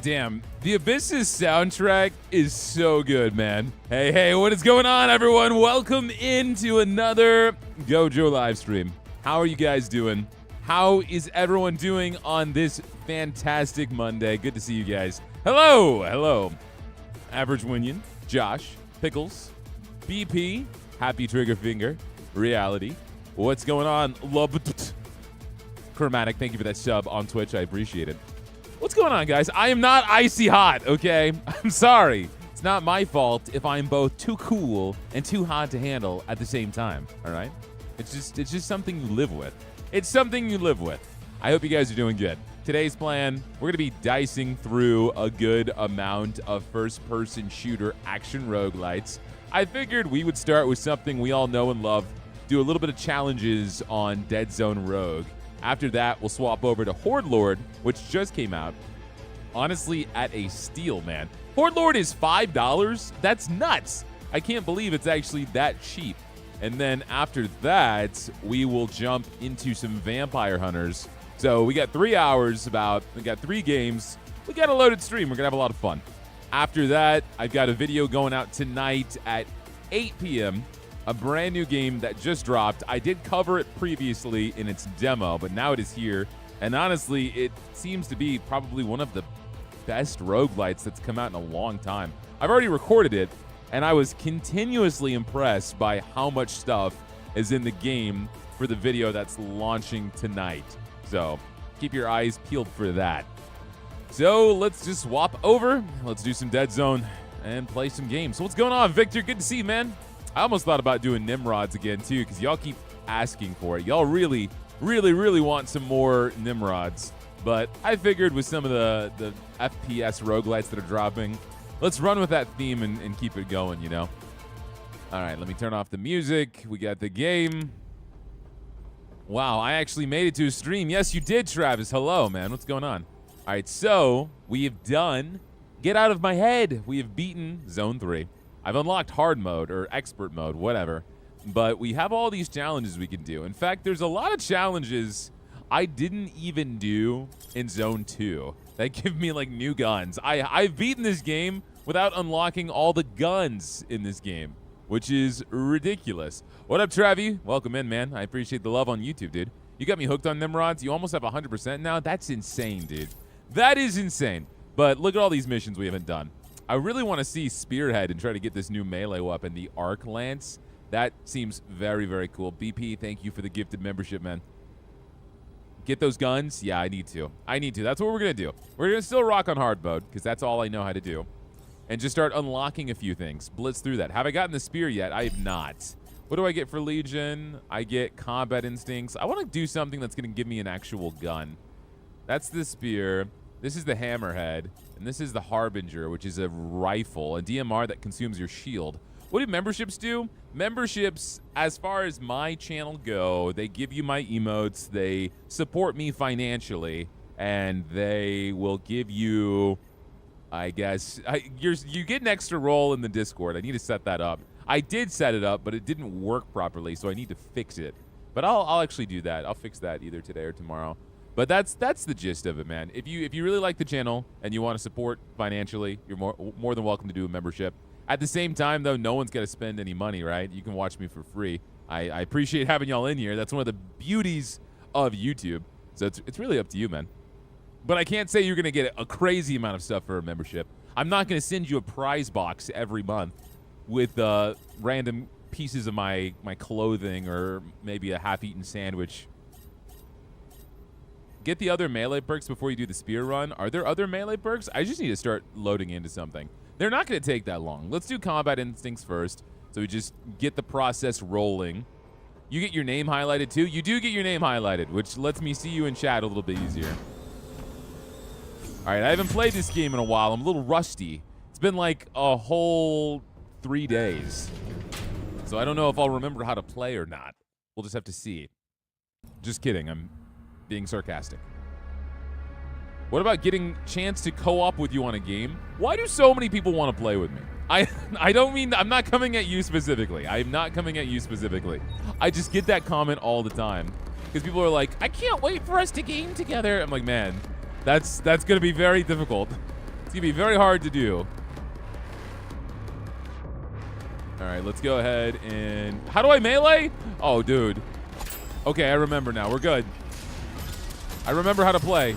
Damn, the Abyss's soundtrack is so good, man. Hey, what is going on, everyone? Welcome into another Gohjoe live stream. How are you guys doing? How is everyone doing on this fantastic Monday? Good to see you guys. Hello. Average Winion, Josh, Pickles, BP, Happy Trigger Finger, Reality. What's going on? Chromatic, thank you for that sub on Twitch. I appreciate it. What's going on, guys? I am not icy hot, okay? I'm sorry. It's not my fault if I'm both too cool and too hot to handle at the same time, all right? It's just something you live with. It's something you live with. I hope you guys are doing good. Today's plan, we're going to be dicing through a good amount of first-person shooter action roguelites. I figured we would start with something we all know and love, do a little bit of challenges on Deadzone Rogue. After that, we'll swap over to Horde Lord, which just came out. Honestly, at a steal, man. Horde Lord is $5? That's nuts. I can't believe it's actually that cheap. And then after that, we will jump into some Vampire Hunters. So we got 3 hours we got 3 games. We got a loaded stream. We're going to have a lot of fun. After that, I've got a video going out tonight at 8 p.m., a brand new game that just dropped. I did cover it previously in its demo, but now it is here. And honestly, it seems to be probably one of the best roguelites that's come out in a long time. I've already recorded it, and I was continuously impressed by how much stuff is in the game for the video that's launching tonight. So keep your eyes peeled for that. So let's just swap over. Let's do some Deadzone and play some games. So what's going on, Victor? Good to see you, man. I almost thought about doing Nimrods again, too, because y'all keep asking for it. Y'all really want some more Nimrods. But I figured with some of the FPS roguelites that are dropping, let's run with that theme and keep it going, you know? All right, let me turn off the music. We got the game. Wow, I actually made it to a stream. Yes, you did, Travis. Hello, man. What's going on? All right, so we have done Get Out of My Head. We have beaten Zone 3. I've unlocked hard mode or expert mode, whatever. But we have all these challenges we can do. In fact, there's a lot of challenges I didn't even do in Zone 2 that give me, like, new guns. I've beaten this game without unlocking all the guns in this game, which is ridiculous. What up, Travi? Welcome in, man. I appreciate the love on YouTube, dude. You got me hooked on Nimrods. You almost have 100% now. That's insane, dude. That is insane. But look at all these missions we haven't done. I really want to see Spearhead and try to get this new melee weapon, the Arc Lance. That seems very, very cool. BP, thank you for the gifted membership, man. Get those guns? Yeah, I need to. That's what we're going to do. We're going to still rock on hard mode because that's all I know how to do. And just start unlocking a few things. Blitz through that. Have I gotten the spear yet? I have not. What do I get for Legion? I get combat instincts. I want to do something that's going to give me an actual gun. That's the spear. This is the hammerhead. And this is the Harbinger, which is a rifle, a DMR that consumes your shield. What do memberships do? Memberships, as far as my channel go, they give you my emotes, they support me financially, and they will give you, I guess, you get an extra role in the Discord. I need to set that up. I did set it up, but it didn't work properly, so I need to fix it. But I'll actually do that. I'll fix that either today or tomorrow. But that's the gist of it, man. If you really like the channel and you want to support financially, you're more than welcome to do a membership. At the same time, though, no one's got to spend any money, right? You can watch me for free. I appreciate having y'all in here. That's one of the beauties of YouTube. So it's really up to you, man. But I can't say you're going to get a crazy amount of stuff for a membership. I'm not going to send you a prize box every month with random pieces of my clothing or maybe a half-eaten sandwich. Get the other melee perks before you do the spear run. Are there other melee perks? I just need to start loading into something. They're not going to take that long. Let's do combat instincts first, so we just get the process rolling. You get your name highlighted too? You do get your name highlighted, which lets me see you in chat a little bit easier. All right, I haven't played this game in a while. I'm a little rusty. It's been like a whole 3 days. So I don't know if I'll remember how to play or not. We'll just have to see. Just kidding. I'm being sarcastic. What about getting chance to co-op with you on a game? Why do so many people want to play with me? I don't mean, I'm not coming at you specifically. I'm not coming at you specifically. I just get that comment all the time. Because people are like, I can't wait for us to game together. I'm like, man, that's going to be very difficult. It's gonna be very hard to do. All right, let's go ahead and... How do I melee? Oh, dude. Okay, I remember now. We're good. I remember how to play.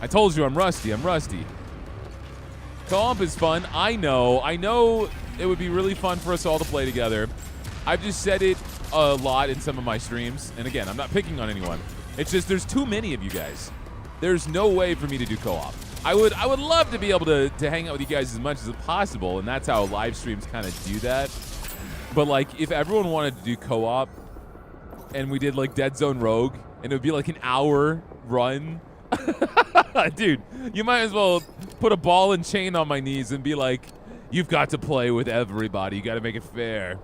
I told you I'm rusty. I'm rusty. Co-op is fun. I know. I know it would be really fun for us all to play together. I've just said it a lot in some of my streams. And again, I'm not picking on anyone. It's just there's too many of you guys. There's no way for me to do co-op. I would love to be able to hang out with you guys as much as possible, and that's how live streams kind of do that. But like, if everyone wanted to do co-op, and we did like Deadzone Rogue, and it would be like an hour run, dude, you might as well put a ball and chain on my knees and be like, you've got to play with everybody. You got to make it fair.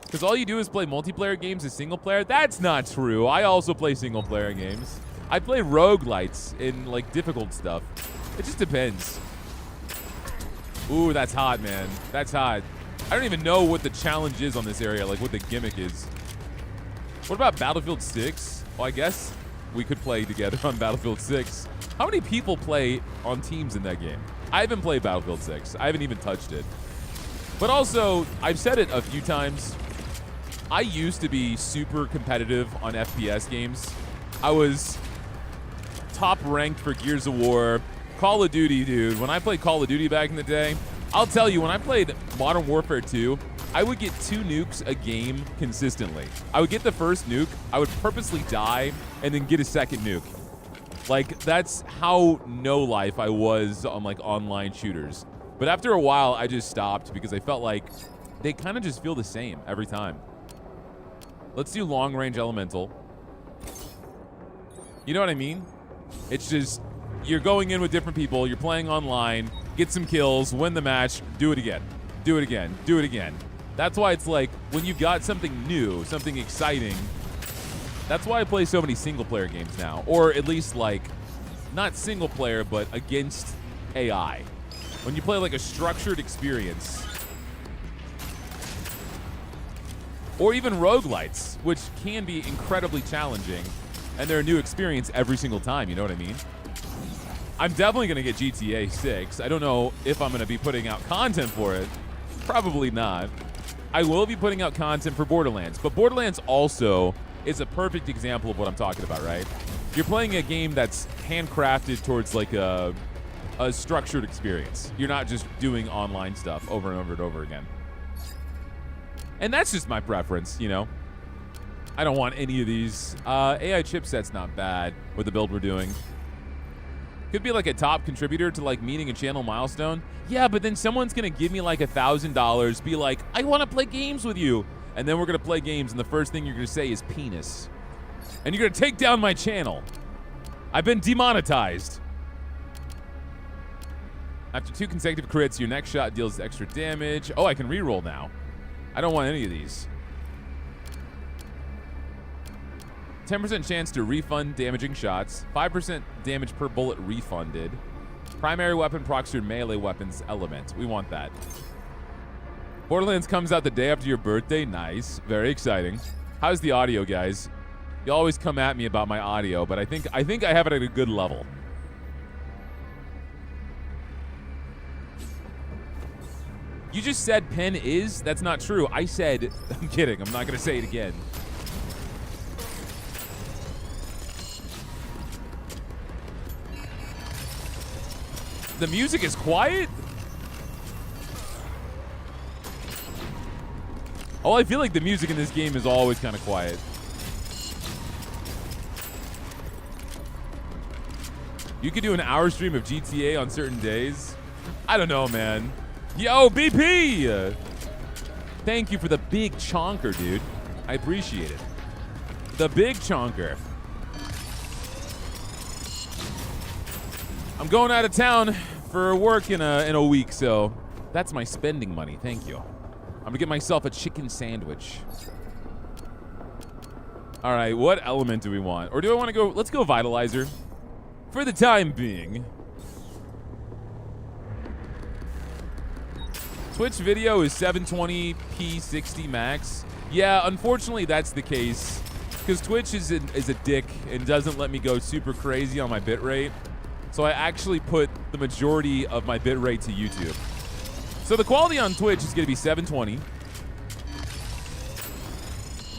Because all you do is play multiplayer games as single player. That's not true. I also play single player games. I play roguelites in like difficult stuff. It just depends. Ooh, that's hot, man. That's hot. I don't even know what the challenge is on this area, like what the gimmick is. What about Battlefield 6? Well, I guess we could play together on Battlefield 6. How many people play on teams in that game? I haven't played Battlefield 6. I haven't even touched it. But also, I've said it a few times. I used to be super competitive on FPS games. I was top ranked for Gears of War. Call of Duty, dude. When I played Call of Duty back in the day, I'll tell you, when I played Modern Warfare 2, I would get 2 nukes a game consistently. I would get the first nuke, I would purposely die, and then get a second nuke. Like, that's how no life I was on like online shooters. But after a while, I just stopped because I felt like they kind of just feel the same every time. Let's do long range elemental. You know what I mean? It's just, you're going in with different people, you're playing online, get some kills, win the match, do it again. Do it again, do it again. That's why it's like, when you've got something new, something exciting, that's why I play so many single player games now. Or at least like, not single player, but against AI. When you play like a structured experience. Or even roguelites, which can be incredibly challenging. And they're a new experience every single time, you know what I mean? I'm definitely going to get GTA 6. I don't know if I'm going to be putting out content for it. Probably not. I will be putting out content for Borderlands. But Borderlands also is a perfect example of what I'm talking about, right? You're playing a game that's handcrafted towards like a structured experience. You're not just doing online stuff over and over and over again. And that's just my preference, you know? I don't want any of these. AI chipset's not bad with the build we're doing. Could be like a top contributor to like meeting a channel milestone. Yeah, but then someone's gonna give me like $1,000, be like, I wanna play games with you. And then we're gonna play games and the first thing you're gonna say is penis. And you're gonna take down my channel. I've been demonetized. After 2 consecutive crits, your next shot deals extra damage. Oh, I can reroll now. I don't want any of these. 10% chance to refund damaging shots. 5% damage per bullet refunded. Primary weapon procs your melee weapons element. We want that. Borderlands comes out the day after your birthday. Nice. Very exciting. How's the audio, guys? You always come at me about my audio, but I think I have it at a good level. You just said pen is? That's not true. I said, I'm kidding. I'm not going to say it again. The music is quiet? Oh, I feel like the music in this game is always kind of quiet. You could do an hour stream of GTA on certain days. I don't know, man. Yo, BP! Thank you for the big chonker, dude. I appreciate it. The big chonker. I'm going out of town for work in a week, so that's my spending money. Thank you. I'm gonna get myself a chicken sandwich. All right, what element do we want? Or do I want to go, let's go Vitalizer. For the time being. Twitch video is 720p 60 max. Yeah, unfortunately that's the case. Because Twitch is a dick and doesn't let me go super crazy on my bitrate. So I actually put the majority of my bitrate to YouTube. So the quality on Twitch is going to be 720.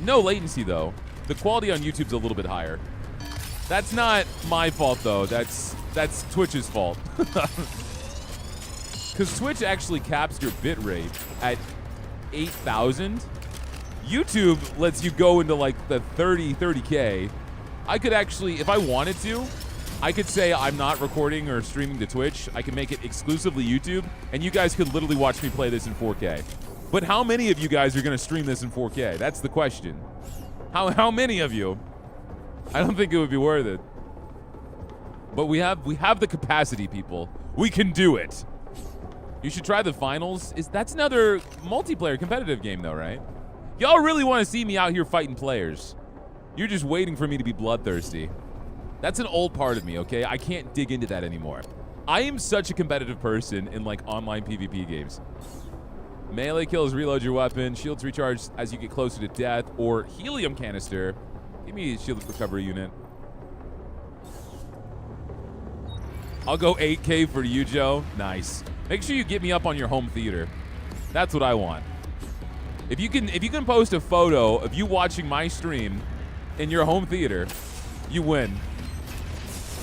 No latency, though. The quality on YouTube's a little bit higher. That's not my fault, though. That's Twitch's fault. Because Twitch actually caps your bitrate at 8,000. YouTube lets you go into like the 30K. I could actually, if I wanted to, I could say I'm not recording or streaming to Twitch. I can make it exclusively YouTube, and you guys could literally watch me play this in 4K. But how many of you guys are going to stream this in 4K? That's the question. How many of you? I don't think it would be worth it. But we have the capacity, people. We can do it. You should try the finals. That's another multiplayer competitive game, though, right? Y'all really want to see me out here fighting players. You're just waiting for me to be bloodthirsty. That's an old part of me, okay? I can't dig into that anymore. I am such a competitive person in, like, online PvP games. Melee kills reload your weapon. Shields recharge as you get closer to death. Or helium canister. Give me a shield recovery unit. I'll go 8K for you, Joe. Nice. Make sure you get me up on your home theater. That's what I want. If you can post a photo of you watching my stream in your home theater, you win.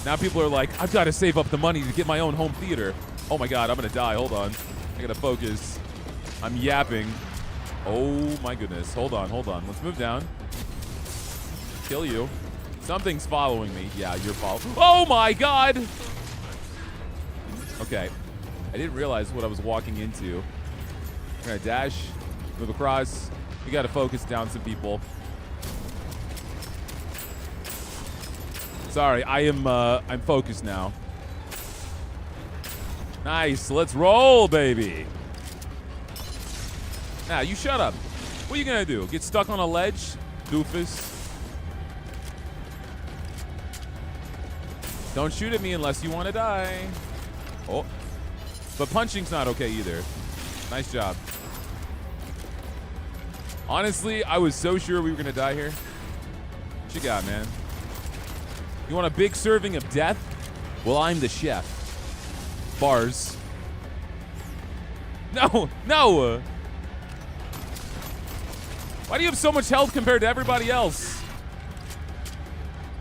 Now people are like, I've got to save up the money to get my own home theater. Oh my God, I'm gonna die. Hold on. I gotta focus. I'm yapping. Oh my goodness. Hold on. Let's move down. Kill you. Something's following me. Yeah, you're following. Oh my God. Okay. I didn't realize what I was walking into. I'm gonna dash, move across. We gotta focus down some people. Sorry, I'm focused now. Nice, let's roll, baby. Now, you shut up. What are you gonna do? Get stuck on a ledge? Doofus. Don't shoot at me unless you want to die. Oh. But punching's not okay either. Nice job. Honestly, I was so sure we were gonna die here. What you got, man? You want a big serving of death? Well, I'm the chef. Bars. No. Why do you have so much health compared to everybody else?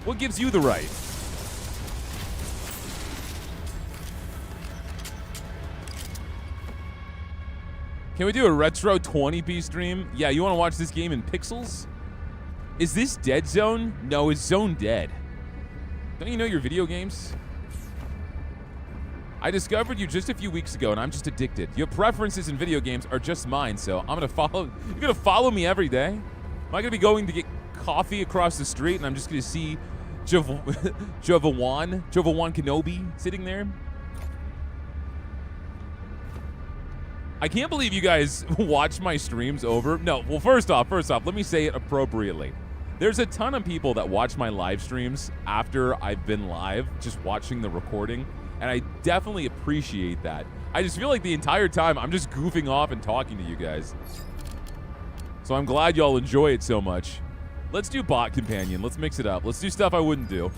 What gives you the right? Can we do a retro 20p stream? Yeah, you want to watch this game in pixels? Is this Deadzone? No, it's Zone Dead. Don't you know your video games? I discovered you just a few weeks ago, and I'm just addicted. Your preferences in video games are just mine, so I'm gonna follow. You're gonna follow me every day? Am I gonna be going to get coffee across the street, and I'm just gonna see Jovawan Kenobi sitting there? I can't believe you guys watch my streams over. No, well, first off, let me say it appropriately. There's a ton of people that watch my live streams after I've been live, just watching the recording, and I definitely appreciate that. I just feel like the entire time I'm just goofing off and talking to you guys. So I'm glad y'all enjoy it so much. Let's do bot companion. Let's mix it up. Let's do stuff I wouldn't do.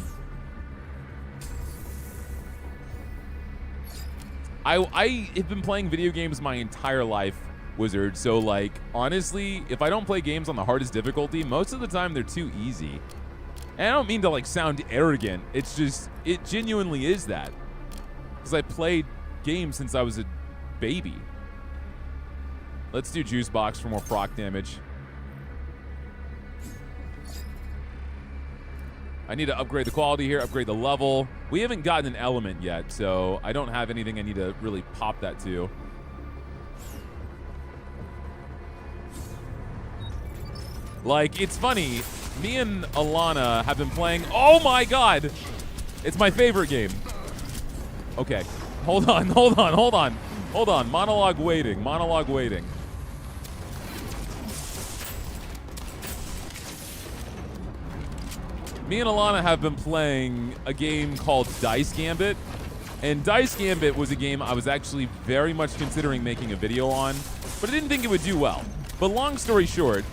I have been playing video games my entire life, Wizard, so like, honestly, if I don't play games on the hardest difficulty, most of the time they're too easy. And I don't mean to like sound arrogant, it's just, it genuinely is that. Because I played games since I was a baby. Let's do Juice Box for more proc damage. I need to upgrade the quality here, upgrade the level. We haven't gotten an element yet, so I don't have anything I need to really pop that to. Like, it's funny. Me and Alana have been playing. Oh my God! It's my favorite game. Okay. Hold on. Monologue waiting. Me and Alana have been playing a game called Dice Gambit. And Dice Gambit was a game I was actually very much considering making a video on, but I didn't think it would do well. But long story short,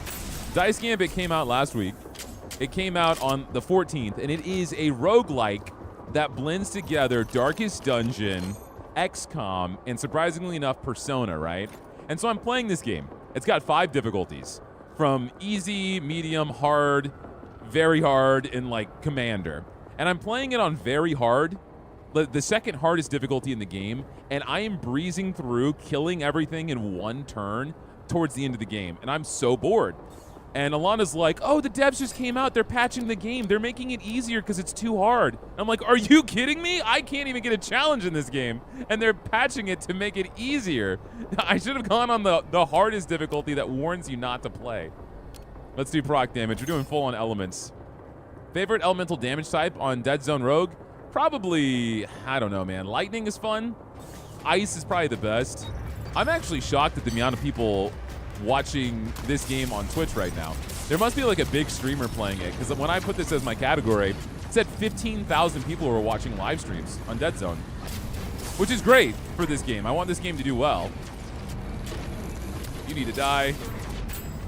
Dice Gambit came out last week. It came out on the 14th, and it is a roguelike that blends together Darkest Dungeon, XCOM, and surprisingly enough, Persona, right? And so I'm playing this game. It's got 5 difficulties, from easy, medium, hard, very hard, and like Commander. And I'm playing it on very hard, the second hardest difficulty in the game, and I am breezing through, killing everything in one turn towards the end of the game, and I'm so bored. And Alana's like, oh, the devs just came out, they're patching the game, they're making it easier because it's too hard. I'm like, are you kidding me? I can't even get a challenge in this game, and they're patching it to make it easier. I should have gone on the hardest difficulty that warns you not to play. Let's do proc damage. We're doing full on elements. Favorite elemental damage type on Deadzone Rogue? Probably, I don't know, man. Lightning is fun. Ice is probably the best. I'm actually shocked at the amount of people watching this game on Twitch right now. There must be like a big streamer playing it, because when I put this as my category, it said 15,000 people were watching live streams on Deadzone, which is great for this game. I want this game to do well. You need to die.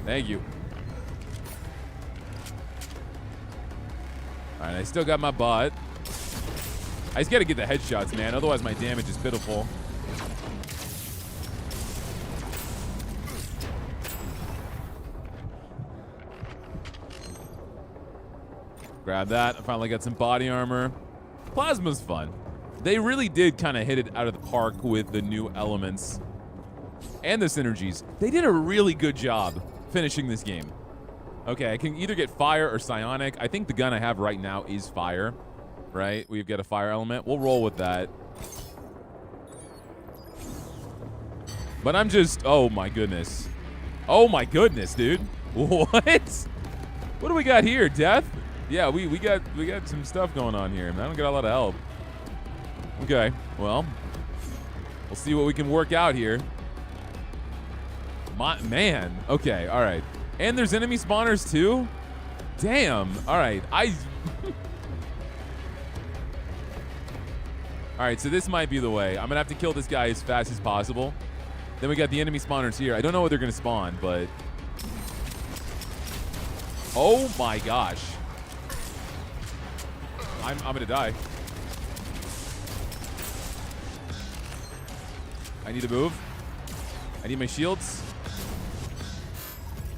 Thank you. All right, I still got my bot. I just got to get the headshots, man. Otherwise, my damage is pitiful. Grab that. I finally got some body armor. Plasma's fun. They really did kind of hit it out of the park with the new elements and the synergies. They did a really good job finishing this game. Okay, I can either get fire or psionic. I think the gun I have right now is fire, right? We've got a fire element. We'll roll with that. But I'm just, oh my goodness. Oh my goodness, dude. What? What do we got here? Death? Yeah, we got some stuff going on here. I don't get a lot of help. Okay, well, we'll see what we can work out here. Man, okay, all right. And there's enemy spawners too? Damn, all right. All right, so this might be the way. I'm gonna have to kill this guy as fast as possible. Then we got the enemy spawners here. I don't know what they're gonna spawn, but... Oh my gosh. I'm gonna die. I need to move. I need my shields.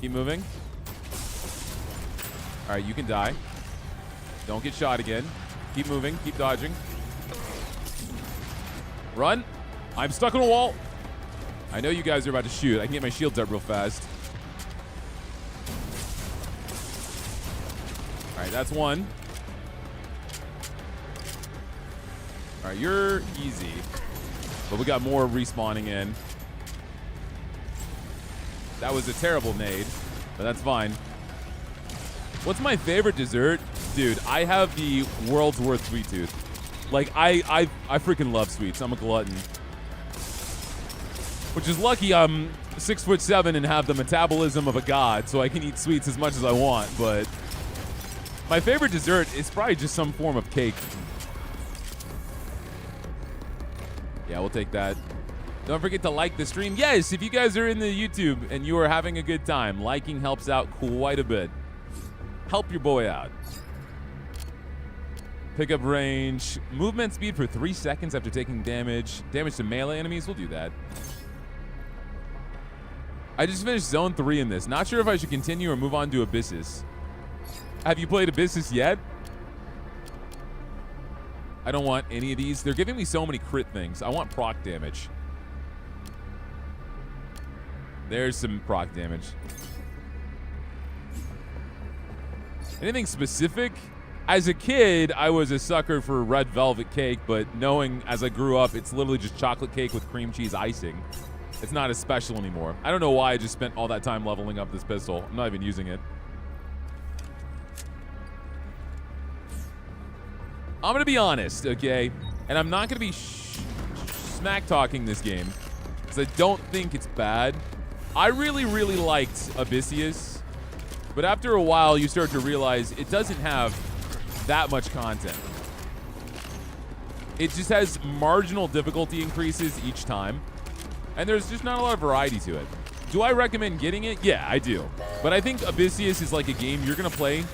Keep moving. All right, you can die. Don't get shot again. Keep moving. Keep dodging. Run. I'm stuck on a wall. I know you guys are about to shoot. I can get my shields up real fast. All right, that's one. All right, you're easy. But we got more respawning in. That was a terrible nade, but that's fine. What's my favorite dessert? Dude, I have the world's worst sweet tooth. Like, I freaking love sweets. I'm a glutton. Which is lucky I'm 6'7" and have the metabolism of a god, so I can eat sweets as much as I want, but my favorite dessert is probably just some form of cake. Yeah, we'll take that. Don't forget to like the stream. Yes, if you guys are in the YouTube and you are having a good time, liking helps out quite a bit. Help your boy out. Pickup range. Movement speed for 3 seconds after taking damage. Damage to melee enemies, we'll do that. I just finished Zone 3 in this. Not sure if I should continue or move on to Abyssus. Have you played Abyssus yet? I don't want any of these. They're giving me so many crit things. I want proc damage. There's some proc damage. Anything specific? As a kid, I was a sucker for red velvet cake, but knowing as I grew up, it's literally just chocolate cake with cream cheese icing. It's not as special anymore. I don't know why I just spent all that time leveling up this pistol. I'm not even using it. I'm going to be honest, okay? And I'm not going to be smack talking this game, because I don't think it's bad. I really, really liked Abyssus, but after a while, you start to realize it doesn't have that much content. It just has marginal difficulty increases each time, and there's just not a lot of variety to it. Do I recommend getting it? Yeah, I do. But I think Abyssus is like a game you're going to play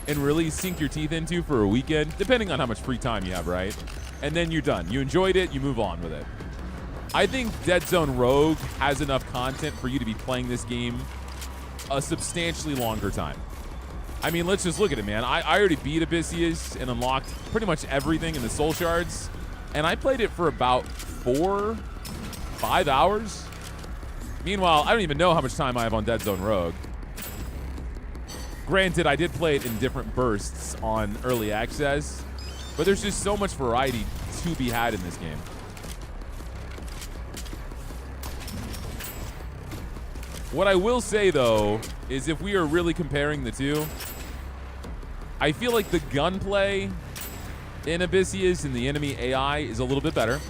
and really sink your teeth into for a weekend, depending on how much free time you have, right? And then you're done. You enjoyed it, you move on with it. I think Deadzone Rogue has enough content for you to be playing this game a substantially longer time. I mean, let's just look at it, man. I already beat Abyssius and unlocked pretty much everything in the soul shards, and I played it for about 4-5 hours. Meanwhile, I don't even know how much time I have on Deadzone Rogue. Granted, I did play it in different bursts on early access, but there's just so much variety to be had in this game. What I will say, though, is if we are really comparing the two, I feel like the gunplay in Abyssius and the enemy AI is a little bit better.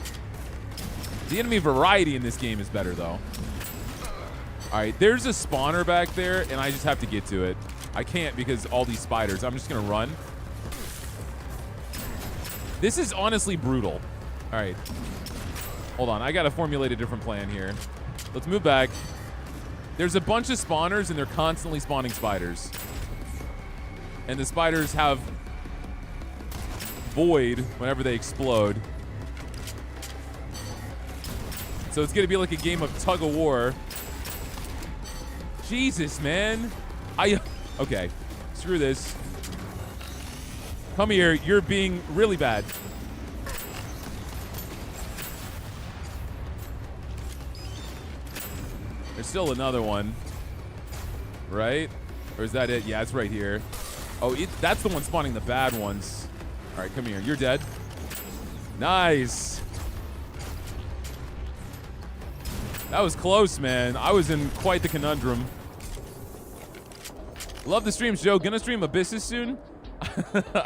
The enemy variety in this game is better, though. All right, there's a spawner back there, and I just have to get to it. I can't because all these spiders. I'm just going to run. This is honestly brutal. All right. Hold on. I got to formulate a different plan here. Let's move back. There's a bunch of spawners, and they're constantly spawning spiders. And the spiders have void whenever they explode. So it's going to be like a game of tug of war. Jesus, man. Okay. Screw this. Come here. You're being really bad. There's still another one. Right? Or is that it? Yeah, it's right here. Oh, that's the one spawning the bad ones. All right, come here. You're dead. Nice. That was close, man. I was in quite the conundrum. Love the streams, Joe. Gonna stream Abyssius soon?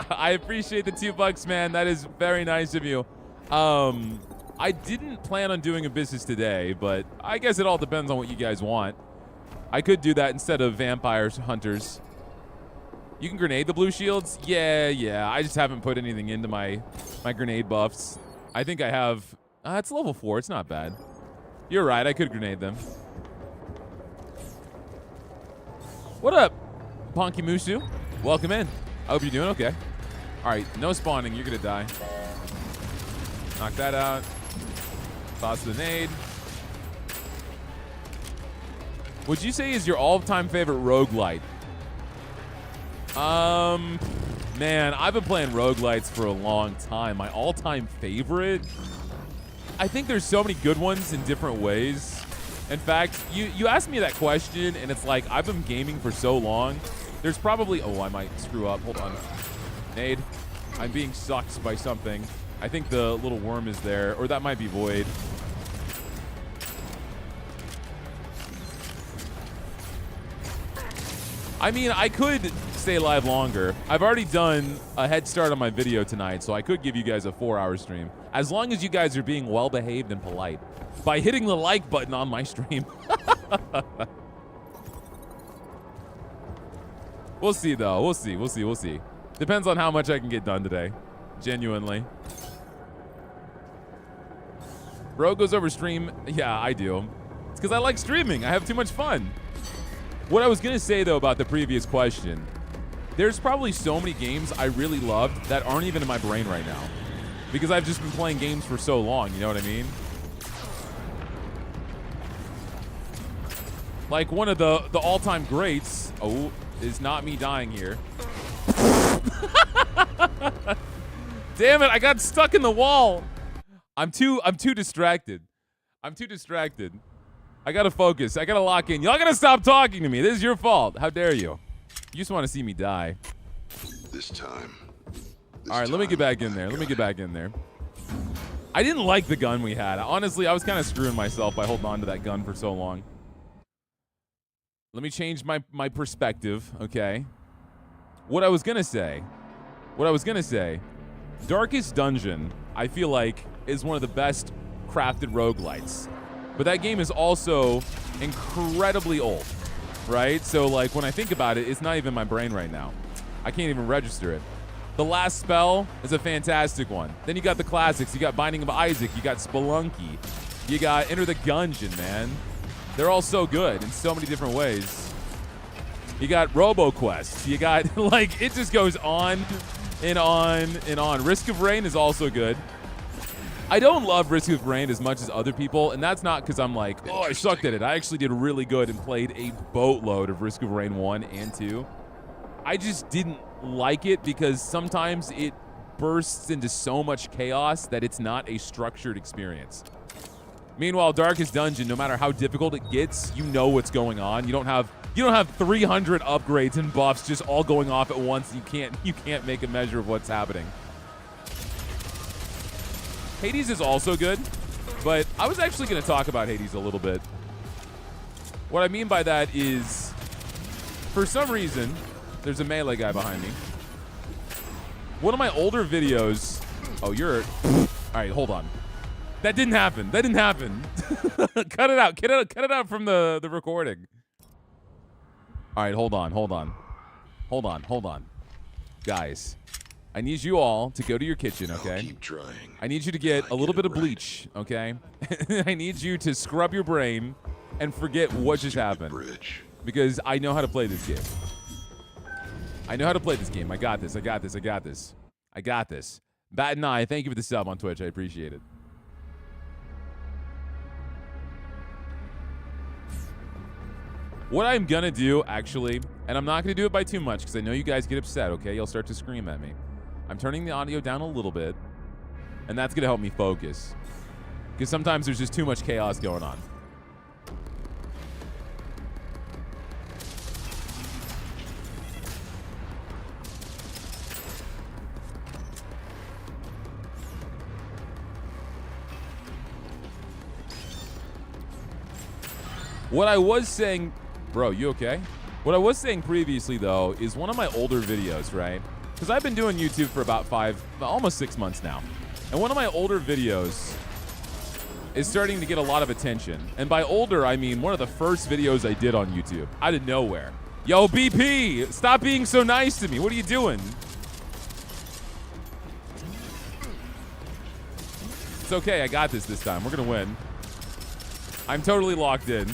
I appreciate the $2, man. That is very nice of you. I didn't plan on doing Abyssius today, but I guess it all depends on what you guys want. I could do that instead of vampires, hunters. You can grenade the blue shields? Yeah. I just haven't put anything into my grenade buffs. I think I have... it's level 4. It's not bad. You're right. I could grenade them. What up, Ponky Musu? Welcome in. I hope you're doing okay. All right. No spawning. You're going to die. Knock that out. Toss the nade. Would you say is your all-time favorite roguelite? Man, I've been playing roguelites for a long time. My all-time favorite? I think there's so many good ones in different ways. In fact, you asked me that question, and it's like, I've been gaming for so long. There's probably... Oh, I might screw up. Hold on. Nade. I'm being sucked by something. I think the little worm is there, or that might be void. I mean, I could stay live longer. I've already done a head start on my video tonight, so I could give you guys a 4-hour stream. As long as you guys are being well-behaved and polite. By hitting the like button on my stream. We'll see, though. We'll see. Depends on how much I can get done today. Genuinely. Bro goes over stream. Yeah, I do. It's because I like streaming. I have too much fun. What I was going to say, though, about the previous question, there's probably so many games I really loved that aren't even in my brain right now because I've just been playing games for so long, you know what I mean? Like one of the all-time greats, is not me dying here. Damn it, I got stuck in the wall. I'm too distracted. I gotta focus. I gotta lock in. Y'all gotta stop talking to me. This is your fault. How dare you? You just want to see me die. This time. All right, let me get back in there. I didn't like the gun we had. Honestly, I was kind of screwing myself by holding on to that gun for so long. Let me change my perspective, okay? What I was gonna say, Darkest Dungeon, I feel like, is one of the best crafted roguelites. But that game is also incredibly old, right? So, like, when I think about it, it's not even in my brain right now. I can't even register it. The Last Spell is a fantastic one. Then you got the classics. You got Binding of Isaac. You got Spelunky. You got Enter the Gungeon, man. They're all so good in so many different ways. You got RoboQuest. You got, like, it just goes on and on and on. Risk of Rain is also good. I don't love Risk of Rain as much as other people, and that's not because I'm like, oh, I sucked at it. I actually did really good and played a boatload of Risk of Rain 1 and 2. I just didn't like it because sometimes it bursts into so much chaos that it's not a structured experience. Meanwhile, Darkest Dungeon, no matter how difficult it gets, you know what's going on. You don't have 300 upgrades and buffs just all going off at once. You can't make a measure of what's happening. Hades is also good, but I was actually going to talk about Hades a little bit. What I mean by that is, for some reason, there's a melee guy behind me. One of my older videos. Oh, you're. All right, hold on. That didn't happen. That didn't happen. Cut it out. Cut it out from the recording. All right, hold on. Guys, I need you all to go to your kitchen, okay? I'll keep trying. I need you to get a little bit of bleach, okay? I need you to scrub your brain and forget what just happened. Bridge. Because I know how to play this game. I got this. Bat and I, thank you for the sub on Twitch. I appreciate it. What I'm gonna do, actually, and I'm not gonna do it by too much because I know you guys get upset, okay? You'll start to scream at me. I'm turning the audio down a little bit, and that's gonna help me focus. Because sometimes there's just too much chaos going on. What I was saying, bro, you okay? What I was saying previously, though, is one of my older videos, right? Because I've been doing YouTube for about almost 6 months now. And one of my older videos is starting to get a lot of attention. And by older, I mean one of the first videos I did on YouTube, out of nowhere. Yo, BP, stop being so nice to me. What are you doing? It's okay, I got this time. We're gonna win. I'm totally locked in.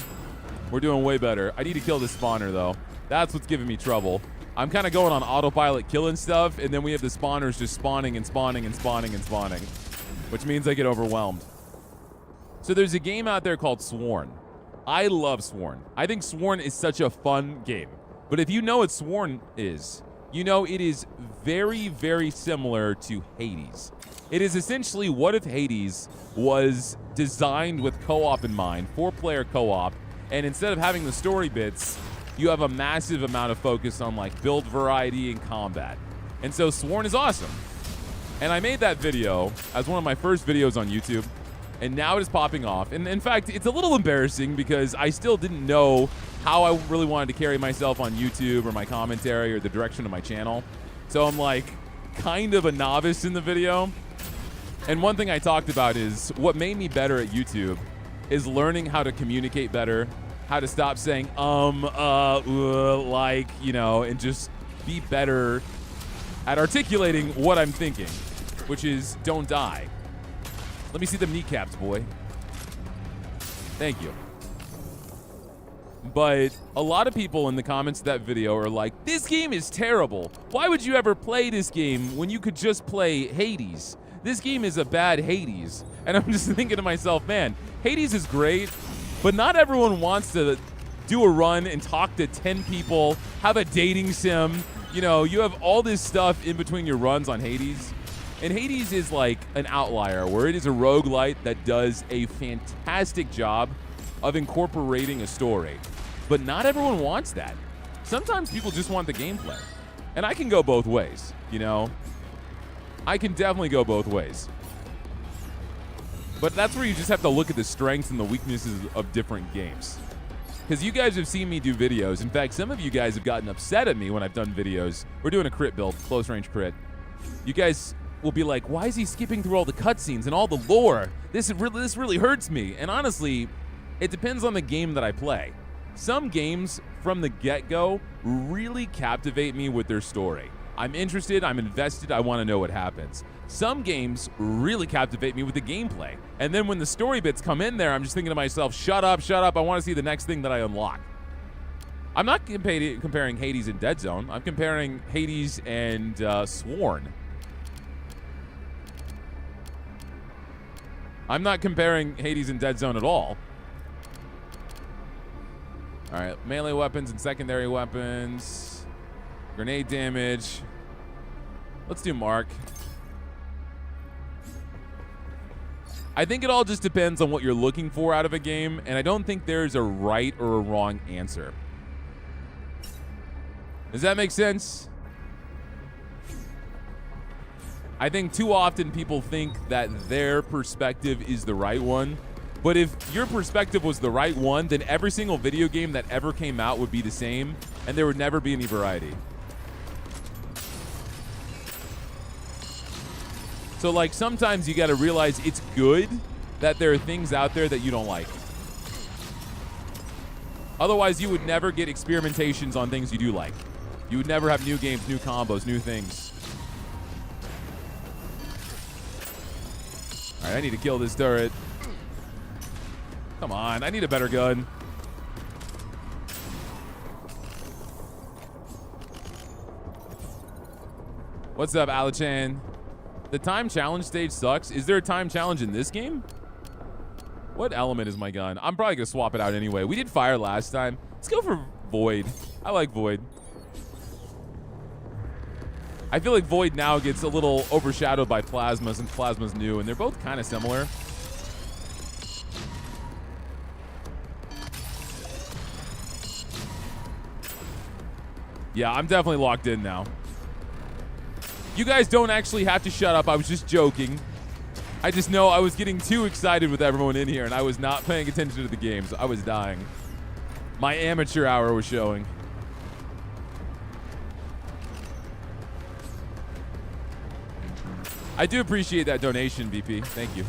We're doing way better. I need to kill this spawner, though. That's what's giving me trouble. I'm kind of going on autopilot killing stuff, and then we have the spawners just spawning, which means I get overwhelmed. So there's a game out there called Sworn. I love Sworn. I think Sworn is such a fun game. But if you know what Sworn is, you know it is very, very similar to Hades. It is essentially what if Hades was designed with co-op in mind, 4-player co-op, and instead of having the story bits, you have a massive amount of focus on like build variety and combat. And so Sworn is awesome. And I made that video as one of my first videos on YouTube, and now it is popping off. And in fact, it's a little embarrassing because I still didn't know how I really wanted to carry myself on YouTube or my commentary or the direction of my channel. So I'm like kind of a novice in the video. And one thing I talked about is what made me better at YouTube is learning how to communicate better, how to stop saying, like, you know, and just be better at articulating what I'm thinking, which is don't die. Let me see them kneecaps, boy. Thank you. But a lot of people in the comments of that video are like, this game is terrible. Why would you ever play this game when you could just play Hades? This game is a bad Hades. And I'm just thinking to myself, man, Hades is great, but not everyone wants to do a run and talk to 10 people, have a dating sim. You know, you have all this stuff in between your runs on Hades. And Hades is like an outlier where it is a roguelite that does a fantastic job of incorporating a story. But not everyone wants that. Sometimes people just want the gameplay. And I can go both ways, you know? I can definitely go both ways. But that's where you just have to look at the strengths and the weaknesses of different games. Because you guys have seen me do videos. In fact, some of you guys have gotten upset at me when I've done videos. We're doing a crit build, close range crit. You guys will be like, why is he skipping through all the cutscenes and all the lore? This really hurts me. And honestly, it depends on the game that I play. Some games from the get-go really captivate me with their story. I'm interested, I'm invested, I want to know what happens. Some games really captivate me with the gameplay. And then when the story bits come in there, I'm just thinking to myself, shut up, I want to see the next thing that I unlock. I'm not comparing Hades and Deadzone. I'm comparing Hades and Sworn. I'm not comparing Hades and Deadzone at all. All right, melee weapons and secondary weapons. Grenade damage. Let's do Mark. I think it all just depends on what you're looking for out of a game, and I don't think there's a right or a wrong answer. Does that make sense? I think too often people think that their perspective is the right one, but if your perspective was the right one, then every single video game that ever came out would be the same, and there would never be any variety. So, like, sometimes you got to realize it's good that there are things out there that you don't like. Otherwise, you would never get experimentations on things you do like. You would never have new games, new combos, new things. All right, I need to kill this turret. Come on, I need a better gun. What's up, Alichan? The time challenge stage sucks. Is there a time challenge in this game? What element is my gun? I'm probably going to swap it out anyway. We did fire last time. Let's go for Void. I like Void. I feel like Void now gets a little overshadowed by Plasma since Plasma's new, and they're both kind of similar. Yeah, I'm definitely locked in now. You guys don't actually have to shut up. I was just joking. I just know I was getting too excited with everyone in here, and I was not paying attention to the games. I was dying. My amateur hour was showing. I do appreciate that donation, VP. Thank you.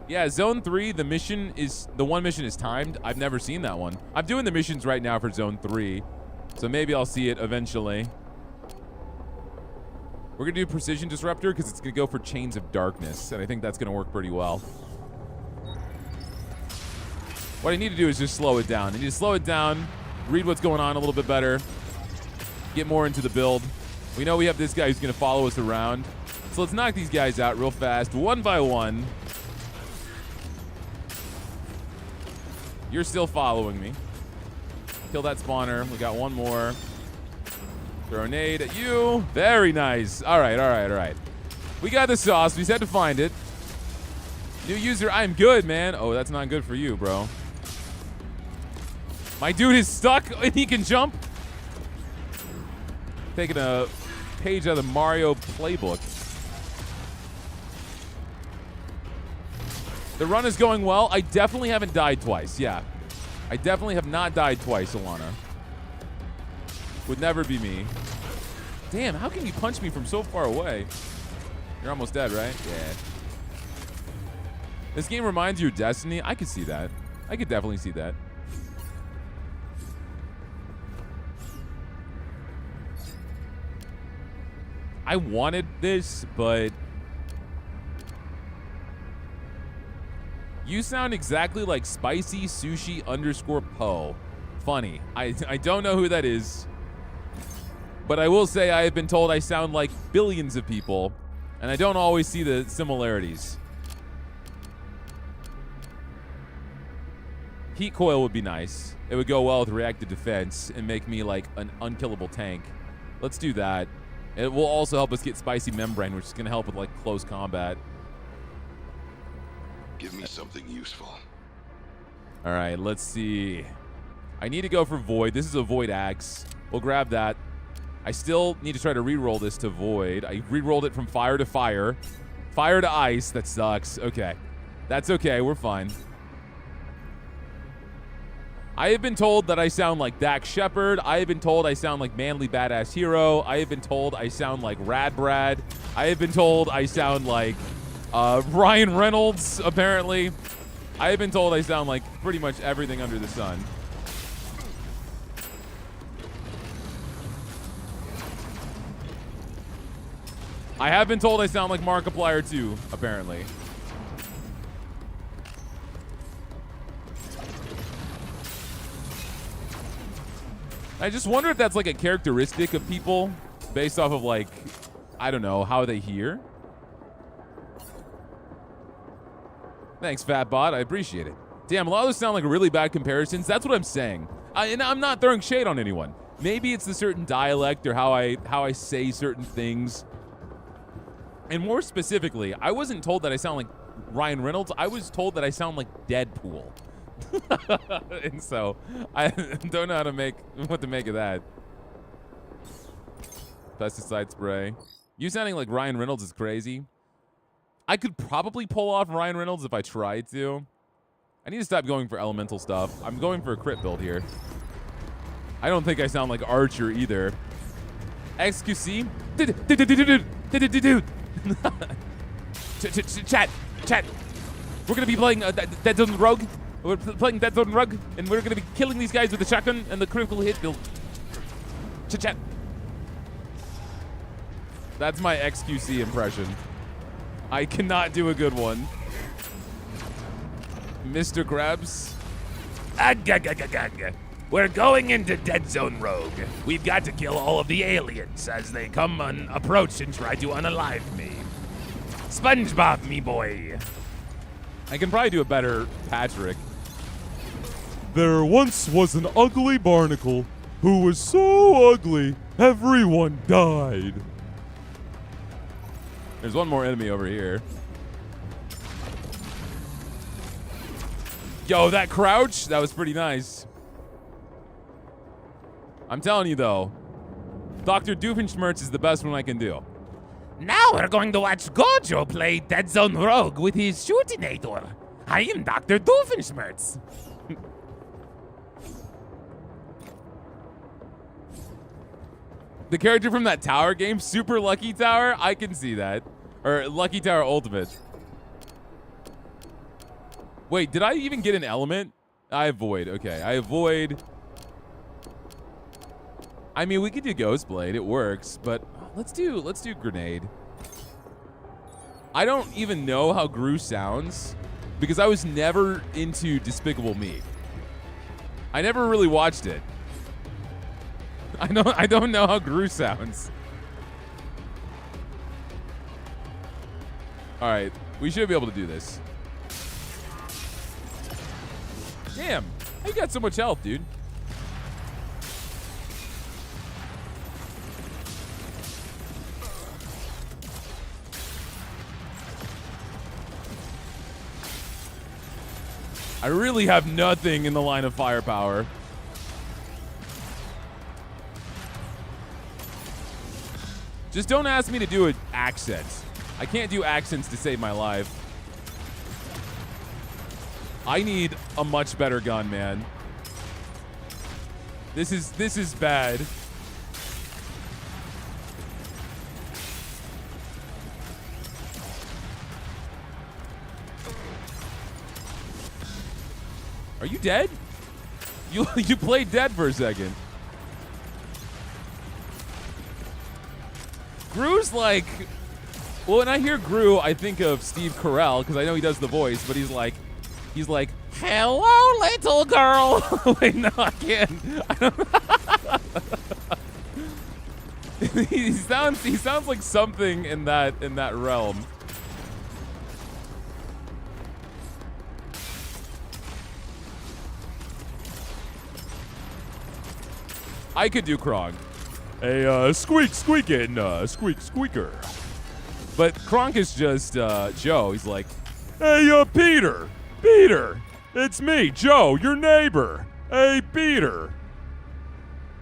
Yeah, Zone 3, the one mission is timed. I've never seen that one. I'm doing the missions right now for Zone 3, so maybe I'll see it eventually. We're going to do Precision Disruptor because it's going to go for Chains of Darkness, and I think that's going to work pretty well. What I need to do is just slow it down. I need to slow it down, read what's going on a little bit better, get more into the build. We know we have this guy who's going to follow us around, so let's knock these guys out real fast, one by one. You're still following me. Kill that spawner. We got one more. Throw a nade at you. Very nice. All right, all right, all right. We got the sauce. We just had to find it. New user, I'm good, man. Oh, that's not good for you, bro. My dude is stuck and he can jump. Taking a page out of the Mario playbook. The run is going well. I definitely haven't died twice. Yeah. I definitely have not died twice, Alana. Would never be me. Damn, how can you punch me from so far away? You're almost dead, right? Yeah. This game reminds you of Destiny. I could see that. I could definitely see that. I wanted this, but... You sound exactly like Spicy Sushi _Poe. Funny. I don't know who that is. But I will say I have been told I sound like billions of people. And I don't always see the similarities. Heat coil would be nice. It would go well with reactive defense and make me like an unkillable tank. Let's do that. It will also help us get Spicy Membrane, which is going to help with like close combat. Give me something useful. All right, let's see. I need to go for Void. This is a Void Axe. We'll grab that. I still need to try to re-roll this to Void. I re-rolled it from fire to fire. Fire to ice. That sucks. Okay. That's okay. We're fine. I have been told that I sound like Dax Shepard. I have been told I sound like Manly Badass Hero. I have been told I sound like Rad Brad. I have been told I sound like... Ryan Reynolds, apparently. I have been told I sound like pretty much everything under the sun. I have been told I sound like Markiplier too, apparently. I just wonder if that's like a characteristic of people based off of like, I don't know, how they hear. Thanks, Fatbot. I appreciate it. Damn, a lot of those sound like really bad comparisons. That's what I'm saying. And I'm not throwing shade on anyone. Maybe it's the certain dialect or how I say certain things. And more specifically, I wasn't told that I sound like Ryan Reynolds. I was told that I sound like Deadpool. And so I don't know what to make of that. Pesticide spray. You sounding like Ryan Reynolds is crazy. I could probably pull off Ryan Reynolds if I tried to. I need to stop going for elemental stuff. I'm going for a crit build here. I don't think I sound like Archer either. XQC? Chat. We're going to be playing Deadzone Rogue. We're playing Deadzone Rogue, and we're going to be killing these guys with the shotgun and the critical hit build. Chat. That's my XQC impression. I cannot do a good one. Mr. Krabs. We're going into Deadzone Rogue. We've got to kill all of the aliens as they come and approach and try to unalive me. SpongeBob, me boy. I can probably do a better Patrick. There once was an ugly barnacle who was so ugly, everyone died. There's one more enemy over here. Yo, that crouch, that was pretty nice. I'm telling you, though, Dr. Doofenshmirtz is the best one I can do. Now we're going to watch Gohjoe play Deadzone Rogue with his shootinator. I am Dr. Doofenshmirtz. The character from that tower game, Super Lucky Tower, I can see that. Or Lucky Tower Ultimate. Wait, did I even get an element? I avoid. Okay, I avoid. I mean, we could do Ghost Blade. It works, but let's do Grenade. I don't even know how Gru sounds because I was never into Despicable Me. I never really watched it. I don't know how Gru sounds. All right, we should be able to do this. Damn, how you got so much health, dude? I really have nothing in the line of firepower. Just don't ask me to do an accent. I can't do accents to save my life. I need a much better gun, man. This is bad. Are you dead? You played dead for a second. Gru's like, well, when I hear Gru, I think of Steve Carell because I know he does the voice, but he's like, hello, little girl. Wait, no, I can't. I don't. he sounds like something in that realm. I could do Krog. A squeaking, squeaker. But Kronk is just Joe. He's like, Hey, Peter, it's me, Joe, your neighbor. Hey, Peter.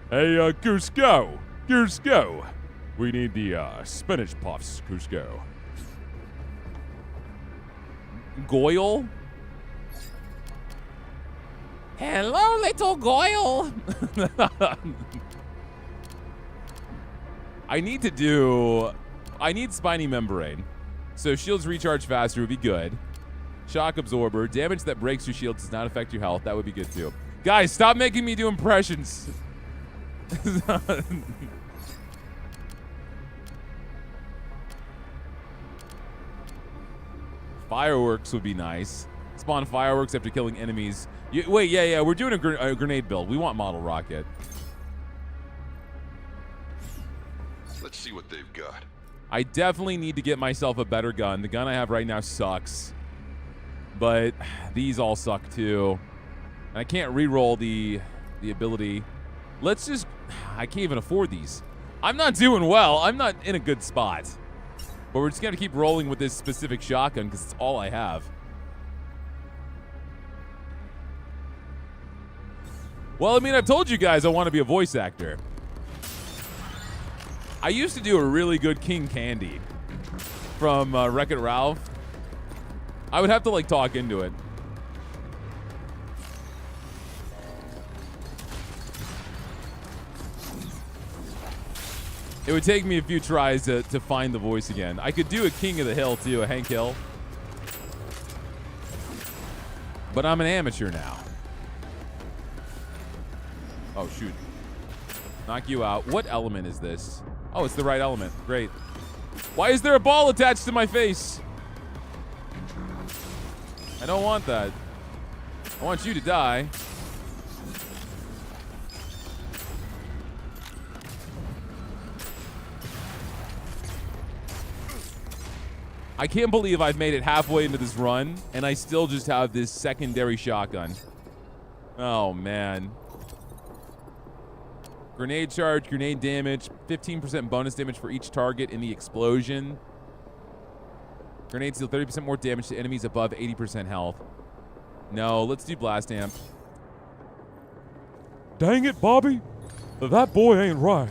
Hey, Cusco. We need the spinach puffs, Cusco. Goyle? Hello, little Goyle. I need Spiny Membrane. So shields recharge faster would be good. Shock Absorber. Damage that breaks your shield does not affect your health. That would be good too. Guys, stop making me do impressions. Fireworks would be nice. Spawn fireworks after killing enemies. Wait, yeah, we're doing a grenade build. We want model rocket. Let's see what they've got. I definitely need to get myself a better gun. The gun I have right now sucks. But these all suck too. And I can't re-roll the ability. Let's just... I can't even afford these. I'm not doing well. I'm not in a good spot. But we're just going to keep rolling with this specific shotgun because it's all I have. Well, I mean, I've told you guys I want to be a voice actor. I used to do a really good King Candy from Wreck-It Ralph. I would have to, like, talk into it. It would take me a few tries to find the voice again. I could do a King of the Hill, too, a Hank Hill. But I'm an amateur now. Oh, shoot. Knock you out. What element is this? Oh, it's the right element. Great. Why is there a ball attached to my face? I don't want that. I want you to die. I can't believe I've made it halfway into this run, and I still just have this secondary shotgun. Oh, man. Grenade charge, grenade damage, 15% bonus damage for each target in the explosion. Grenades deal 30% more damage to enemies above 80% health. No, let's do blast amp. Dang it, Bobby. That boy ain't right.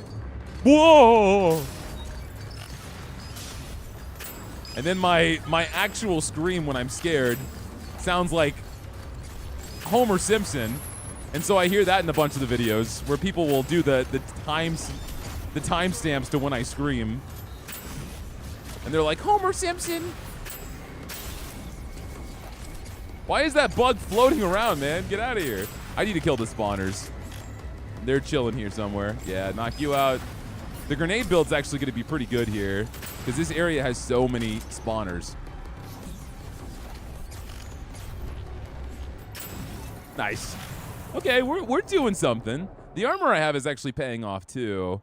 Whoa! And then my actual scream when I'm scared sounds like Homer Simpson. And so I hear that in a bunch of the videos where people will do the timestamps to when I scream. And they're like, Homer Simpson. Why is that bug floating around, man? Get out of here. I need to kill the spawners. They're chilling here somewhere. Yeah, knock you out. The grenade build's actually going to be pretty good here because this area has so many spawners. Nice. Okay, we're doing something. The armor I have is actually paying off too.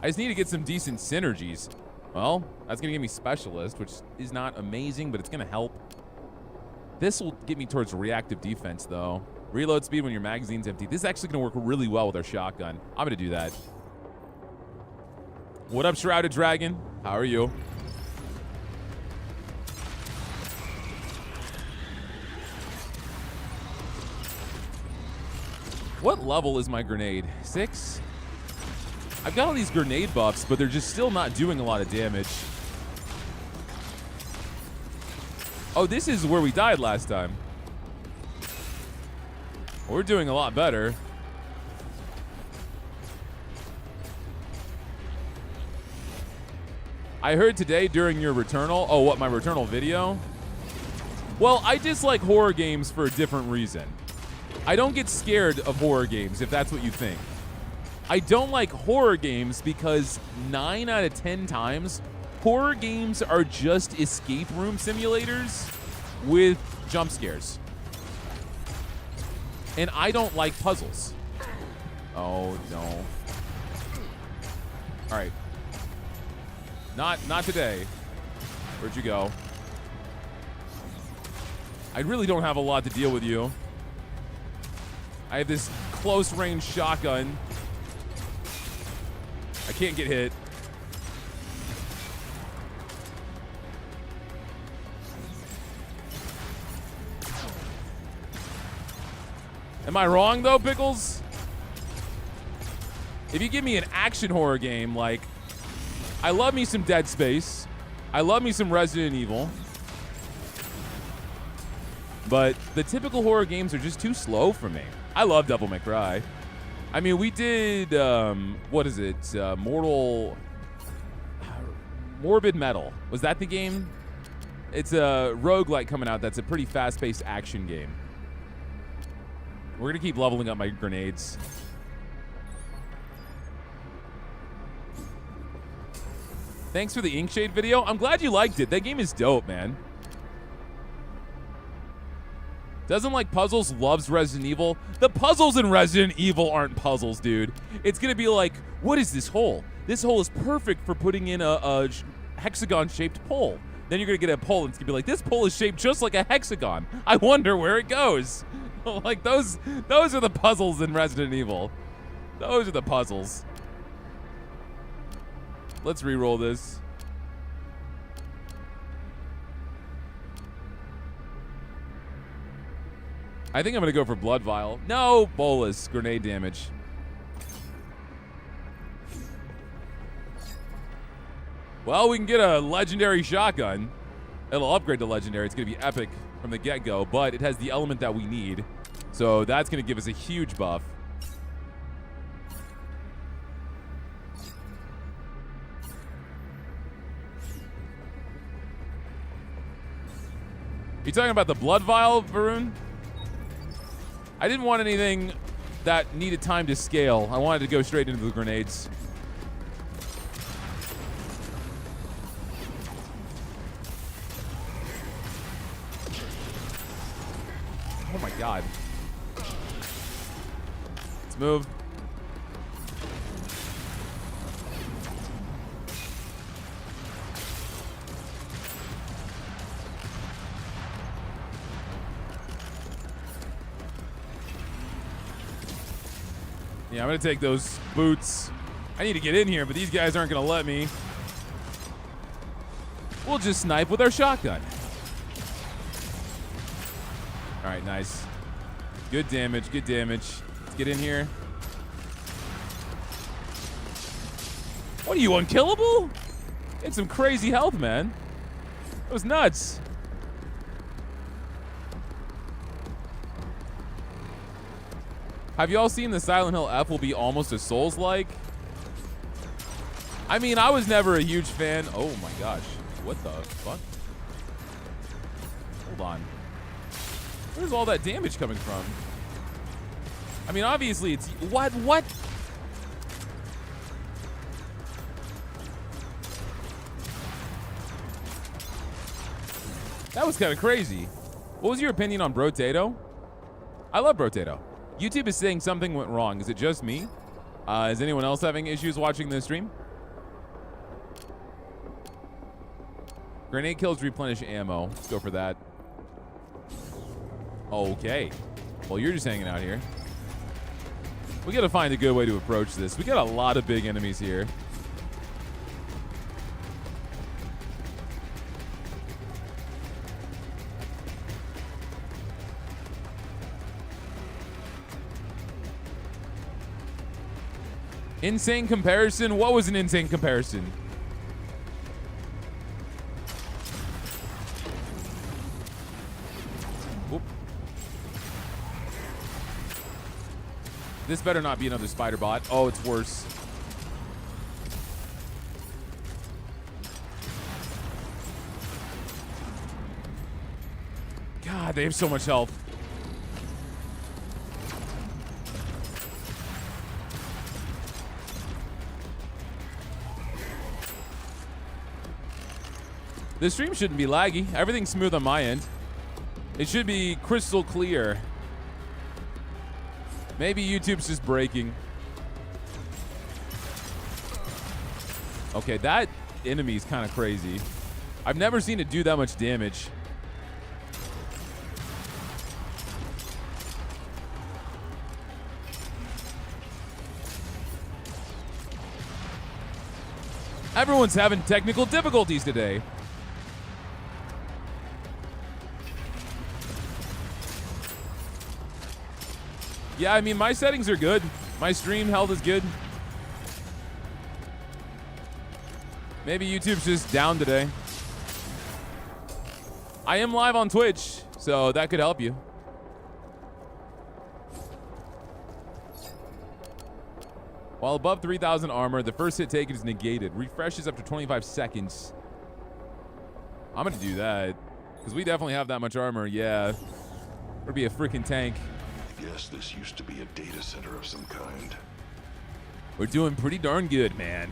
I just need to get some decent synergies. Well, that's gonna give me specialist, which is not amazing, but it's gonna help. This will get me towards reactive defense though. Reload speed when your magazine's empty. This is actually gonna work really well with our shotgun. I'm gonna do that. What up, Shrouded Dragon? How are you? What level is my grenade? 6? I've got all these grenade buffs, but they're just still not doing a lot of damage. Oh, this is where we died last time. We're doing a lot better. I heard today during your Returnal, oh, what, my Returnal video? Well, I dislike horror games for a different reason. I don't get scared of horror games, if that's what you think. I don't like horror games because 9 out of 10 times, horror games are just escape room simulators with jump scares. And I don't like puzzles. Oh, no. All right. Not today. Where'd you go? I really don't have a lot to deal with you. I have this close-range shotgun. I can't get hit. Am I wrong, though, Pickles? If you give me an action horror game, like, I love me some Dead Space. I love me some Resident Evil. But the typical horror games are just too slow for me. I love Devil May Cry. I mean, we did, what is it? Morbid Metal. Was that the game? It's a roguelite coming out that's a pretty fast-paced action game. We're going to keep leveling up my grenades. Thanks for the Inkshade video. I'm glad you liked it. That game is dope, man. Doesn't like puzzles, loves Resident Evil. The puzzles in Resident Evil aren't puzzles, dude. It's gonna be like, what is this hole? This hole is perfect for putting in a hexagon-shaped pole. Then you're gonna get a pole and it's gonna be like, this pole is shaped just like a hexagon. I wonder where it goes. Like those are the puzzles in Resident Evil. Those are the puzzles. Let's re-roll this. I think I'm gonna go for Blood Vial. No, Bolus, grenade damage. Well, we can get a legendary shotgun. It'll upgrade to legendary. It's gonna be epic from the get-go, but it has the element that we need. So that's gonna give us a huge buff. You talking about the Blood Vial, Varun? I didn't want anything that needed time to scale. I wanted to go straight into the grenades. Oh my god. Let's move. Yeah, I'm gonna take those boots. I need to get in here, but these guys aren't gonna let me. We'll just snipe with our shotgun. All right, nice. Good damage, good damage. Let's get in here. What are you, unkillable? It's some crazy health, man. That was nuts. Have you all seen the Silent Hill F will be almost a Souls-like? I mean, I was never a huge fan. Oh my gosh. What the fuck? Hold on. Where's all that damage coming from? I mean, obviously it's... What? That was kind of crazy. What was your opinion on Brotato? I love Brotato. YouTube is saying something went wrong. Is it just me? Is anyone else having issues watching the stream? Grenade kills replenish ammo. Let's go for that. Okay. Well, you're just hanging out here. We gotta find a good way to approach this. We got a lot of big enemies here. Insane comparison? What was an insane comparison? Whoop. This better not be another spider bot. Oh, it's worse. God, they have so much health. This stream shouldn't be laggy. Everything's smooth on my end. It should be crystal clear. Maybe YouTube's just breaking. Okay, that enemy's kind of crazy. I've never seen it do that much damage. Everyone's having technical difficulties today. Yeah, I mean, my settings are good. My stream health is good. Maybe YouTube's just down today. I am live on Twitch, so that could help you. While above 3,000 armor, the first hit taken is negated. Refreshes after 25 seconds. I'm gonna do that, because we definitely have that much armor, yeah. Or be a freaking tank. Yes, this used to be a data center of some kind. We're doing pretty darn good, man.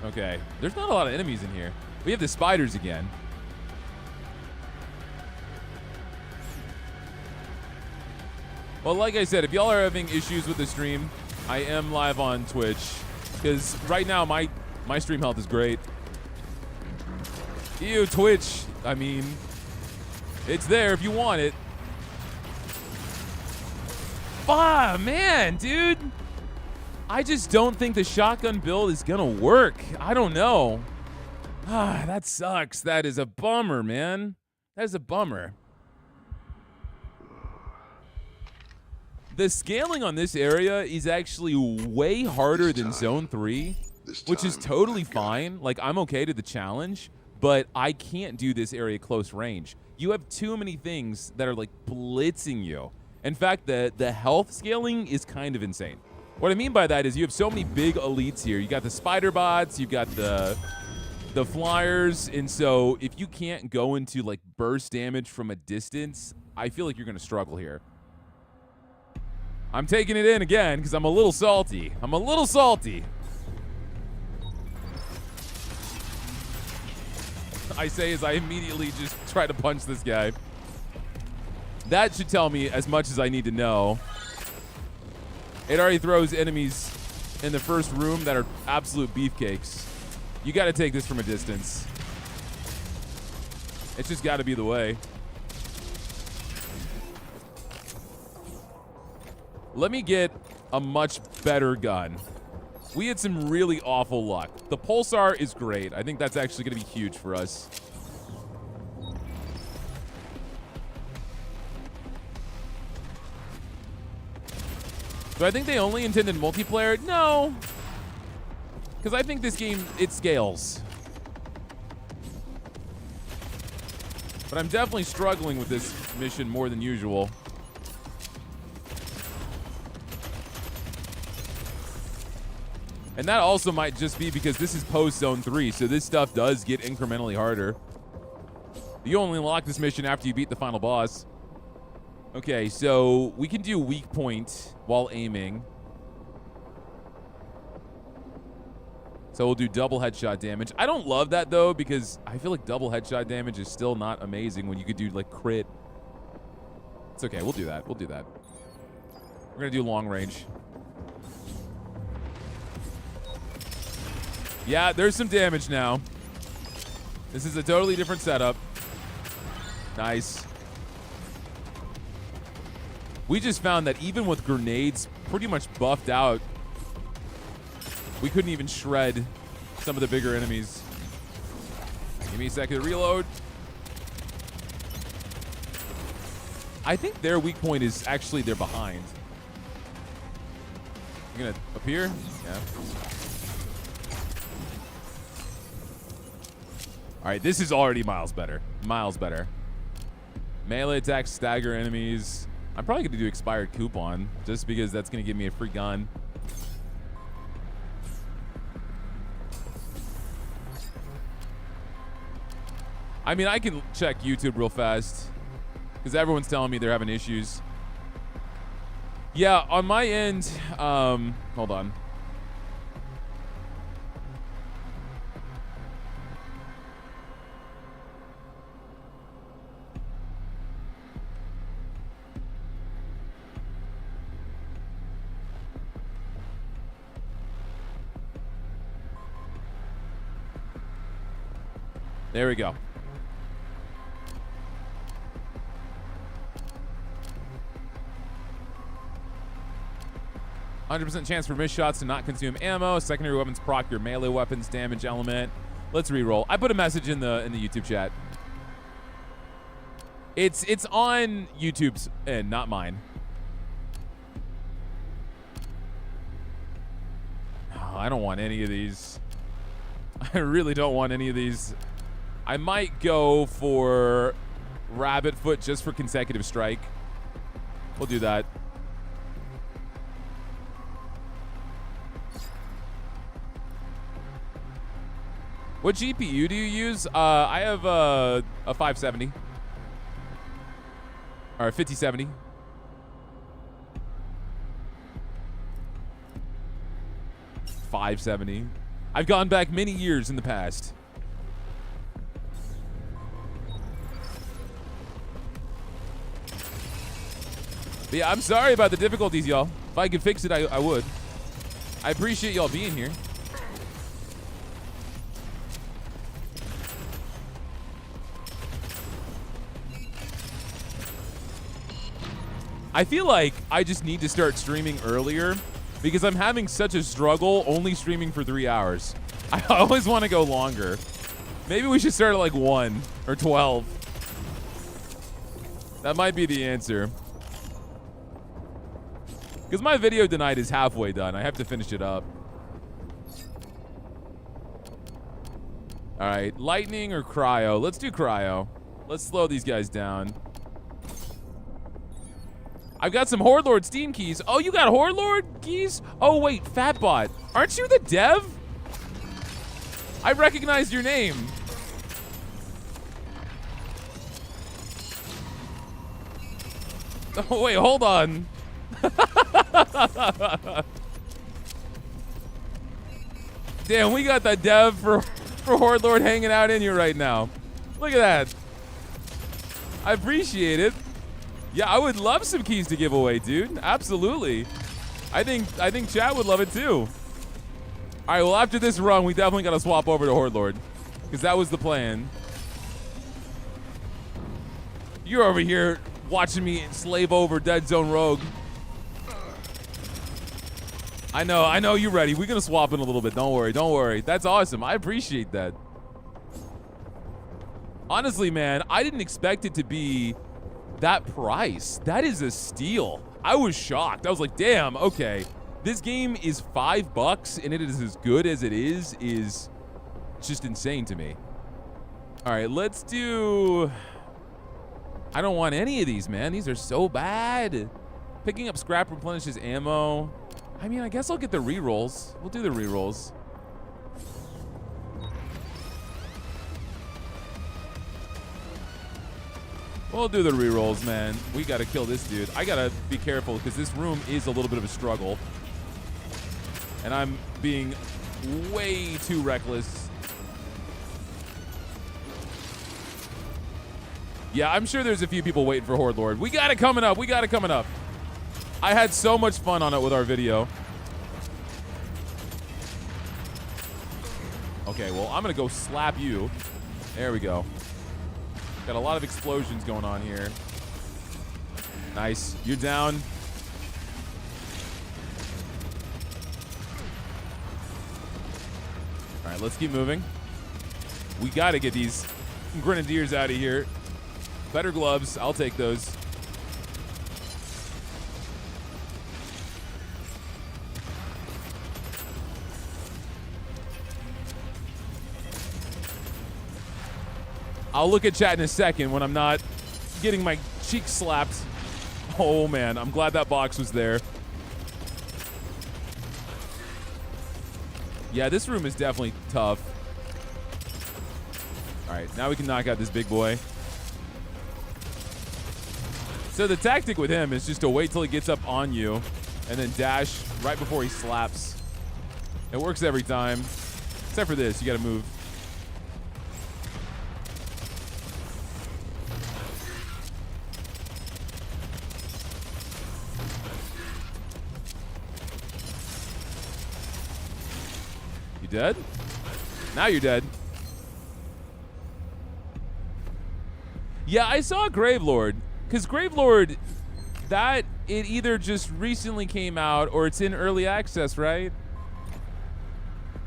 Okay. There's not a lot of enemies in here. We have the spiders again. Well, like I said, if y'all are having issues with the stream, I am live on Twitch. Because right now, my stream health is great. Ew, Twitch. I mean, it's there if you want it. Ah, man, dude. I just don't think the shotgun build is gonna work. I don't know. Ah, that sucks. That is a bummer, man. That is a bummer. The scaling on this area is actually way harder than Zone 3, which is totally fine. Like, I'm okay to the challenge, but I can't do this area close range. You have too many things that are, like, blitzing you. In fact, the health scaling is kind of insane. What I mean by that is you have so many big elites here. You got the spider bots, you've got the flyers, and so if you can't go into, like, burst damage from a distance, I feel like you're going to struggle here. I'm taking it in again because I'm a little salty. I'm a little salty. I say as I immediately just try to punch this guy. That should tell me as much as I need to know. It already throws enemies in the first room that are absolute beefcakes. You got to take this from a distance. It's just got to be the way. Let me get a much better gun. We had some really awful luck. The pulsar is great. I think that's actually going to be huge for us. Do I think they only intended multiplayer? No. Because I think this game, it scales. But I'm definitely struggling with this mission more than usual. And that also might just be because this is post-Zone 3, so this stuff does get incrementally harder. You only unlock this mission after you beat the final boss. Okay, so we can do weak point while aiming. So we'll do double headshot damage. I don't love that, though, because I feel like double headshot damage is still not amazing when you could do, like, crit. It's okay, we'll do that. We'll do that. We're going to do long range. Yeah, there's some damage now. This is a totally different setup. Nice. We just found that even with grenades pretty much buffed out, we couldn't even shred some of the bigger enemies. Give me a second to reload. I think their weak point is actually they're behind. You gonna appear? Yeah. All right, this is already miles better. Miles better. Melee attacks stagger enemies. I'm probably going to do expired coupon just because that's going to give me a free gun. I mean, I can check YouTube real fast because everyone's telling me they're having issues. Yeah, on my end, hold on. There we go. %100% chance for missed shots to not consume ammo. Secondary weapons proc your melee weapons damage element. Let's re-roll. I put a message in the YouTube chat. It's on YouTube's end, not mine. Oh, I don't want any of these. I really don't want any of these. I might go for Rabbit Foot just for consecutive strike. We'll do that. What GPU do you use? I have a 570. Or a 5070. $570. I've gone back many years in the past. But yeah, I'm sorry about the difficulties, y'all. If I could fix it, I would. I appreciate y'all being here. I feel like I just need to start streaming earlier because I'm having such a struggle only streaming for 3 hours. I always want to go longer. Maybe we should start at like 1 or 12. That might be the answer. Because my video tonight is halfway done. I have to finish it up. All right, lightning or cryo? Let's do cryo. Let's slow these guys down. I've got some Horde Lord Steam keys. Oh, you got Horde Lord keys? Oh, wait, Fatbot. Aren't you the dev? I recognized your name. Oh, wait, hold on. Damn, we got the dev for Horde Lord hanging out in here right now. Look at that. I appreciate it. Yeah, I would love some keys to give away, dude. Absolutely. I think chat would love it too. All right, well, after this run, we definitely got to swap over to Horde Lord because that was the plan. You're over here watching me slave over Deadzone Rogue. I know you're ready. We're gonna swap in a little bit. Don't worry. That's awesome. I appreciate that. Honestly, man, I didn't expect it to be that price. That is a steal. I was shocked. I was like, damn, okay. This game is $5 and it is as good as it is just insane to me. All right, let's do... I don't want any of these, man. These are so bad. Picking up scrap replenishes ammo. I mean, I guess I'll get the rerolls. We'll do the rerolls. We'll do the rerolls, man. We gotta kill this dude. I gotta be careful because this room is a little bit of a struggle. And I'm being way too reckless. Yeah, I'm sure there's a few people waiting for Horde Lord. We got it coming up. I had so much fun on it with our video. Okay, well, I'm gonna go slap you. There we go. Got a lot of explosions going on here. Nice. You're down. All right, let's keep moving. We got to get these grenadiers out of here. Better gloves. I'll take those. I'll look at chat in a second when I'm not getting my cheeks slapped. Oh, man. I'm glad that box was there. Yeah, this room is definitely tough. All right, now we can knock out this big boy. So the tactic with him is just to wait till he gets up on you and then dash right before he slaps. It works every time. Except for this, you got to move. Dead? Now you're dead. Yeah, I saw Gravelord. Because Gravelord, that it either just recently came out or it's in early access, right?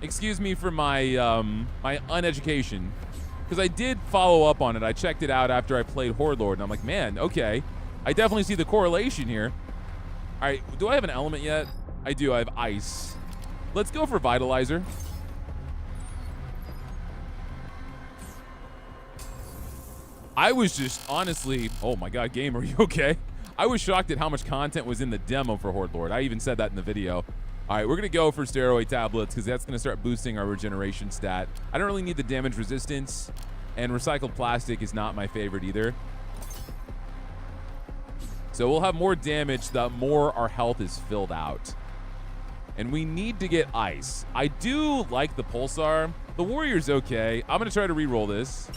Excuse me for my my uneducation. Because I did follow up on it. I checked it out after I played Horde Lord, and I'm like, man, okay. I definitely see the correlation here. All right, do I have an element yet? I do. I have ice. Let's go for Vitalizer. I was just honestly, oh my God, game, are you okay? I was shocked at how much content was in the demo for Horde Lord. I even said that in the video. All right, we're gonna go for steroid tablets because that's gonna start boosting our regeneration stat. I don't really need the damage resistance, and recycled plastic is not my favorite either. So we'll have more damage the more our health is filled out. And we need to get ice. I do like the pulsar. The warrior's okay. I'm going to try to re-roll this.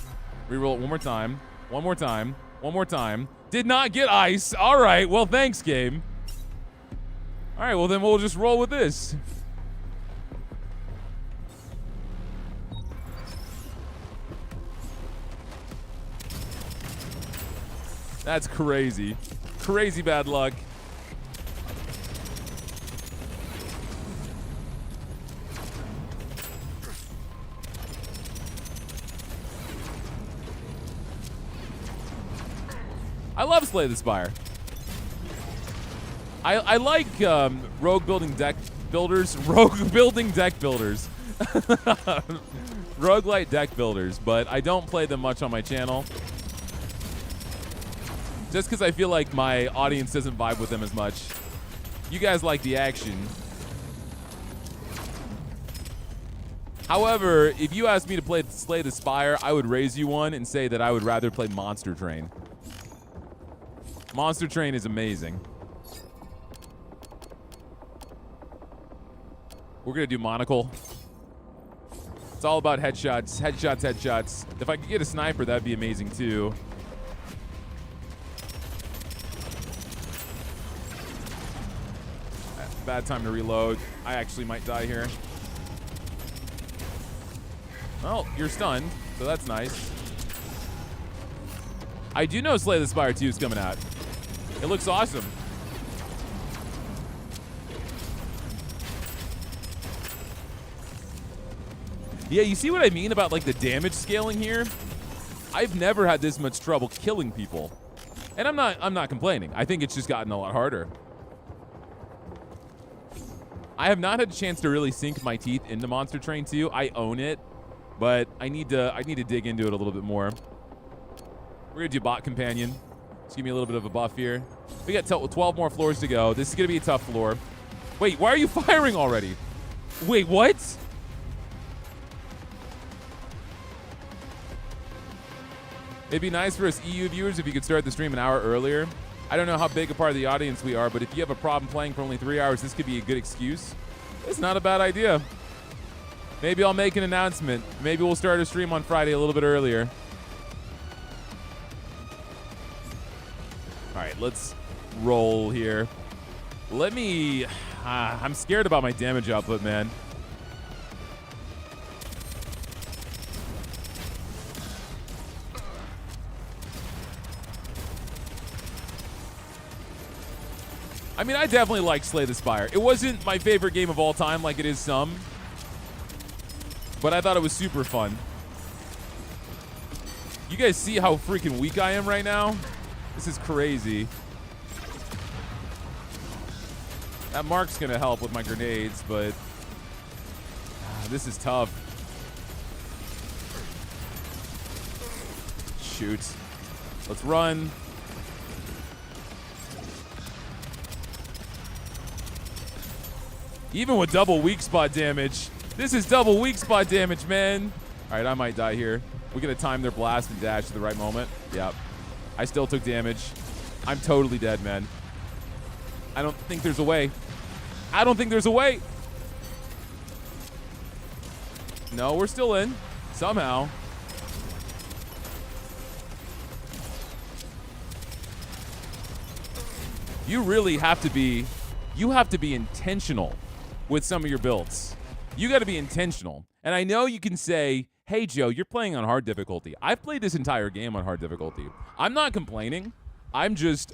Re-roll it one more time. One more time. One more time. Did not get ice. All right. Well, thanks, game. All right. Well, then we'll just roll with this. That's crazy. Crazy bad luck. I love Slay the Spire. I like rogue building deck builders. Rogue building deck builders. Roguelite deck builders, but I don't play them much on my channel. Just because I feel like my audience doesn't vibe with them as much. You guys like the action. However, if you asked me to play Slay the Spire, I would raise you one and say that I would rather play Monster Train. Monster Train is amazing. We're going to do Monocle. It's all about headshots, headshots, headshots. If I could get a sniper, that'd be amazing too. Bad time to reload. I actually might die here. Well, you're stunned, so that's nice. I do know Slay the Spire 2 is coming out. It looks awesome. Yeah, you see what I mean about like the damage scaling here? I've never had this much trouble killing people. And I'm not complaining. I think it's just gotten a lot harder. I have not had a chance to really sink my teeth into Monster Train 2. I own it, but I need to dig into it a little bit more. We're gonna do Bot Companion. Just give me a little bit of a buff here. We got 12 more floors to go. This is gonna be a tough floor. Wait, why are you firing already? Wait, what? It'd be nice for us EU viewers if you could start the stream an hour earlier. I don't know how big a part of the audience we are, but if you have a problem playing for only 3 hours, this could be a good excuse. It's not a bad idea. Maybe I'll make an announcement. Maybe we'll start a stream on Friday a little bit earlier. All right, let's roll here. Let me... I'm scared about my damage output, man. I mean, I definitely like Slay the Spire. It wasn't my favorite game of all time like it is some, but I thought it was super fun. You guys see how freaking weak I am right now? This is crazy. That mark's gonna help with my grenades, but this is tough. Shoot. Let's run. Even with double weak spot damage. This is double weak spot damage, man. All right, I might die here. We're gonna time their blast and dash at the right moment. Yep. I still took damage. I'm totally dead, man. I don't think there's a way. I don't think there's a way. No, we're still in. Somehow. You really have to be, intentional with some of your builds. You got to be intentional. And I know you can say, hey, Joe, you're playing on hard difficulty. I've played this entire game on hard difficulty. I'm not complaining. I'm just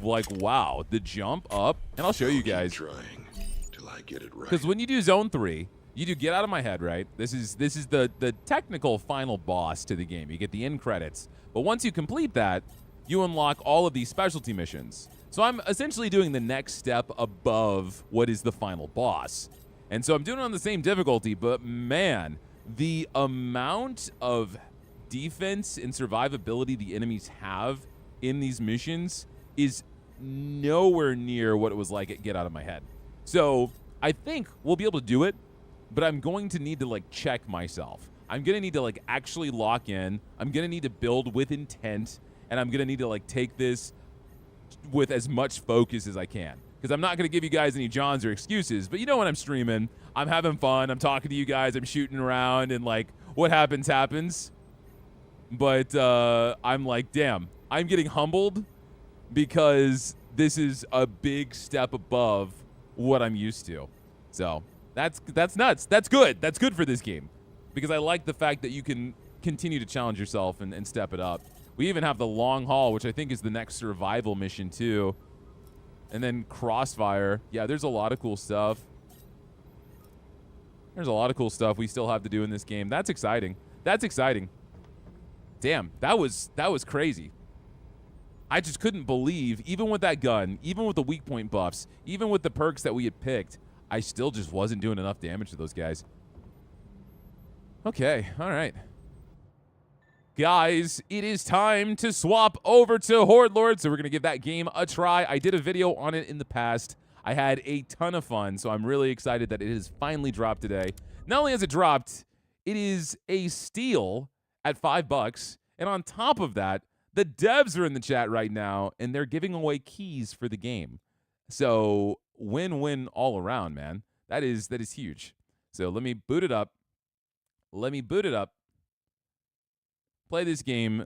like, wow, the jump up. And I'll show you guys. Trying till I get it right. Because when you do Zone 3, you do Get Out of My Head, right? This is the technical final boss to the game. You get the end credits. But once you complete that, you unlock all of these specialty missions. So I'm essentially doing the next step above what is the final boss. And so I'm doing it on the same difficulty, but man, the amount of defense and survivability the enemies have in these missions is nowhere near what it was like at Get Out of My Head. So I think we'll be able to do it, but I'm going to need to like check myself. I'm going to need to like actually lock in. I'm going to need to build with intent, and I'm going to need to like take this with as much focus as I can. because I'm not going to give you guys any Johns or excuses. But you know when I'm streaming, I'm having fun. I'm talking to you guys. I'm shooting around, and like what happens happens. But I'm like, damn, I'm getting humbled because this is a big step above what I'm used to. So that's nuts. That's good. That's good for this game because I like the fact that you can continue to challenge yourself and step it up. We even have the long haul, which I think is the next survival mission too. And then Crossfire. Yeah, there's a lot of cool stuff. There's a lot of cool stuff we still have to do in this game. That's exciting. That's exciting. Damn, that was crazy. I just couldn't believe, even with that gun, even with the weak point buffs, even with the perks that we had picked, I still just wasn't doing enough damage to those guys. Okay, all right. Guys, it is time to swap over to Horde Lord, so we're going to give that game a try. I did a video on it in the past. I had a ton of fun, so I'm really excited that it has finally dropped today. Not only has it dropped, it is a steal at $5, and on top of that, the devs are in the chat right now, and they're giving away keys for the game. So win-win all around, man. That is huge. So let me boot it up. Play this game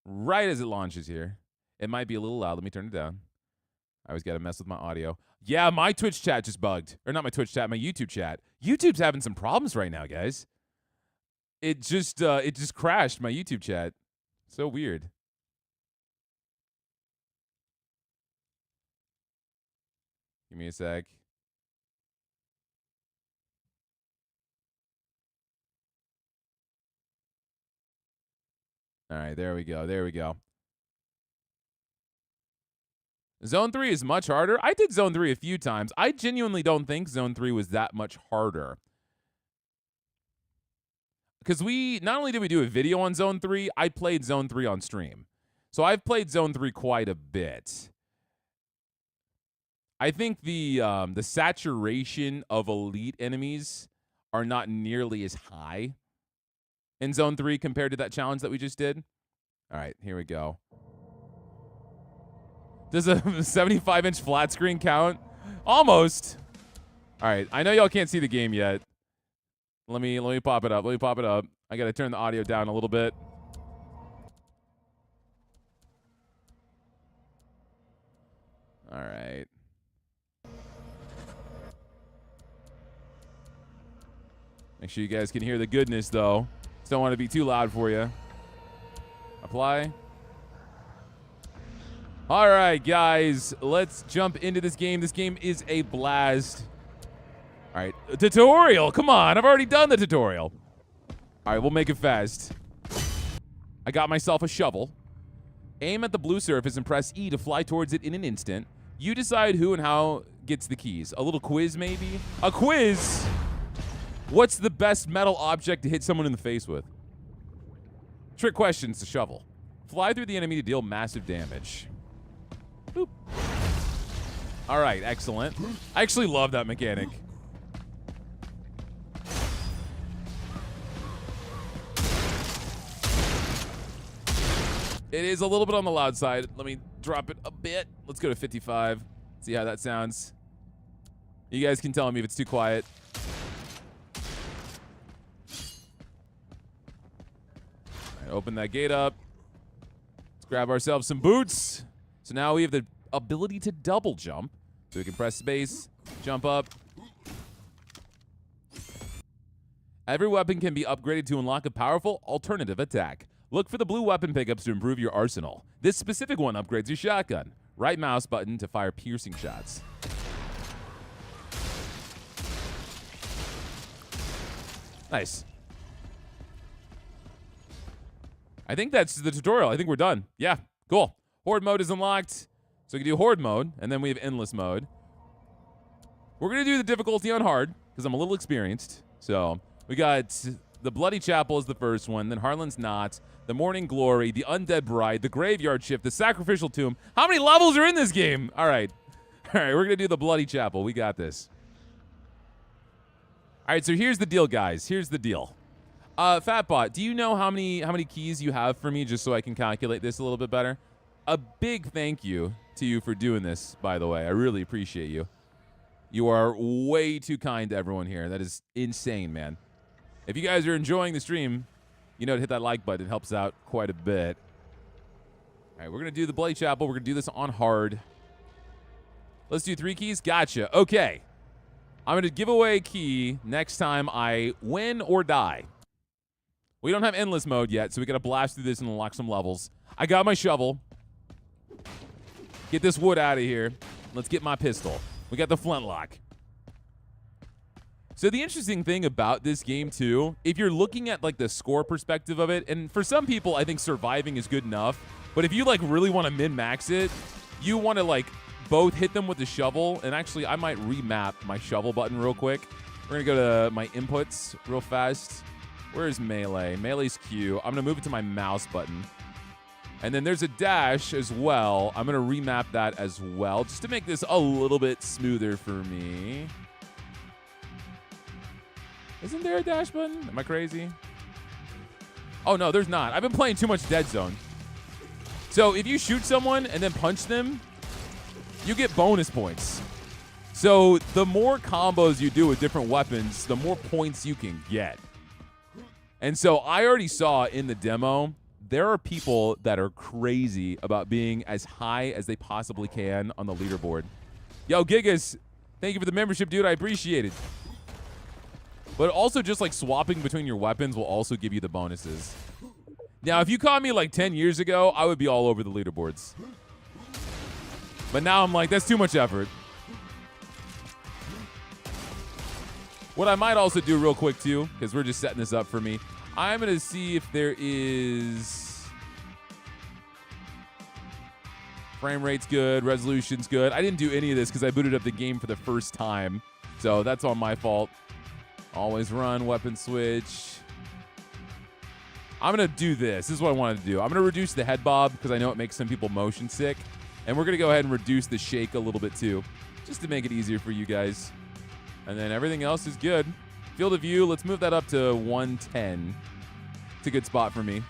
right as it launches here. It might be a little loud. Let me turn it down. I always got to mess with my audio. Yeah, my Twitch chat just bugged. Or not my Twitch chat, my YouTube chat. YouTube's having some problems right now, guys. It just crashed my YouTube chat. So weird. Give me a sec. All right, there we go. There we go. Zone 3 is much harder. I did Zone 3 a few times. I genuinely don't think Zone 3 was that much harder. Because not only did we do a video on Zone 3, I played Zone 3 on stream. So I've played Zone 3 quite a bit. I think the saturation of elite enemies are not nearly as high in Zone 3 compared to that challenge that we just did. All right, here we go. Does a 75-inch flat screen count? Almost. All right, I know y'all can't see the game yet. Let me pop it up. Let me pop it up. I got to turn the audio down a little bit. All right. Make sure you guys can hear the goodness, though. Just don't want to be too loud for you. Apply. All right, guys. Let's jump into this game. This game is a blast. All right. Tutorial. Come on. I've already done the tutorial. All right. We'll make it fast. I got myself a shovel. Aim at the blue surface and press E to fly towards it in an instant. You decide who and how gets the keys. A little quiz, maybe? A quiz? What's the best metal object to hit someone in the face with? Trick questions to shovel. Fly through the enemy to deal massive damage. Boop. All right, excellent. I actually love that mechanic. It is a little bit on the loud side. Let me drop it a bit. Let's go to 55. See how that sounds. You guys can tell me if it's too quiet. All right, open that gate up. Let's grab ourselves some boots. So now we have the ability to double jump. So we can press space, jump up. Every weapon can be upgraded to unlock a powerful alternative attack. Look for the blue weapon pickups to improve your arsenal. This specific one upgrades your shotgun. Right mouse button to fire piercing shots. Nice. I think that's the tutorial. I think we're done. Yeah, cool. Horde mode is unlocked. So we can do Horde mode, and then we have endless mode. We're going to do the difficulty on hard, because I'm a little experienced. So we got the Bloody Chapel is the first one, then Harlan's Knot, the Morning Glory, the Undead Bride, the Graveyard Shift, the Sacrificial Tomb. How many levels are in this game? All right. All right, we're going to do the Bloody Chapel. We got this. All right, so here's the deal, guys. Here's the deal. Fatbot, do you know how many keys you have for me, just so I can calculate this a little bit better? A big thank you to you for doing this, by the way. I really appreciate you. You are way too kind to everyone here. That is insane, man. If you guys are enjoying the stream, you know to hit that like button. It helps out quite a bit. All right, we're going to do the Blade Chapel. We're going to do this on hard. Let's do 3 keys. Gotcha. Okay. I'm going to give away a key next time I win or die. We don't have endless mode yet, so we got to blast through this and unlock some levels. I got my shovel. Get this wood out of here. Let's get my pistol. We got the flintlock. So the interesting thing about this game, too, if you're looking at, like, the score perspective of it, and for some people, I think surviving is good enough, but if you, like, really want to min-max it, you want to, like, both hit them with the shovel, and actually, I might remap my shovel button real quick. We're going to go to my inputs real fast. Where's melee? Melee's Q. I'm going to move it to my mouse button. And then there's a dash as well. I'm going to remap that as well, just to make this a little bit smoother for me. Isn't there a dash button? Am I crazy? Oh, no, there's not. I've been playing too much Deadzone. So if you shoot someone and then punch them, you get bonus points. So the more combos you do with different weapons, the more points you can get. And so I already saw in the demo, there are people that are crazy about being as high as they possibly can on the leaderboard. Yo, Gigas, thank you for the membership, dude. I appreciate it. But also just like swapping between your weapons will also give you the bonuses. Now, if you caught me like 10 years ago, I would be all over the leaderboards. But now I'm like, that's too much effort. What I might also do real quick too, because we're just setting this up for me, I'm going to see if there is... Frame rate's good, resolution's good. I didn't do any of this because I booted up the game for the first time. So that's all my fault. Always run, weapon switch. I'm going to do this. This is what I wanted to do. I'm going to reduce the head bob because I know it makes some people motion sick. And we're going to go ahead and reduce the shake a little bit too, just to make it easier for you guys. And then everything else is good. Field of view, let's move that up to 110. It's a good spot for me.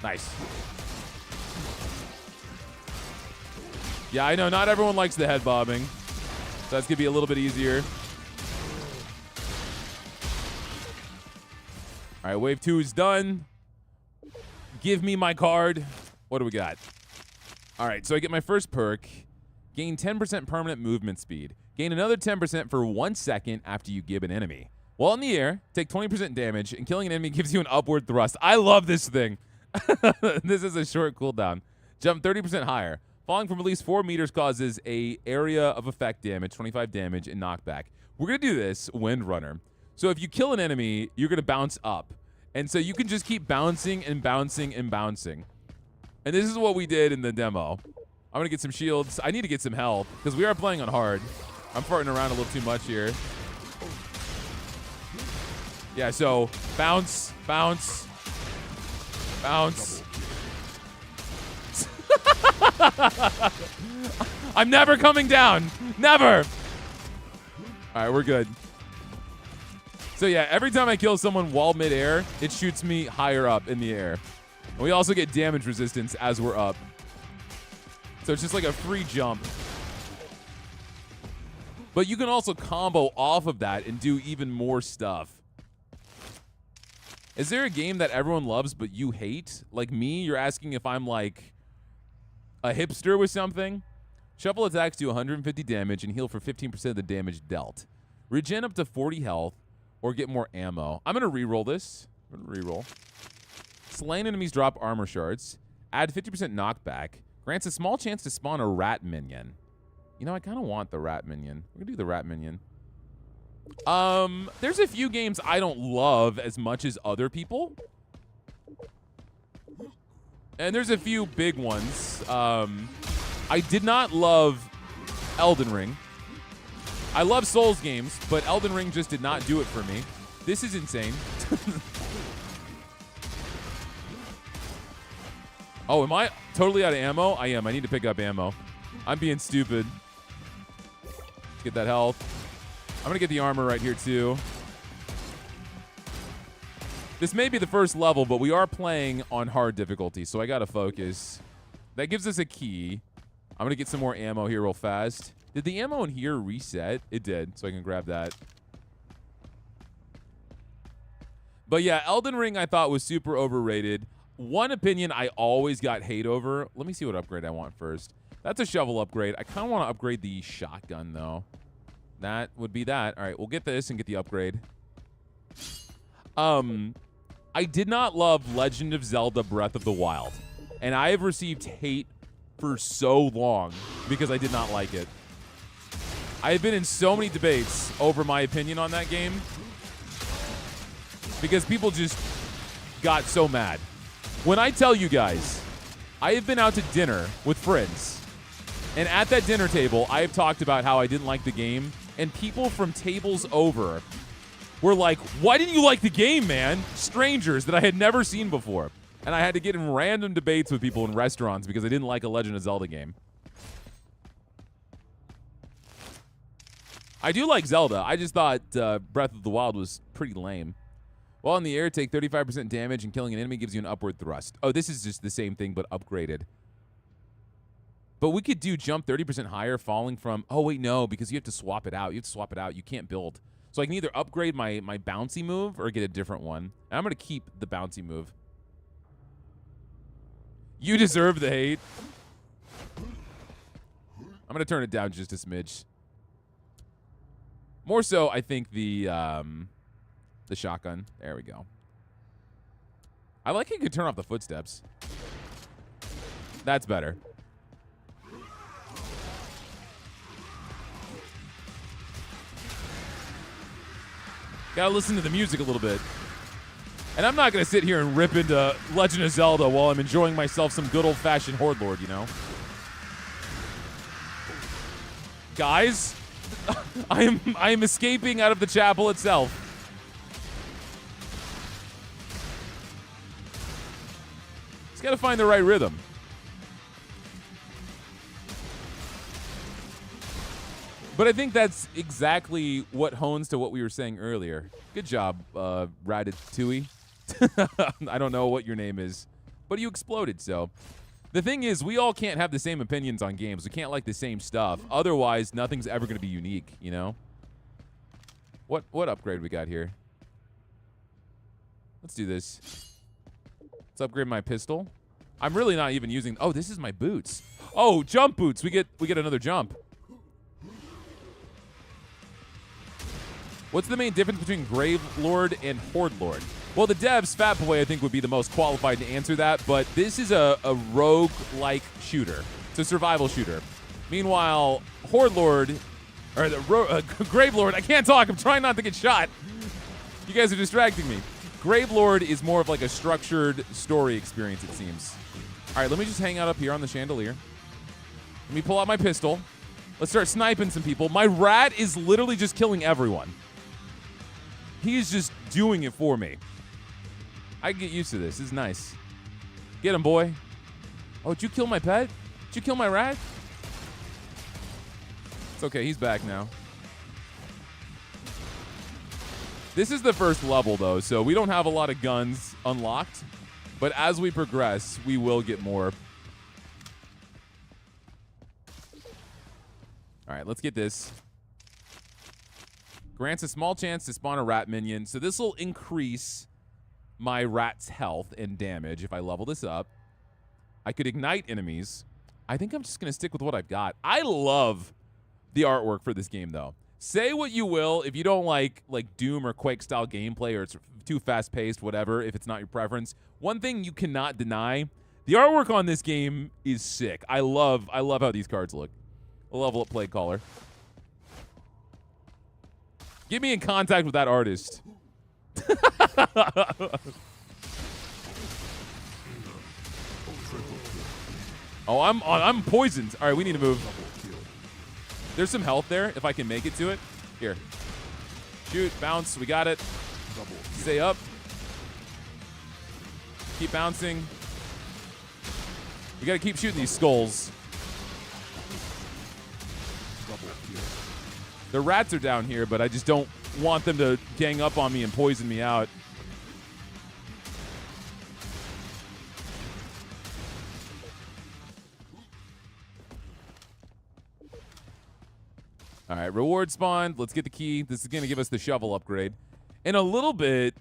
Nice. Yeah, I know not everyone likes the head bobbing. So that's going to be a little bit easier. All right, wave 2 is done. Give me my card. What do we got? All right, so I get my first perk. Gain 10% permanent movement speed. Gain another 10% for 1 second after you give an enemy. While in the air, take 20% damage, and killing an enemy gives you an upward thrust. I love this thing. This is a short cooldown. Jump 30% higher. Falling from at least 4 meters causes a area of effect damage, 25 damage, and knockback. We're going to do this, Windrunner. So if you kill an enemy, you're going to bounce up. And so you can just keep bouncing and bouncing and bouncing. And this is what we did in the demo. I'm going to get some shields. I need to get some health because we are playing on hard. I'm farting around a little too much here. Yeah, so bounce, bounce, bounce. I'm never coming down. Never. All right, we're good. So yeah, every time I kill someone while midair, it shoots me higher up in the air. And we also get damage resistance as we're up. So it's just like a free jump. But you can also combo off of that and do even more stuff. Is there a game that everyone loves but you hate? Like me, you're asking if I'm like a hipster with something? Shuffle attacks do 150 damage and heal for 15% of the damage dealt. Regen up to 40 health or get more ammo. I'm going to reroll this. I'm going to reroll. Slain enemies drop armor shards. Add 50% knockback. Grants a small chance to spawn a rat minion. You know, I kind of want the rat minion. We're going to do the rat minion. There's a few games I don't love as much as other people. And there's a few big ones. I did not love Elden Ring. I love Souls games, but Elden Ring just did not do it for me. This is insane. Oh, am I totally out of ammo? I am. I need to pick up ammo. I'm being stupid. Let's get that health. I'm going to get the armor right here, too. This may be the first level, but we are playing on hard difficulty, so I got to focus. That gives us a key. I'm going to get some more ammo here real fast. Did the ammo in here reset? It did, so I can grab that. But yeah, Elden Ring I thought was super overrated. One opinion I always got hate over. Let me see what upgrade I want first. That's a shovel upgrade. I kind of want to upgrade the shotgun, though. That would be that. All right, we'll get this and get the upgrade. I did not love Legend of Zelda Breath of the Wild. And I have received hate for so long because I did not like it. I have been in so many debates over my opinion on that game because people just got so mad. When I tell you guys, I have been out to dinner with friends, and at that dinner table, I have talked about how I didn't like the game, and people from tables over were like, why didn't you like the game, man? Strangers that I had never seen before. And I had to get in random debates with people in restaurants because I didn't like a Legend of Zelda game. I do like Zelda. I just thought Breath of the Wild was pretty lame. While in the air, take 35% damage and killing an enemy gives you an upward thrust. Oh, this is just the same thing but upgraded. But we could do jump 30% higher falling from... Oh, wait, no, because you have to swap it out. You have to swap it out. You can't build. So I can either upgrade my bouncy move or get a different one. And I'm going to keep the bouncy move. You deserve the hate. I'm going to turn it down just a smidge. More so, I think the shotgun. There we go. I like you could turn off the footsteps. That's better. Gotta listen to the music a little bit. And I'm not gonna sit here and rip into Legend of Zelda while I'm enjoying myself some good old-fashioned Horde Lord, you know? Guys, I am escaping out of the chapel itself. Just gotta find the right rhythm. But I think that's exactly what hones to what we were saying earlier. Good job, Ratatouille. I don't know what your name is, but you exploded, so. The thing is, we all can't have the same opinions on games. We can't like the same stuff. Otherwise, nothing's ever going to be unique, you know? What upgrade we got here? Let's do this. Let's upgrade my pistol. I'm really not even using... Oh, this is my boots. Oh, jump boots. We get another jump. What's the main difference between Grave Lord and Horde Lord? Well, the devs, Fat Boy, I think, would be the most qualified to answer that, but this is a rogue-like shooter. It's a survival shooter. Meanwhile, Horde Lord, or the Grave Lord, I can't talk, I'm trying not to get shot. You guys are distracting me. Grave Lord is more of like a structured story experience, it seems. All right, let me just hang out up here on the chandelier. Let me pull out my pistol. Let's start sniping some people. My rat is literally just killing everyone. He's just doing it for me. I can get used to this. This is nice. Get him, boy. Oh, did you kill my pet? Did you kill my rat? It's okay. He's back now. This is the first level, though, so we don't have a lot of guns unlocked. But as we progress, we will get more. All right, let's get this. Grants a small chance to spawn a rat minion. So this will increase my rat's health and damage if I level this up. I could ignite enemies. I think I'm just going to stick with what I've got. I love the artwork for this game, though. Say what you will if you don't like Doom or Quake-style gameplay or it's too fast-paced, whatever, if it's not your preference. One thing you cannot deny, the artwork on this game is sick. I love how these cards look. A level up Plague Caller. Get me in contact with that artist. Oh, I'm poisoned. All right, we need to move. There's some health there if I can make it to it. Here. Shoot, bounce. We got it. Stay up. Keep bouncing. We got to keep shooting these skulls. The rats are down here, but I just don't want them to gang up on me and poison me out. All right, reward spawned. Let's get the key. This is going to give us the shovel upgrade. In a little bit,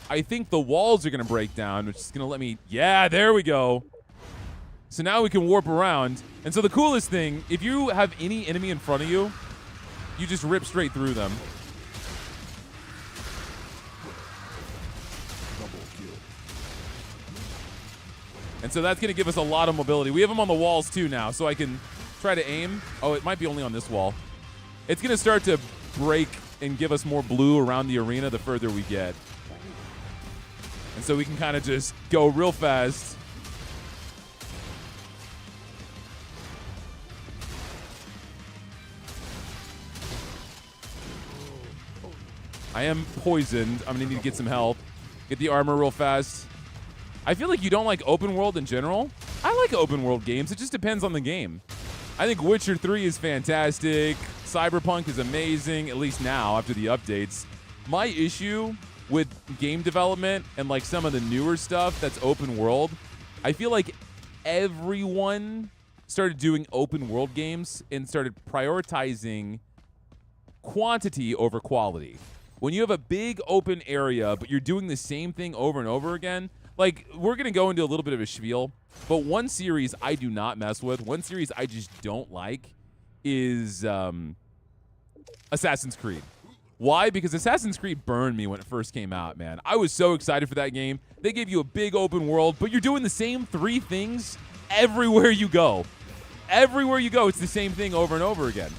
I think the walls are going to break down, which is going to let me... Yeah, there we go. So now we can warp around. And so the coolest thing, if you have any enemy in front of you, you just rip straight through them. And so that's going to give us a lot of mobility. We have them on the walls too now, so I can try to aim. Oh, it might be only on this wall. It's going to start to break and give us more blue around the arena the further we get. And so we can kind of just go real fast. I am poisoned. I'm going to need to get some help. Get the armor real fast. I feel like you don't like open world in general. I like open world games. It just depends on the game. I think Witcher 3 is fantastic. Cyberpunk is amazing, at least now after the updates. My issue with game development and like some of the newer stuff that's open world, I feel like everyone started doing open world games and started prioritizing quantity over quality. When you have a big open area, but you're doing the same thing over and over again, like, we're going to go into a little bit of a spiel, but one series I do not mess with, one series I just don't like is Assassin's Creed. Why? Because Assassin's Creed burned me when it first came out, man. I was so excited for that game. They gave you a big open world, but you're doing the same 3 things everywhere you go. Everywhere you go, it's the same thing over and over again.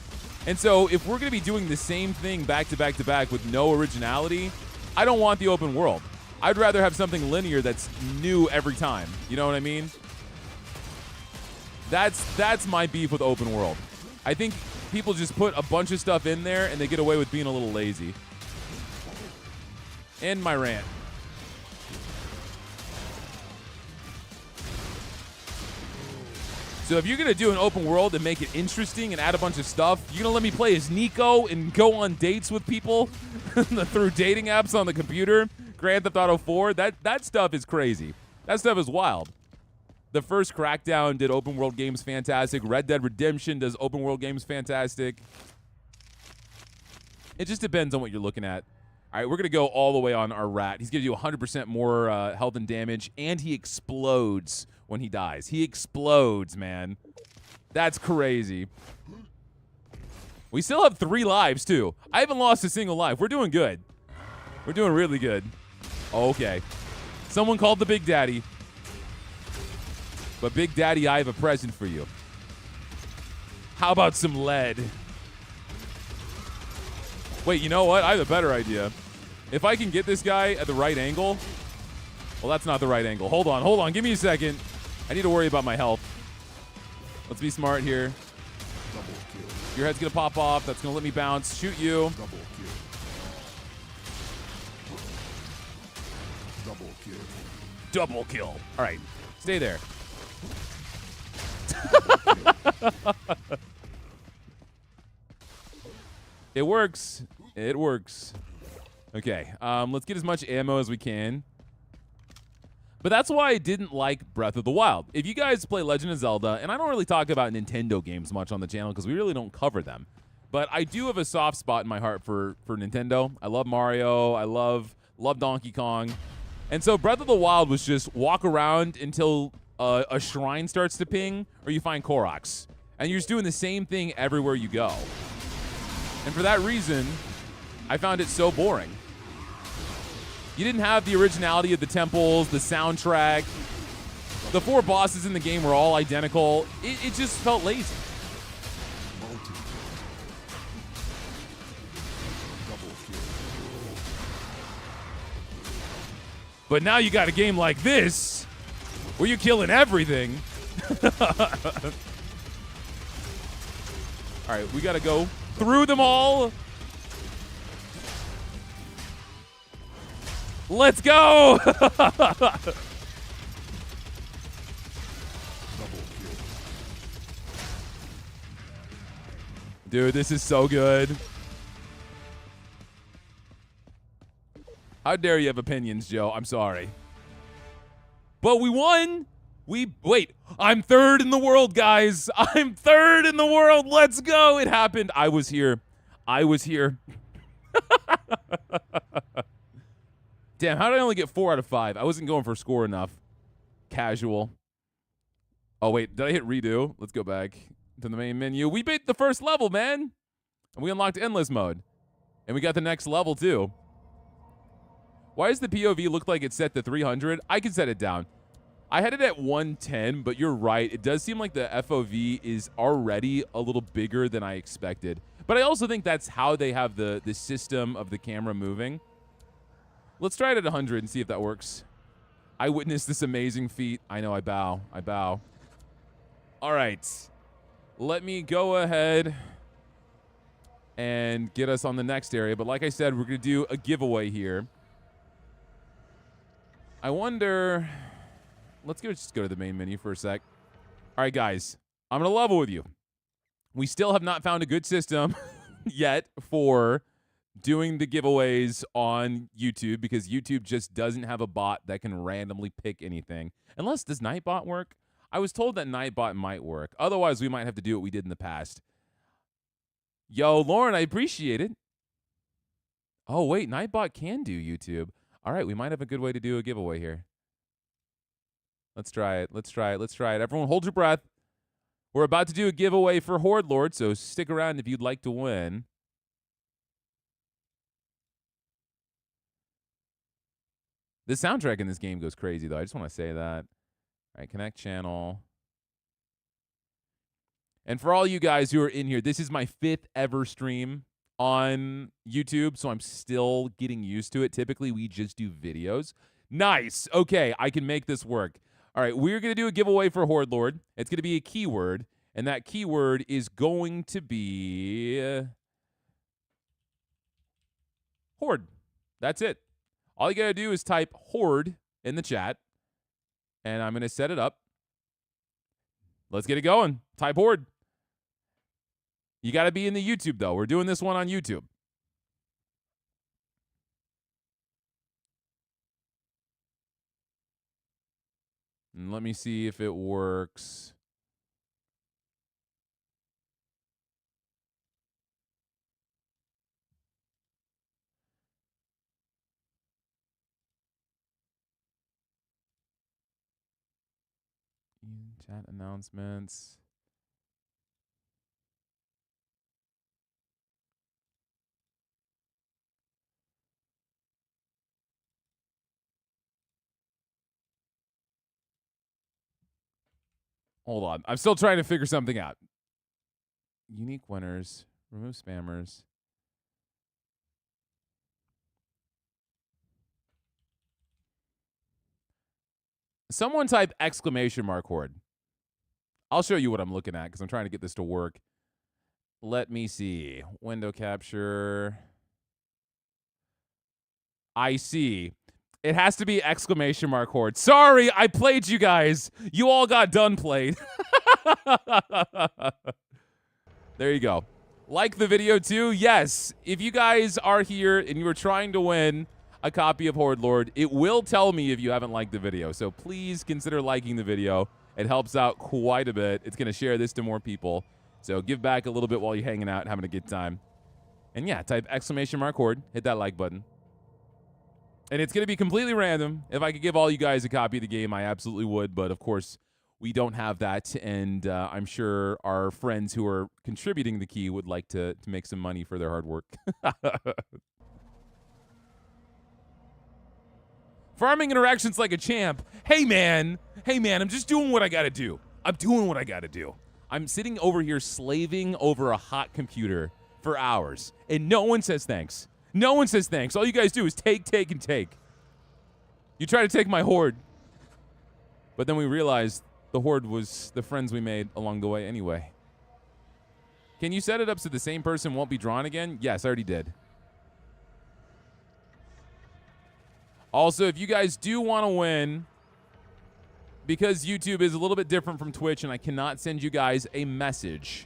And so if we're going to be doing the same thing back to back to back with no originality, I don't want the open world. I'd rather have something linear that's new every time. You know what I mean? That's my beef with open world. I think people just put a bunch of stuff in there and they get away with being a little lazy. End my rant. So if you're going to do an open world and make it interesting and add a bunch of stuff, you're going to let me play as Nico and go on dates with people through dating apps on the computer? Grand Theft Auto 4, that stuff is crazy. That stuff is wild. The first Crackdown did open world games fantastic. Red Dead Redemption does open world games fantastic. It just depends on what you're looking at. All right, we're going to go all the way on our rat. He's going to do 100% more health and damage, and he explodes when he dies. He explodes, man. That's crazy. We still have 3 lives, too. I haven't lost a single life. We're doing good. We're doing really good. Okay. Someone called the Big Daddy. But Big Daddy, I have a present for you. How about some lead? Wait, you know what? I have a better idea. If I can get this guy at the right angle. Well, that's not the right angle. Hold on. Give me a second. I need to worry about my health. Let's be smart here. Your head's going to pop off. That's going to let me bounce. Shoot you. Double kill. All right. Stay there. It works. It works. Okay. Let's get as much ammo as we can. But that's why I didn't like Breath of the Wild. If you guys play Legend of Zelda, and I don't really talk about Nintendo games much on the channel because we really don't cover them, but I do have a soft spot in my heart for Nintendo. I love Mario. I love Donkey Kong. And so Breath of the Wild was just walk around until a shrine starts to ping or you find Koroks. And you're just doing the same thing everywhere you go. And for that reason, I found it so boring. You didn't have the originality of the temples, the soundtrack. The 4 bosses in the game were all identical. It just felt lazy. But now you got a game like this where you're killing everything. All right, we got to go through them all. Let's go! Dude, this is so good. How dare you have opinions, Joe? I'm sorry. But we won! Wait, I'm 3rd in the world, guys. I'm 3rd in the world. Let's go. It happened. I was here. I was here. Damn, how did I only get 4 out of 5? I wasn't going for score enough. Casual. Oh, wait, did I hit redo? Let's go back to the main menu. We beat the first level, man. And we unlocked endless mode. And we got the next level, too. Why does the POV look like it's set to 300? I can set it down. I had it at 110, but you're right. It does seem like the FOV is already a little bigger than I expected. But I also think that's how they have the system of the camera moving. Let's try it at 100 and see if that works. I witnessed this amazing feat. I know, I bow. I bow. All right. Let me go ahead and get us on the next area. But like I said, we're going to do a giveaway here. I wonder... Let's just go to the main menu for a sec. All right, guys. I'm going to level with you. We still have not found a good system yet for doing the giveaways on YouTube because YouTube just doesn't have a bot that can randomly pick anything. Unless, does Nightbot work? I was told that Nightbot might work. Otherwise, we might have to do what we did in the past. Yo, Lauren, I appreciate it. Oh, wait, Nightbot can do YouTube. All right, we might have a good way to do a giveaway here. Let's try it. Let's try it. Let's try it. Everyone hold your breath. We're about to do a giveaway for Horde Lord, so stick around if you'd like to win. The soundtrack in this game goes crazy, though. I just want to say that. All right, connect channel. And for all you guys who are in here, this is my 5th ever stream on YouTube, so I'm still getting used to it. Typically, we just do videos. Nice. Okay, I can make this work. All right, we're going to do a giveaway for Horde Lord. It's going to be a keyword, and that keyword is going to be Horde. That's it. All you got to do is type Horde in the chat, and I'm going to set it up. Let's get it going. Type Horde. You got to be in the YouTube, though. We're doing this one on YouTube. And let me see if it works. Chat announcements. Hold on. I'm still trying to figure something out. Unique winners. Remove spammers. Someone type exclamation mark Horde. I'll show you what I'm looking at because I'm trying to get this to work. Let me see. Window capture. I see. It has to be exclamation mark Horde. Sorry, I played you guys. You all got done played. There you go. Like the video too? Yes. If you guys are here and you are trying to win a copy of Horde Lord, it will tell me if you haven't liked the video. So please consider liking the video. It helps out quite a bit. It's going to share this to more people. So give back a little bit while you're hanging out and having a good time. And yeah, type exclamation mark Horde. Hit that like button. And it's going to be completely random. If I could give all you guys a copy of the game, I absolutely would. But, of course, we don't have that. And I'm sure our friends who are contributing the key would like to make some money for their hard work. Farming interactions like a champ. Hey, man. Hey, man, I'm just doing what I got to do. I'm doing what I got to do. I'm sitting over here slaving over a hot computer for hours. And no one says thanks. No one says thanks. All you guys do is take, and take. You try to take my Horde. But then we realized the Horde was the friends we made along the way anyway. Can you set it up so the same person won't be drawn again? Yes, I already did. Also, if you guys do want to win, because YouTube is a little bit different from Twitch and I cannot send you guys a message,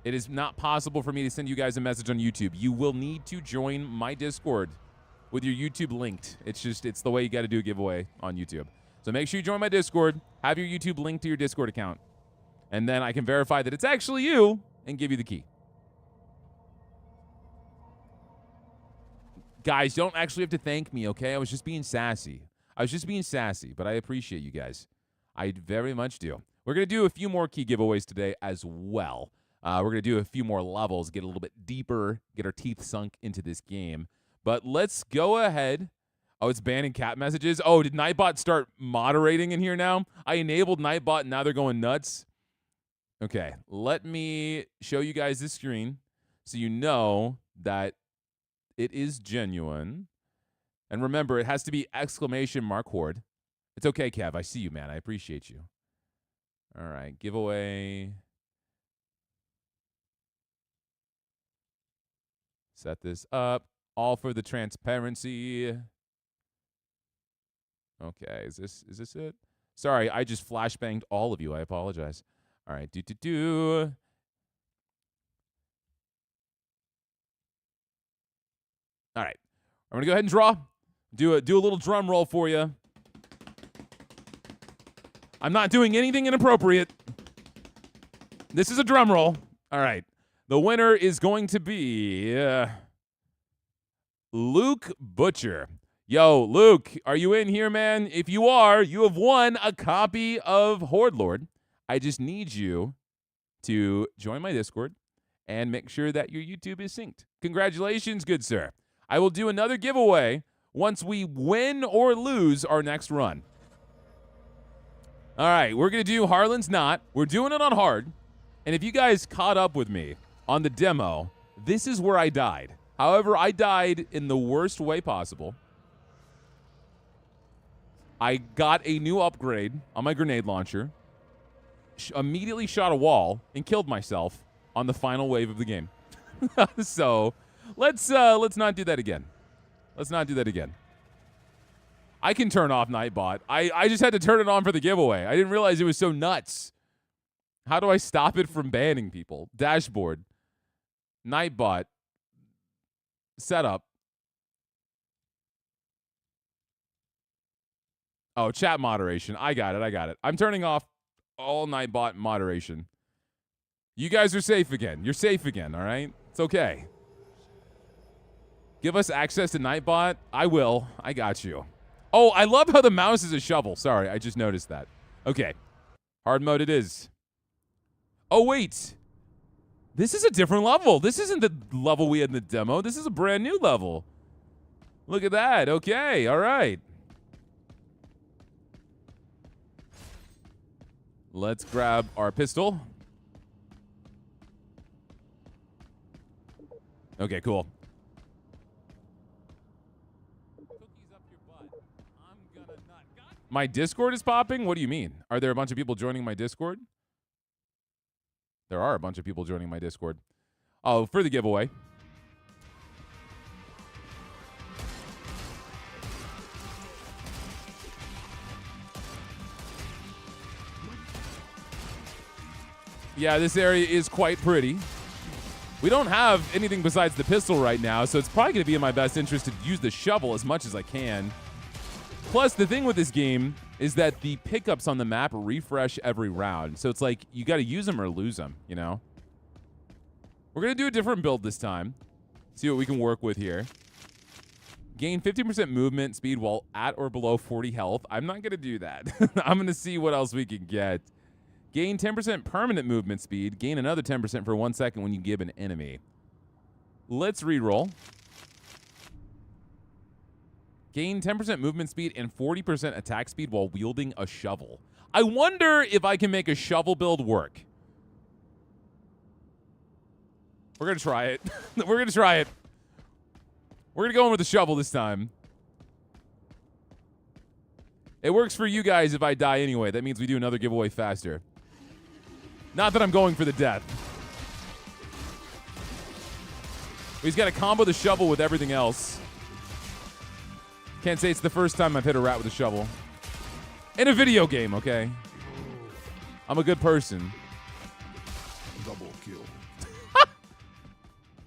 it is not possible for me to send you guys a message on YouTube. You will need to join my Discord with your YouTube linked. It's the way you got to do a giveaway on YouTube. So make sure you join my Discord, have your YouTube linked to your Discord account, and then I can verify that it's actually you and give you the key. Guys, don't actually have to thank me, okay? I was just being sassy. But I appreciate you guys. I very much do. We're going to do a few more key giveaways today as well. We're going to do a few more levels, get a little bit deeper, get our teeth sunk into this game. But let's go ahead. Oh, it's banning cat messages. Oh, did Nightbot start moderating in here now? I enabled Nightbot, and now they're going nuts. Okay, let me show you guys this screen so you know that it is genuine. And remember, it has to be !Horde. It's okay, Kev. I see you, man. I appreciate you. All right, giveaway. Set this up. All for the transparency. Okay, is this it? Sorry, I just flashbanged all of you. I apologize. All right, All right, I'm gonna go ahead and draw. Do a little drum roll for you. I'm not doing anything inappropriate. This is a drum roll. All right, the winner is going to be Luke Butcher. Yo, Luke, are you in here, man? If you are, you have won a copy of Horde Lord. I just need you to join my Discord and make sure that your YouTube is synced. Congratulations, good sir. I will do another giveaway once we win or lose our next run. All right, we're going to do Harlan's Knot. We're doing it on hard. And if you guys caught up with me on the demo, this is where I died. However, I died in the worst way possible. I got a new upgrade on my grenade launcher, immediately shot a wall, and killed myself on the final wave of the game. So let's not do that again. Let's not do that again. I can turn off Nightbot. I just had to turn it on for the giveaway. I didn't realize it was so nuts. How do I stop it from banning people? Dashboard. Nightbot. Setup. Oh, chat moderation. I got it. I'm turning off all Nightbot moderation. You guys are safe again. You're safe again, all right? It's okay. Give us access to Nightbot. I will. I got you. Oh, I love how the mouse is a shovel. Sorry, I just noticed that. Okay. Hard mode it is. Oh, wait. This is a different level. This isn't the level we had in the demo. This is a brand new level. Look at that. Okay, all right. Let's grab our pistol. Okay, cool. My Discord is popping? What do you mean? Are there a bunch of people joining my Discord? There are a bunch of people joining my Discord. Oh, for the giveaway. Yeah, this area is quite pretty. We don't have anything besides the pistol right now, so it's probably going to be in my best interest to use the shovel as much as I can. Plus, the thing with this game is that the pickups on the map refresh every round. So it's like you got to use them or lose them, you know? We're going to do a different build this time. See what we can work with here. Gain 50% movement speed while at or below 40 health. I'm not going to do that. I'm going to see what else we can get. Gain 10% permanent movement speed. Gain another 10% for 1 second when you give an enemy. Let's reroll. Gain 10% movement speed and 40% attack speed while wielding a shovel. I wonder if I can make a shovel build work. We're going to try it. We're going to try it. We're going to go in with the shovel this time. It works for you guys if I die anyway. That means we do another giveaway faster. Not that I'm going for the death. He's got to combo the shovel with everything else. Can't say it's the first time I've hit a rat with a shovel. In a video game, okay? I'm a good person. Double kill.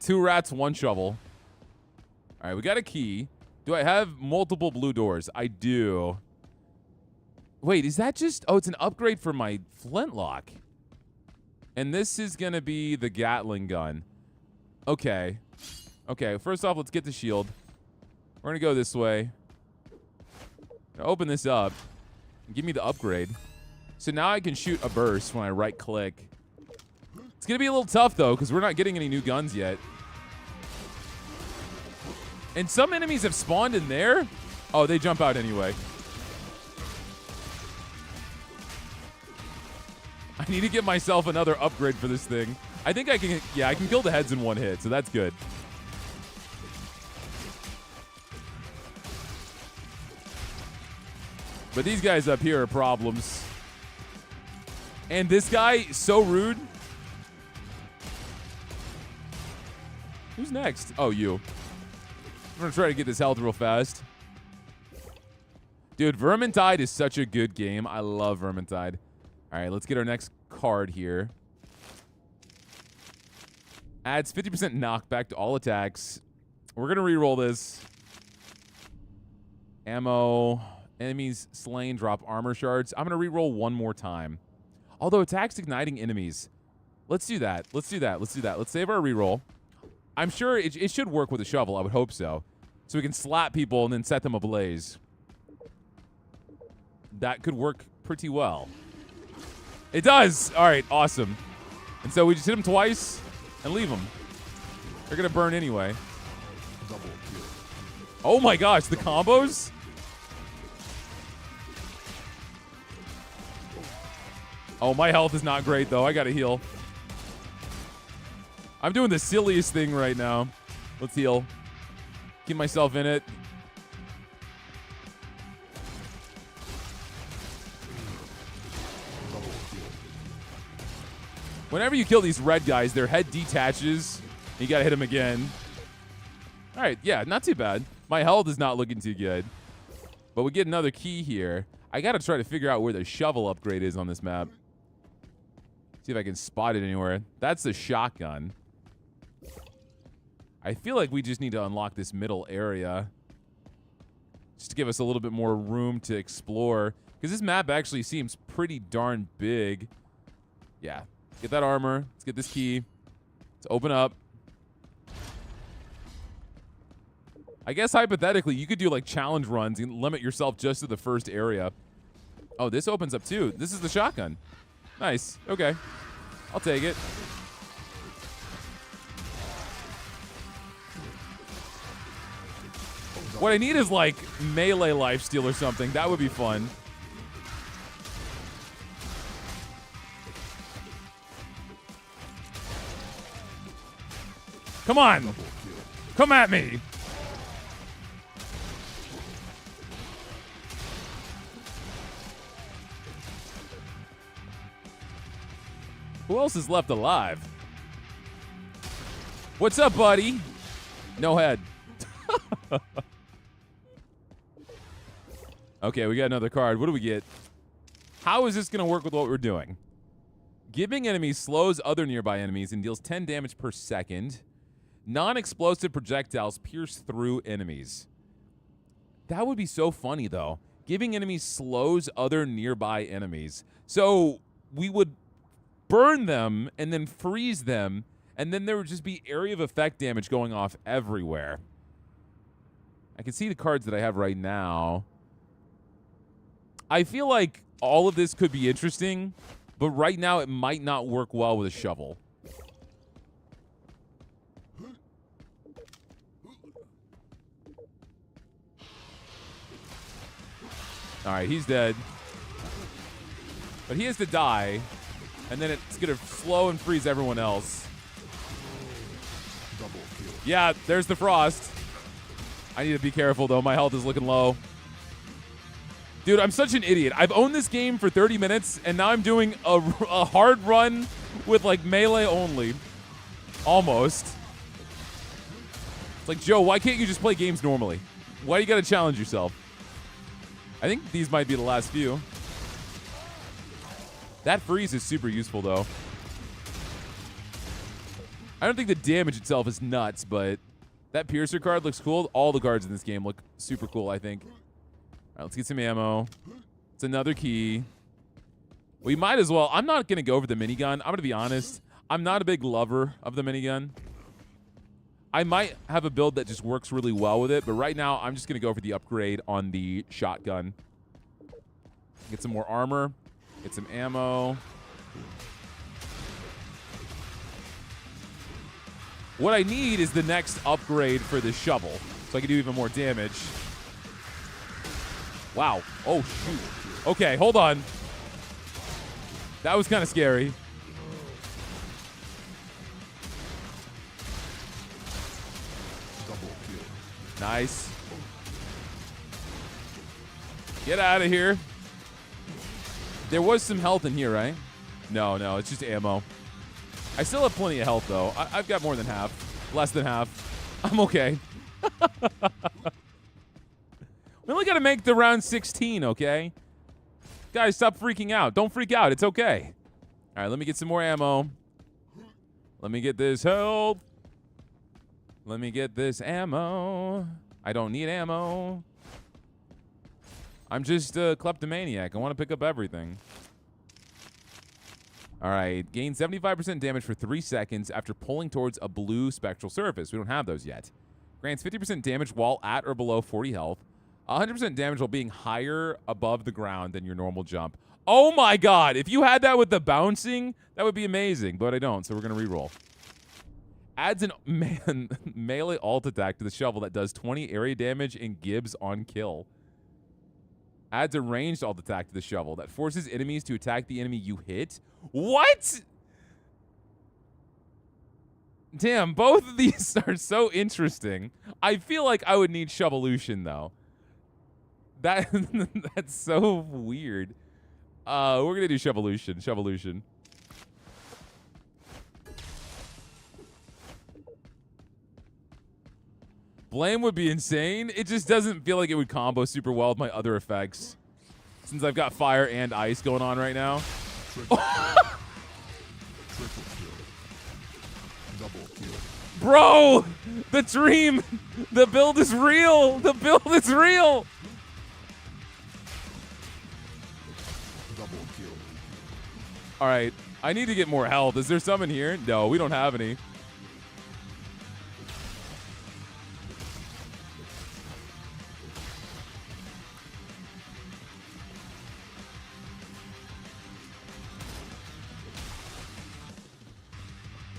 2 rats, 1 shovel. All right, we got a key. Do I have multiple blue doors? I do. Wait, is that just... Oh, it's an upgrade for my flintlock. And this is going to be the Gatling gun. Okay. Okay, first off, let's get the shield. We're going to go this way. Open this up. Give me the upgrade. So now I can shoot a burst when I right-click. It's going to be a little tough, though, because we're not getting any new guns yet. And some enemies have spawned in there. Oh, they jump out anyway. I need to get myself another upgrade for this thing. I think I can, yeah, I can kill the heads in one hit, so that's good. But these guys up here are problems. And this guy, so rude. Who's next? Oh, you. I'm going to try to get this health real fast. Dude, Vermintide is such a good game. I love Vermintide. All right, let's get our next card here. Adds 50% knockback to all attacks. We're going to reroll this. Ammo. Enemies slain drop armor shards. I'm going to reroll one more time. Although attacks igniting enemies. Let's do that. Let's do that. Let's do that. Let's save our reroll. I'm sure it should work with a shovel. I would hope so. So we can slap people and then set them ablaze. That could work pretty well. It does. All right, awesome. And so we just hit them twice and leave them. They're going to burn anyway. Double kill. Oh my gosh, the combos? Oh, my health is not great, though. I got to heal. I'm doing the silliest thing right now. Let's heal. Keep myself in it. Whenever you kill these red guys, their head detaches. You got to hit them again. All right, yeah, not too bad. My health is not looking too good. But we get another key here. I got to try to figure out where the shovel upgrade is on this map. See if I can spot it anywhere. That's the shotgun. I feel like we just need to unlock this middle area. Just to give us a little bit more room to explore. Because this map actually seems pretty darn big. Yeah. Get that armor. Let's get this key. Let's open up. I guess hypothetically, you could do like challenge runs and limit yourself just to the first area. Oh, this opens up too. This is the shotgun. Nice. Okay. I'll take it. What I need is like melee lifesteal or something. That would be fun. Come on. Come at me. Who else is left alive? What's up, buddy? No head. Okay, we got another card. What do we get? How is this going to work with what we're doing? Giving enemies slows other nearby enemies and deals 10 damage per second. Non-explosive projectiles pierce through enemies. That would be so funny, though. Giving enemies slows other nearby enemies. So we would burn them and then freeze them, and then there would just be area of effect damage going off everywhere. I can see the cards that I have right now. I feel like all of this could be interesting, but right now it might not work well with a shovel. All right, he's dead. But he has to die. And then it's going to slow and freeze everyone else. Double kill. Yeah, there's the frost. I need to be careful, though. My health is looking low. Dude, I'm such an idiot. I've owned this game for 30 minutes, and now I'm doing a hard run with, like, melee only. Almost. It's like, Joe, why can't you just play games normally? Why do you got to challenge yourself? I think these might be the last few. That freeze is super useful, though. I don't think the damage itself is nuts, but that Piercer card looks cool. All the cards in this game look super cool, I think. All right, let's get some ammo. It's another key. We might as well. I'm not going to go for the minigun. I'm going to be honest. I'm not a big lover of the minigun. I might have a build that just works really well with it, but right now I'm just going to go for the upgrade on the shotgun. Get some more armor, get some ammo. What I need is the next upgrade for the shovel, so I can do even more damage. Wow. Oh, shoot. Okay, hold on. That was kind of scary. Nice. Get out of here. There was some health in here, right? No, it's just ammo. I still have plenty of health, though. I've got more than half. Less than half. I'm okay. We only got to make the round 16, okay? Guys, stop freaking out. Don't freak out. It's okay. All right, let me get some more ammo. Let me get this health. Let me get this ammo. I don't need ammo. I'm just a kleptomaniac. I want to pick up everything. All right. Gain 75% damage for 3 seconds after pulling towards a blue spectral surface. We don't have those yet. Grants 50% damage while at or below 40 health. 100% damage while being higher above the ground than your normal jump. Oh my god. If you had that with the bouncing, that would be amazing. But I don't, so we're going to reroll. Adds an melee alt attack to the shovel that does 20 area damage and gives on kill. Adds a ranged alt attack to the shovel that forces enemies to attack the enemy you hit. What? Damn, both of these are so interesting. I feel like I would need Shovolution, though. That's so weird. We're going to do Shovolution. Blame would be insane. It just doesn't feel like it would combo super well with my other effects. Since I've got fire and ice going on right now. Triple kill. Double kill. Bro! The dream! The build is real! The build is real! Double kill. Alright, I need to get more health. Is there some in here? No, we don't have any.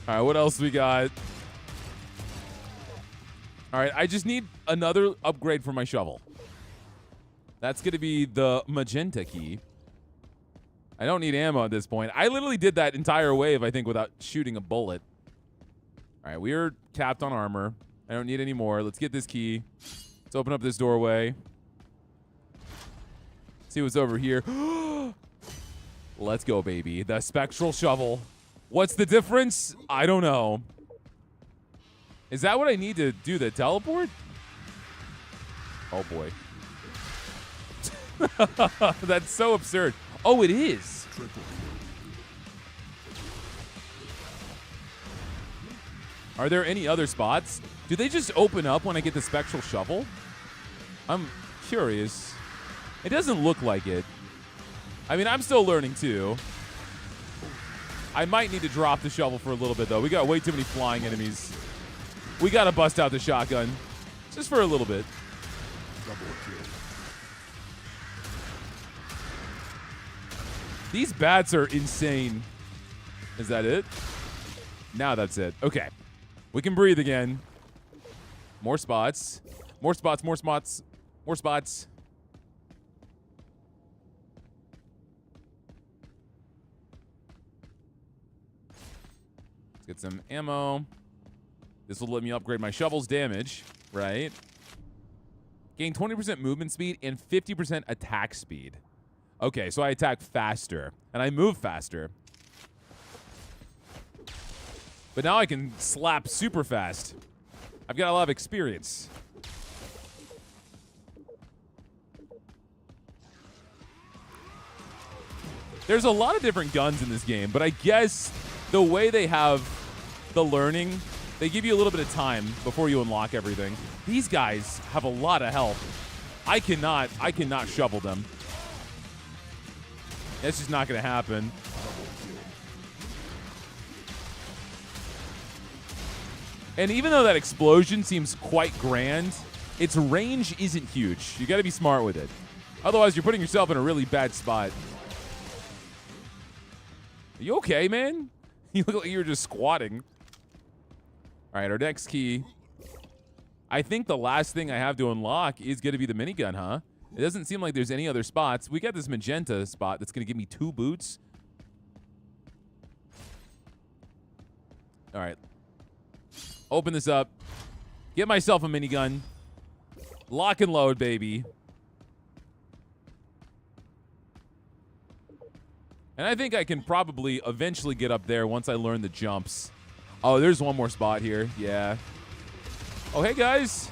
All right, what else we got? All right, I just need another upgrade for my shovel. That's going to be the magenta key. I don't need ammo at this point. I literally did that entire wave, I think, without shooting a bullet. All right, we are capped on armor. I don't need any more. Let's get this key. Let's open up this doorway. See what's over here. Let's go, baby. The spectral shovel. What's the difference? I don't know. Is that what I need to do, the teleport? Oh, boy. That's so absurd. Oh, it is. Are there any other spots? Do they just open up when I get the spectral shovel? I'm curious. It doesn't look like it. I mean, I'm still learning, too. I might need to drop the shovel for a little bit, though. We got way too many flying enemies. We got to bust out the shotgun. Just for a little bit. Double kill. These bats are insane. Is that it? Now that's it. Okay. We can breathe again. More spots. More spots, more spots, more spots. Let's get some ammo. This will let me upgrade my shovel's damage, right? Gain 20% movement speed and 50% attack speed. Okay, so I attack faster, and I move faster. But now I can slap super fast. I've got a lot of experience. There's a lot of different guns in this game, but I guess the way they have the learning, they give you a little bit of time before you unlock everything. These guys have a lot of health. I cannot shovel them. That's just not going to happen. And even though that explosion seems quite grand, its range isn't huge. You got to be smart with it. Otherwise, you're putting yourself in a really bad spot. Are you okay, man? You look like you were just squatting. All right, our next key. I think the last thing I have to unlock is going to be the minigun, huh? It doesn't seem like there's any other spots. We got this magenta spot that's going to give me 2 boots. All right. Open this up. Get myself a minigun. Lock and load, baby. And I think I can probably eventually get up there once I learn the jumps. Oh, there's one more spot here. Yeah. Oh, hey, guys.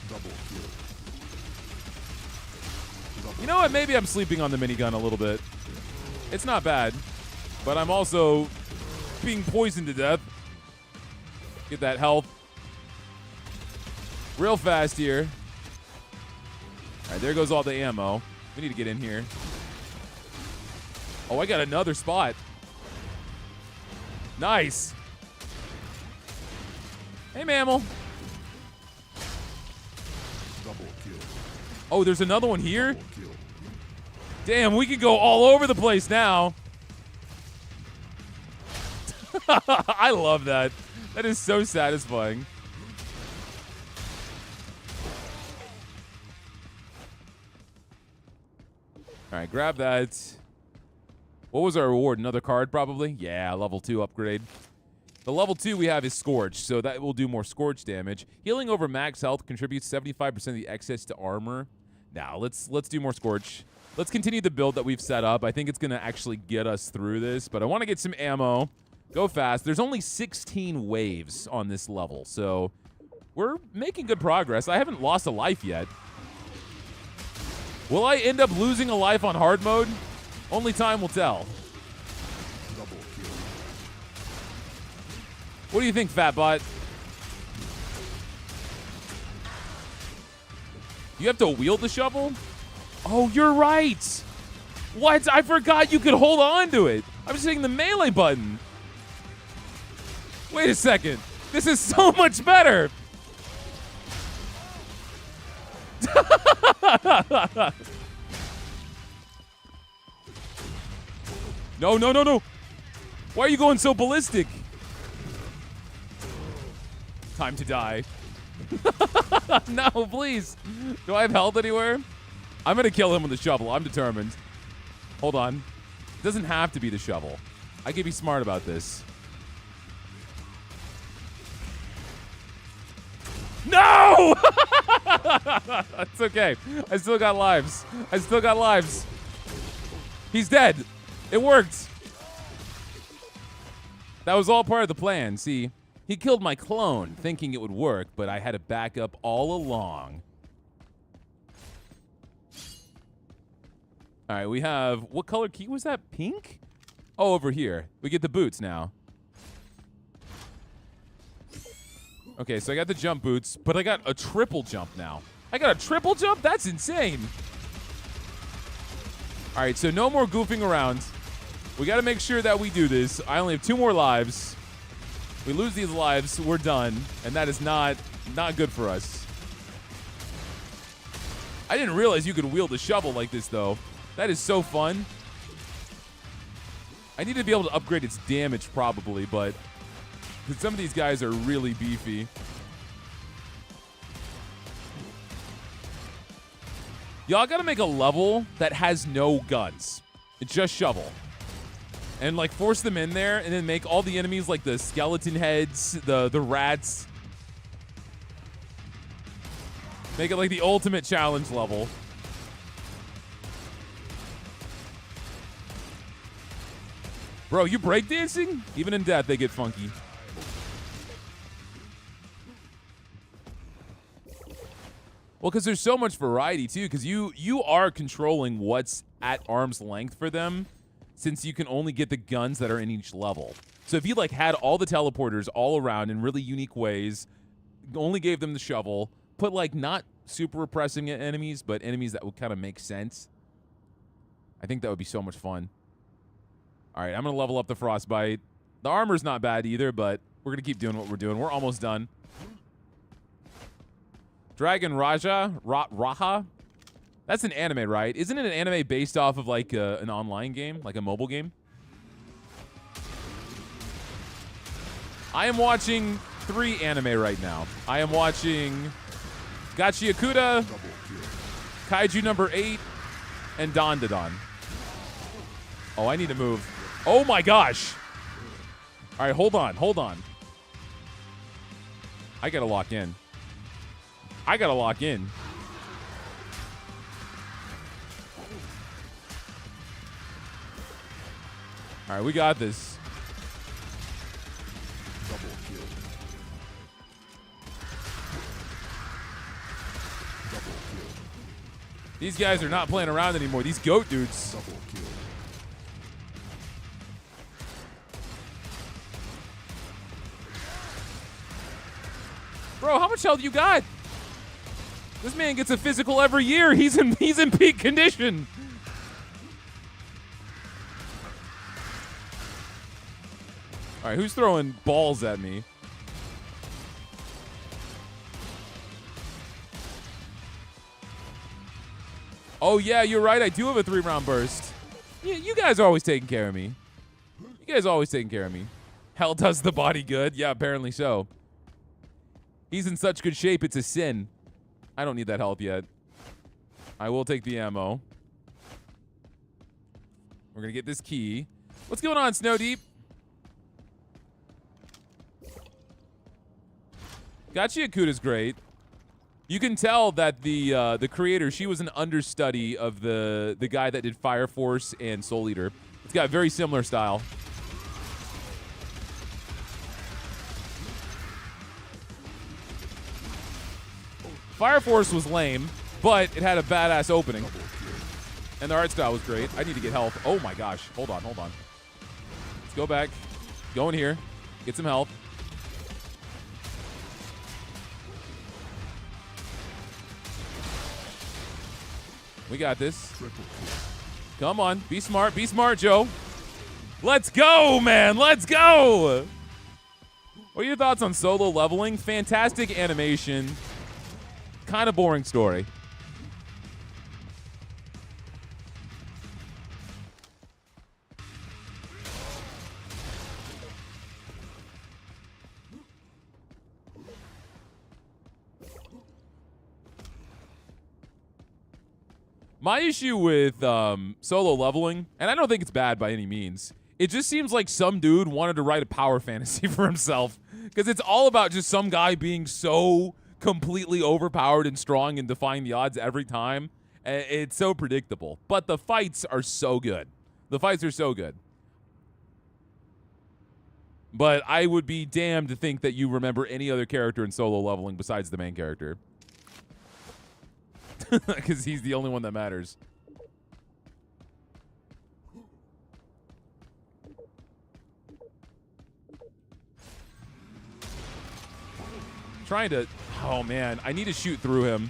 Double kill. You know what? Maybe I'm sleeping on the minigun a little bit. It's not bad. But I'm also being poisoned to death. Get that health. Real fast here. All right, there goes all the ammo. We need to get in here. Oh, I got another spot. Nice. Hey, mammal. Double kill. Oh, there's another one here? Double kill. Damn, we can go all over the place now. I love that. That is so satisfying. All right, grab that. What was our reward? Another card, probably? Yeah, level 2 upgrade. The level 2 we have is Scourge, so that will do more Scourge damage. Healing over max health contributes 75% of the excess to armor. Now, let's do more Scourge. Let's continue the build that we've set up. I think it's going to actually get us through this, but I want to get some ammo. Go fast. There's only 16 waves on this level, so we're making good progress. I haven't lost a life yet. Will I end up losing a life on hard mode? Only time will tell. Double kill. What do you think, Fatbot? You have to wield the shovel? Oh, you're right. What? I forgot you could hold on to it. I was hitting the melee button. Wait a second. This is so much better. No, no, no, no. Why are you going so ballistic? Time to die. No, please. Do I have health anywhere? I'm going to kill him with the shovel. I'm determined. Hold on. It doesn't have to be the shovel. I can be smart about this. No! It's okay. I still got lives. I still got lives. He's dead. It worked. That was all part of the plan. See, he killed my clone thinking it would work, but I had a backup all along. All right, we have, what color key was that? Pink? Oh, over here. We get the boots now. Okay, so I got the jump boots, but I got a triple jump now. I got a triple jump? That's insane. All right, so no more goofing around. We got to make sure that we do this. I only have 2 more lives. We lose these lives, we're done, and that is not good for us. I didn't realize you could wield a shovel like this, though. That is so fun. I need to be able to upgrade its damage, probably, but some of these guys are really beefy. Y'all got to make a level that has no guns. It's just shovel. And, like, force them in there and then make all the enemies, like, the skeleton heads, the rats. Make it, like, the ultimate challenge level. Bro, you breakdancing? Even in death, they get funky. Well, because there's so much variety, too, because you are controlling what's at arm's length for them, since you can only get the guns that are in each level. So if you, like, had all the teleporters all around in really unique ways, only gave them the shovel, put, like, not super repressing enemies, but enemies that would kind of make sense, I think that would be so much fun. All right, I'm going to level up the Frostbite. The armor's not bad either, but We're going to keep doing what we're doing. We're almost done. Dragon Raja? Raha? That's an anime, right? Isn't it an anime based off of like an online game? Like a mobile game? I am watching 3 anime right now. I am watching Gachi Akuda, Kaiju number 8, and Don. Oh, I need to move. Oh my gosh. All right, hold on. I gotta lock in. All right, we got this. Double kill. Double kill. These guys are not playing around anymore. These goat dudes. Double kill. Bro, how much health you got? This man gets a physical every year. He's in peak condition. All right, who's throwing balls at me? Oh, yeah, you're right. I do have a 3-round burst. Yeah, you guys are always taking care of me. Hell does the body good. Yeah, apparently so. He's in such good shape, it's a sin. I don't need that health yet. I will take the ammo. We're going to get this key. What's going on, Snowdeep? Gachi Akuda's great. You can tell that the creator, she was an understudy of the guy that did Fire Force and Soul Eater. It's got a very similar style. Fire Force was lame, but it had a badass opening. And the art style was great. I need to get health. Oh my gosh. Hold on. Let's go back. Go in here. Get some health. We got this. Come on. Be smart. Be smart, Joe. Let's go, man. Let's go. What are your thoughts on solo leveling? Fantastic animation. Kind of boring story. My issue with solo leveling, and I don't think it's bad by any means, it just seems like some dude wanted to write a power fantasy for himself. Because it's all about just some guy being so completely overpowered and strong and defying the odds every time. It's so predictable. But the fights are so good. But I would be damned to think that you remember any other character in solo leveling besides the main character. Because he's the only one that matters. Trying to... Oh, man. I need to shoot through him.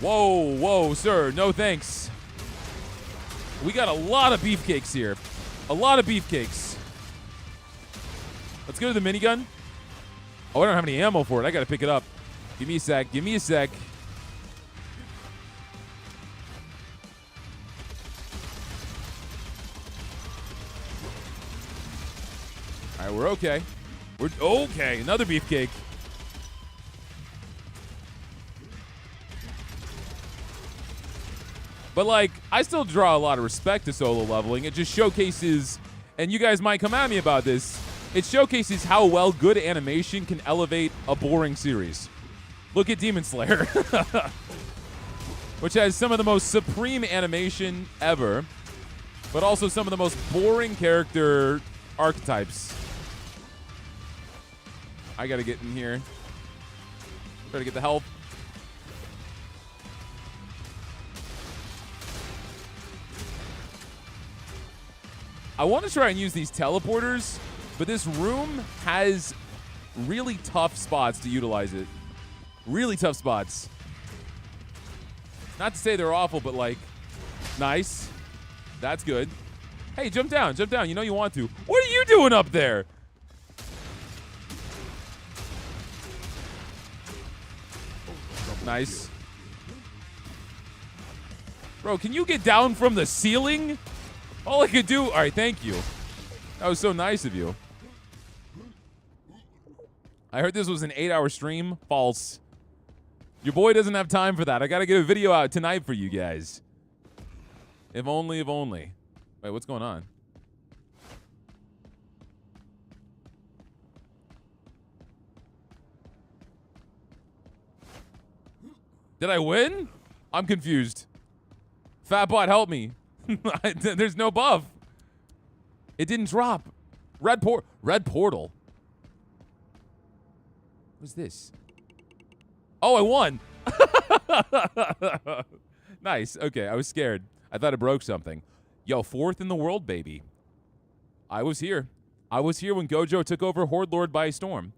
Whoa, sir. No thanks. We got a lot of beefcakes here. Let's go to the minigun. Oh, I don't have any ammo for it. I got to pick it up. Give me a sec. All right, we're okay. We're okay. Another beefcake. But, like, I still draw a lot of respect to solo leveling. It just showcases, and you guys might come at me about this, it showcases how well good animation can elevate a boring series. Look at Demon Slayer, which has some of the most supreme animation ever, but also some of the most boring character archetypes. I gotta get in here. Try to get the health. I want to try and use these teleporters, but this room has really tough spots to utilize it. Really tough spots. Not to say they're awful, but like, nice. That's good. Hey, jump down, jump down. You know you want to. What are you doing up there? Nice. Bro, can you get down from the ceiling? All I could do. All right, thank you. That was so nice of you. I heard this was an 8-hour stream. False. Your boy doesn't have time for that. I got to get a video out tonight for you guys. If only, if only. Wait, what's going on? Did I win? I'm confused. Fatbot, help me. There's no buff. It didn't drop. Red portal. What's this? Oh, I won. Nice. Okay, I was scared. I thought it broke something. Yo, 4th in the world, baby. I was here. I was here when Gohjoe took over Horde Lord by storm.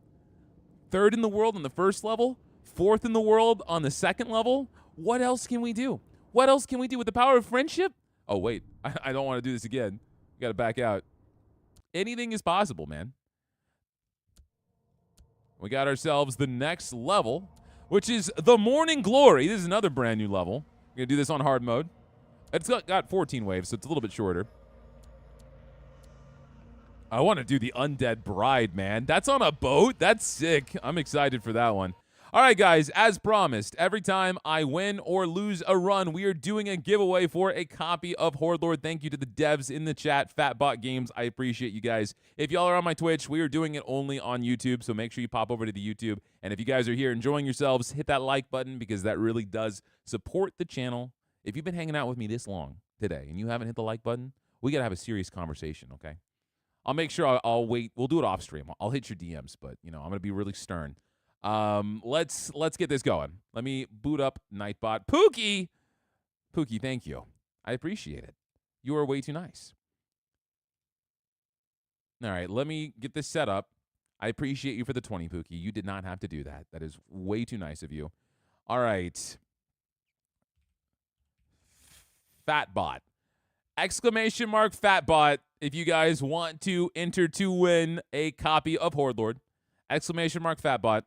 3rd in the world on the 1st level. 4th in the world on the 2nd level. What else can we do? What else can we do with the power of friendship? Oh, wait. I don't want to do this again. You got to back out. Anything is possible, man. We got ourselves the next level, which is the Morning Glory. This is another brand new level. We're going to do this on hard mode. It's got 14 waves, so it's a little bit shorter. I want to do the Undead Bride, man. That's on a boat? That's sick. I'm excited for that one. All right, guys, as promised, every time I win or lose a run, we are doing a giveaway for a copy of Horde Lord. Thank you to the devs in the chat, Fatbot Games. I appreciate you guys. If y'all are on my Twitch, we are doing it only on YouTube, so make sure you pop over to the YouTube. And if you guys are here enjoying yourselves, hit that like button because that really does support the channel. If you've been hanging out with me this long today and you haven't hit the like button, we got to have a serious conversation, okay? I'll make sure I'll wait. We'll do it off stream. I'll hit your DMs, but, you know, I'm going to be really stern. Let's get this going. Let me boot up Nightbot. Pookie, thank you. I appreciate it. You are way too nice. All right, let me get this set up. I appreciate you for the 20, Pookie. You did not have to do that. That is way too nice of you. All right. Fatbot. Exclamation mark Fatbot if you guys want to enter to win a copy of Horde Lord. Exclamation mark Fatbot.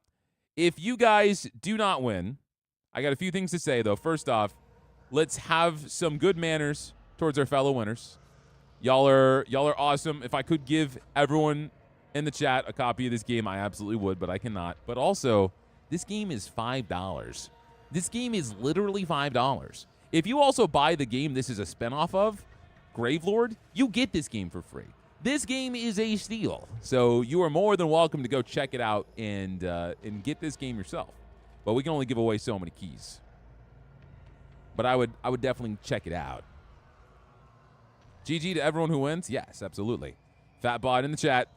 If you guys do not win, I got a few things to say, though. First off, let's have some good manners towards our fellow winners. Y'all are awesome. If I could give everyone in the chat a copy of this game, I absolutely would, but I cannot. But also, this game is $5. This game is literally $5. If you also buy the game this is a spinoff of, Gravelord, you get this game for free. This game is a steal, so you are more than welcome to go check it out and get this game yourself. But we can only give away so many keys. But I would definitely check it out. GG to everyone who wins. Yes, absolutely. Fatbot in the chat.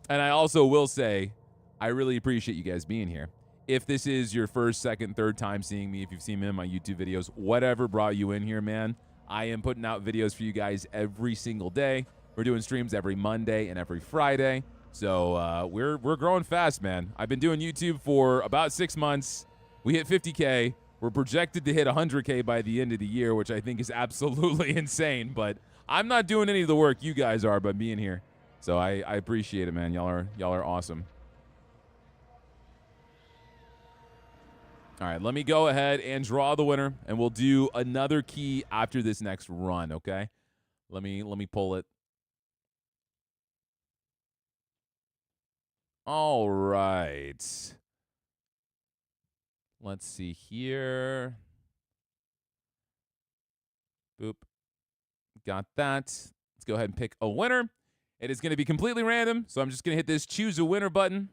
And I also will say, I really appreciate you guys being here. If this is your first, second, third time seeing me, if you've seen me in my YouTube videos, whatever brought you in here, man, I am putting out videos for you guys every single day. We're doing streams every Monday and every Friday. So we're growing fast, man. I've been doing YouTube for about 6 months. We hit 50K. We're projected to hit 100K by the end of the year, which I think is absolutely insane. But I'm not doing any of the work you guys are by being here. So I appreciate it, man. Y'all are awesome. All right, let me go ahead and draw the winner, and we'll do another key after this next run, okay? Let me pull it. All right. Let's see here. Boop. Got that. Let's go ahead and pick a winner. It is going to be completely random, so I'm just going to hit this choose a winner button,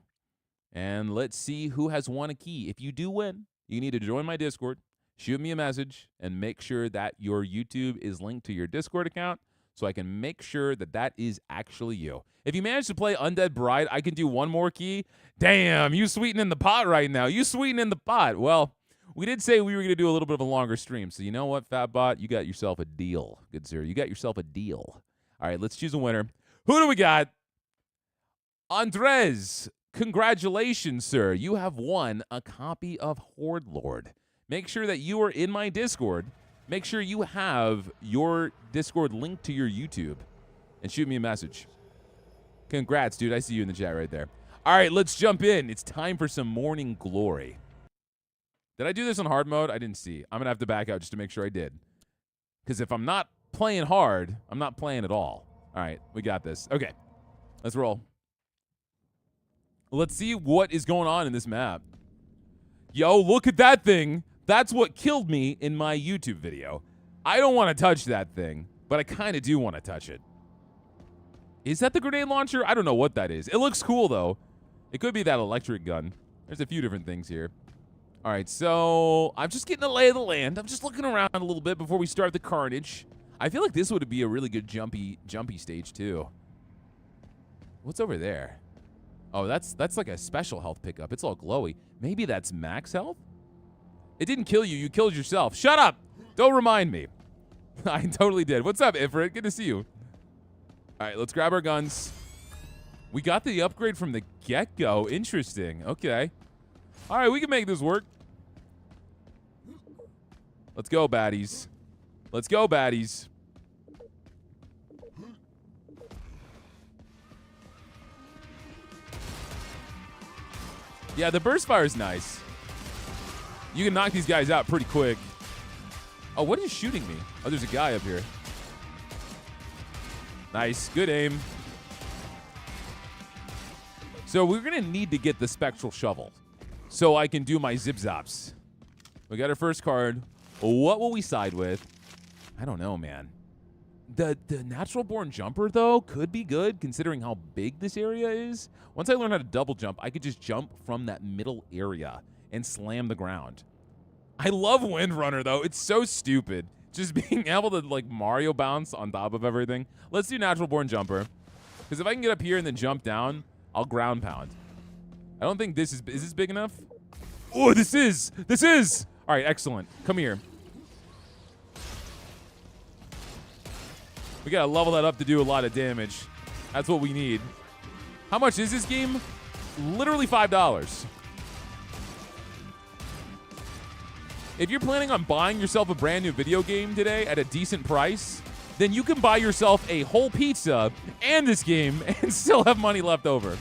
and let's see who has won a key. If you do win, you need to join my Discord, shoot me a message, and make sure that your YouTube is linked to your Discord account so I can make sure that that is actually you. If you manage to play Undead Bride, I can do one more key. Damn, you sweetening the pot right now. You sweetening the pot. Well, we did say we were going to do a little bit of a longer stream, so you know what, Fatbot? You got yourself a deal, good sir. You got yourself a deal. All right, let's choose a winner. Who do we got? Andres. Congratulations, sir. You have won a copy of Horde Lord. Make sure that you are in my Discord make sure you have your Discord linked to your YouTube and shoot me a message. Congrats, dude. I see you in the chat right there. All right, let's jump in. It's time for some morning glory. Did I do this on hard mode? I didn't see. I'm going to have to back out just to make sure I did. Because if I'm not playing hard, I'm not playing at all. All right, we got this. Okay, let's roll. Let's see what is going on in this map. Yo, look at that thing. That's what killed me in my YouTube video. I don't want to touch that thing, but I kind of do want to touch it. Is that the grenade launcher? I don't know what that is. It looks cool, though. It could be that electric gun. There's a few different things here. All right, so I'm just getting a lay of the land. I'm just looking around a little bit before we start the carnage. I feel like this would be a really good jumpy stage, too. What's over there? Oh, that's like a special health pickup. It's all glowy. Maybe that's max health? It didn't kill you. You killed yourself. Shut up. Don't remind me. I totally did. What's up, Ifrit? Good to see you. All right, let's grab our guns. We got the upgrade from the get-go. Interesting. Okay. All right, we can make this work. Let's go, baddies. Let's go, baddies. Yeah, the burst fire is nice. You can knock these guys out pretty quick. Oh, what is shooting me? Oh, there's a guy up here. Nice. Good aim. So we're going to need to get the spectral shovel so I can do my zip-zops. We got our first card. What will we side with? I don't know, man. The natural born jumper, though, could be good considering how big this area is. Once I learn how to double jump, I could just jump from that middle area and slam the ground. I love Windrunner, though. It's so stupid. Just being able to, like, Mario bounce on top of everything. Let's do natural born jumper. Because if I can get up here and then jump down, I'll ground pound. I don't think this is this big enough? Oh, this is! This is! All right, excellent. Come here. We got to level that up to do a lot of damage. That's what we need. How much is this game? Literally $5. If you're planning on buying yourself a brand new video game today at a decent price, then you can buy yourself a whole pizza and this game and still have money left over.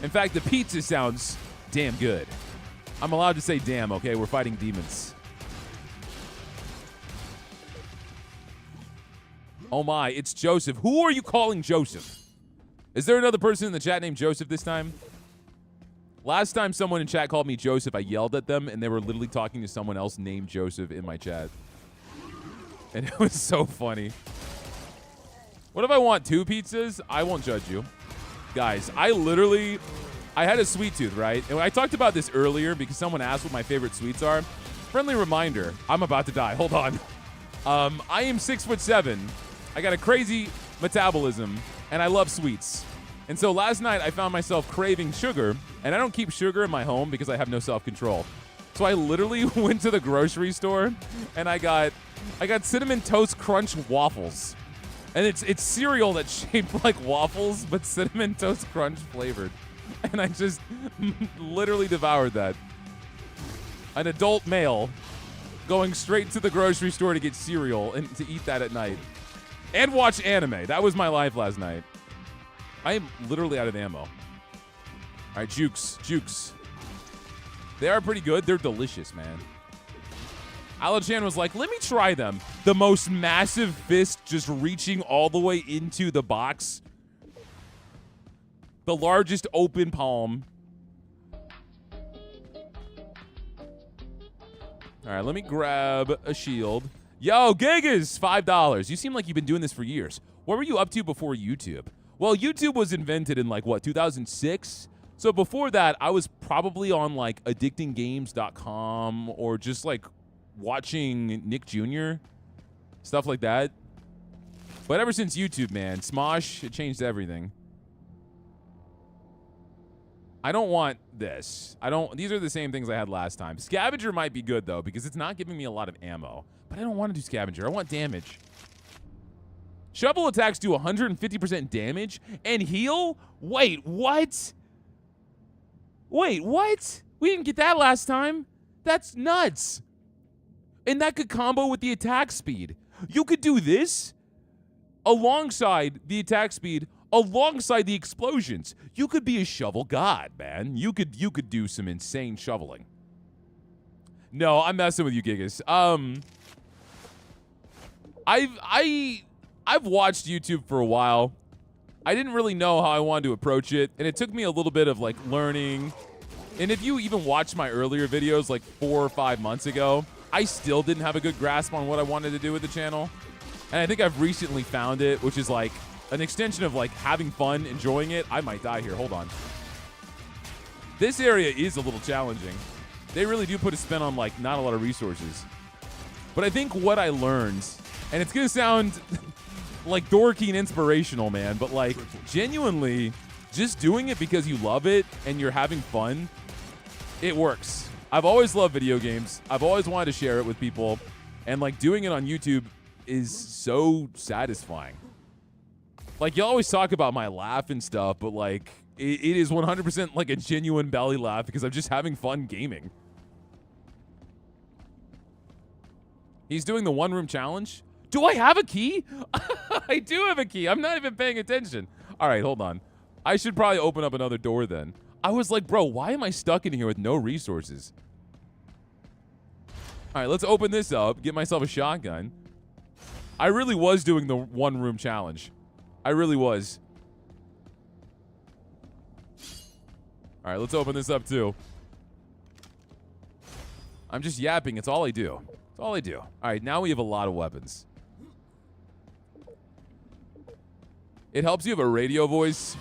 In fact, the pizza sounds damn good. I'm allowed to say damn, okay? We're fighting demons. Oh my, it's Joseph. Who are you calling Joseph? Is there another person in the chat named Joseph this time? Last time someone in chat called me Joseph, I yelled at them, and they were literally talking to someone else named Joseph in my chat. And it was so funny. What if I want 2 pizzas? I won't judge you. Guys, I had a sweet tooth, right? And I talked about this earlier because someone asked what my favorite sweets are. Friendly reminder, I'm about to die. Hold on. I am 6'7". I got a crazy metabolism, and I love sweets. And so last night, I found myself craving sugar, and I don't keep sugar in my home because I have no self-control. So I literally went to the grocery store, and I got Cinnamon Toast Crunch waffles. And it's cereal that's shaped like waffles, but Cinnamon Toast Crunch flavored. And I just literally devoured that. An adult male going straight to the grocery store to get cereal and to eat that at night. And watch anime. That was my life last night. I am literally out of ammo. All right, Jukes. They are pretty good. They're delicious, man. Alachan was like, let me try them. The most massive fist just reaching all the way into the box. The largest open palm. All right, let me grab a shield. Yo, Gigas, $5. You seem like you've been doing this for years. What were you up to before YouTube? Well, YouTube was invented in, like, what, 2006? So before that, I was probably on, like, addictinggames.com or just, like, watching Nick Jr., stuff like that. But ever since YouTube, man, Smosh, it changed everything. I don't want this. These are the same things I had last time. Scavenger might be good, though, because it's not giving me a lot of ammo. But I don't want to do Scavenger. I want damage. Shovel attacks do 150% damage and heal? Wait, what? Wait, what? We didn't get that last time. That's nuts. And that could combo with the attack speed. You could do this alongside the attack speed, alongside the explosions. You could be a shovel god, man. You could do some insane shoveling. No, I'm messing with you, Gigas. I've watched YouTube for a while. I didn't really know how I wanted to approach it, and it took me a little bit of like learning. And if you even watched my earlier videos like 4 or 5 months ago, I still didn't have a good grasp on what I wanted to do with the channel. And I think I've recently found it, which is like an extension of like having fun, enjoying it. I might die here. Hold on. This area is a little challenging. They really do put a spin on like not a lot of resources. But I think what I learned, and it's going to sound like dorky and inspirational, man, but like genuinely just doing it because you love it and you're having fun, it works. I've always loved video games. I've always wanted to share it with people, and like doing it on YouTube is so satisfying. Like you always talk about my laugh and stuff, but like it is 100% like a genuine belly laugh because I'm just having fun gaming. He's doing the one-room challenge. Do I have a key? I do have a key. I'm not even paying attention. All right, hold on. I should probably open up another door then. I was like, bro, why am I stuck in here with no resources? All right, let's open this up, get myself a shotgun. I really was doing the one-room challenge. I really was. All right, let's open this up too. I'm just yapping. It's all I do. It's all I do. All right, now we have a lot of weapons. It helps you have a radio voice.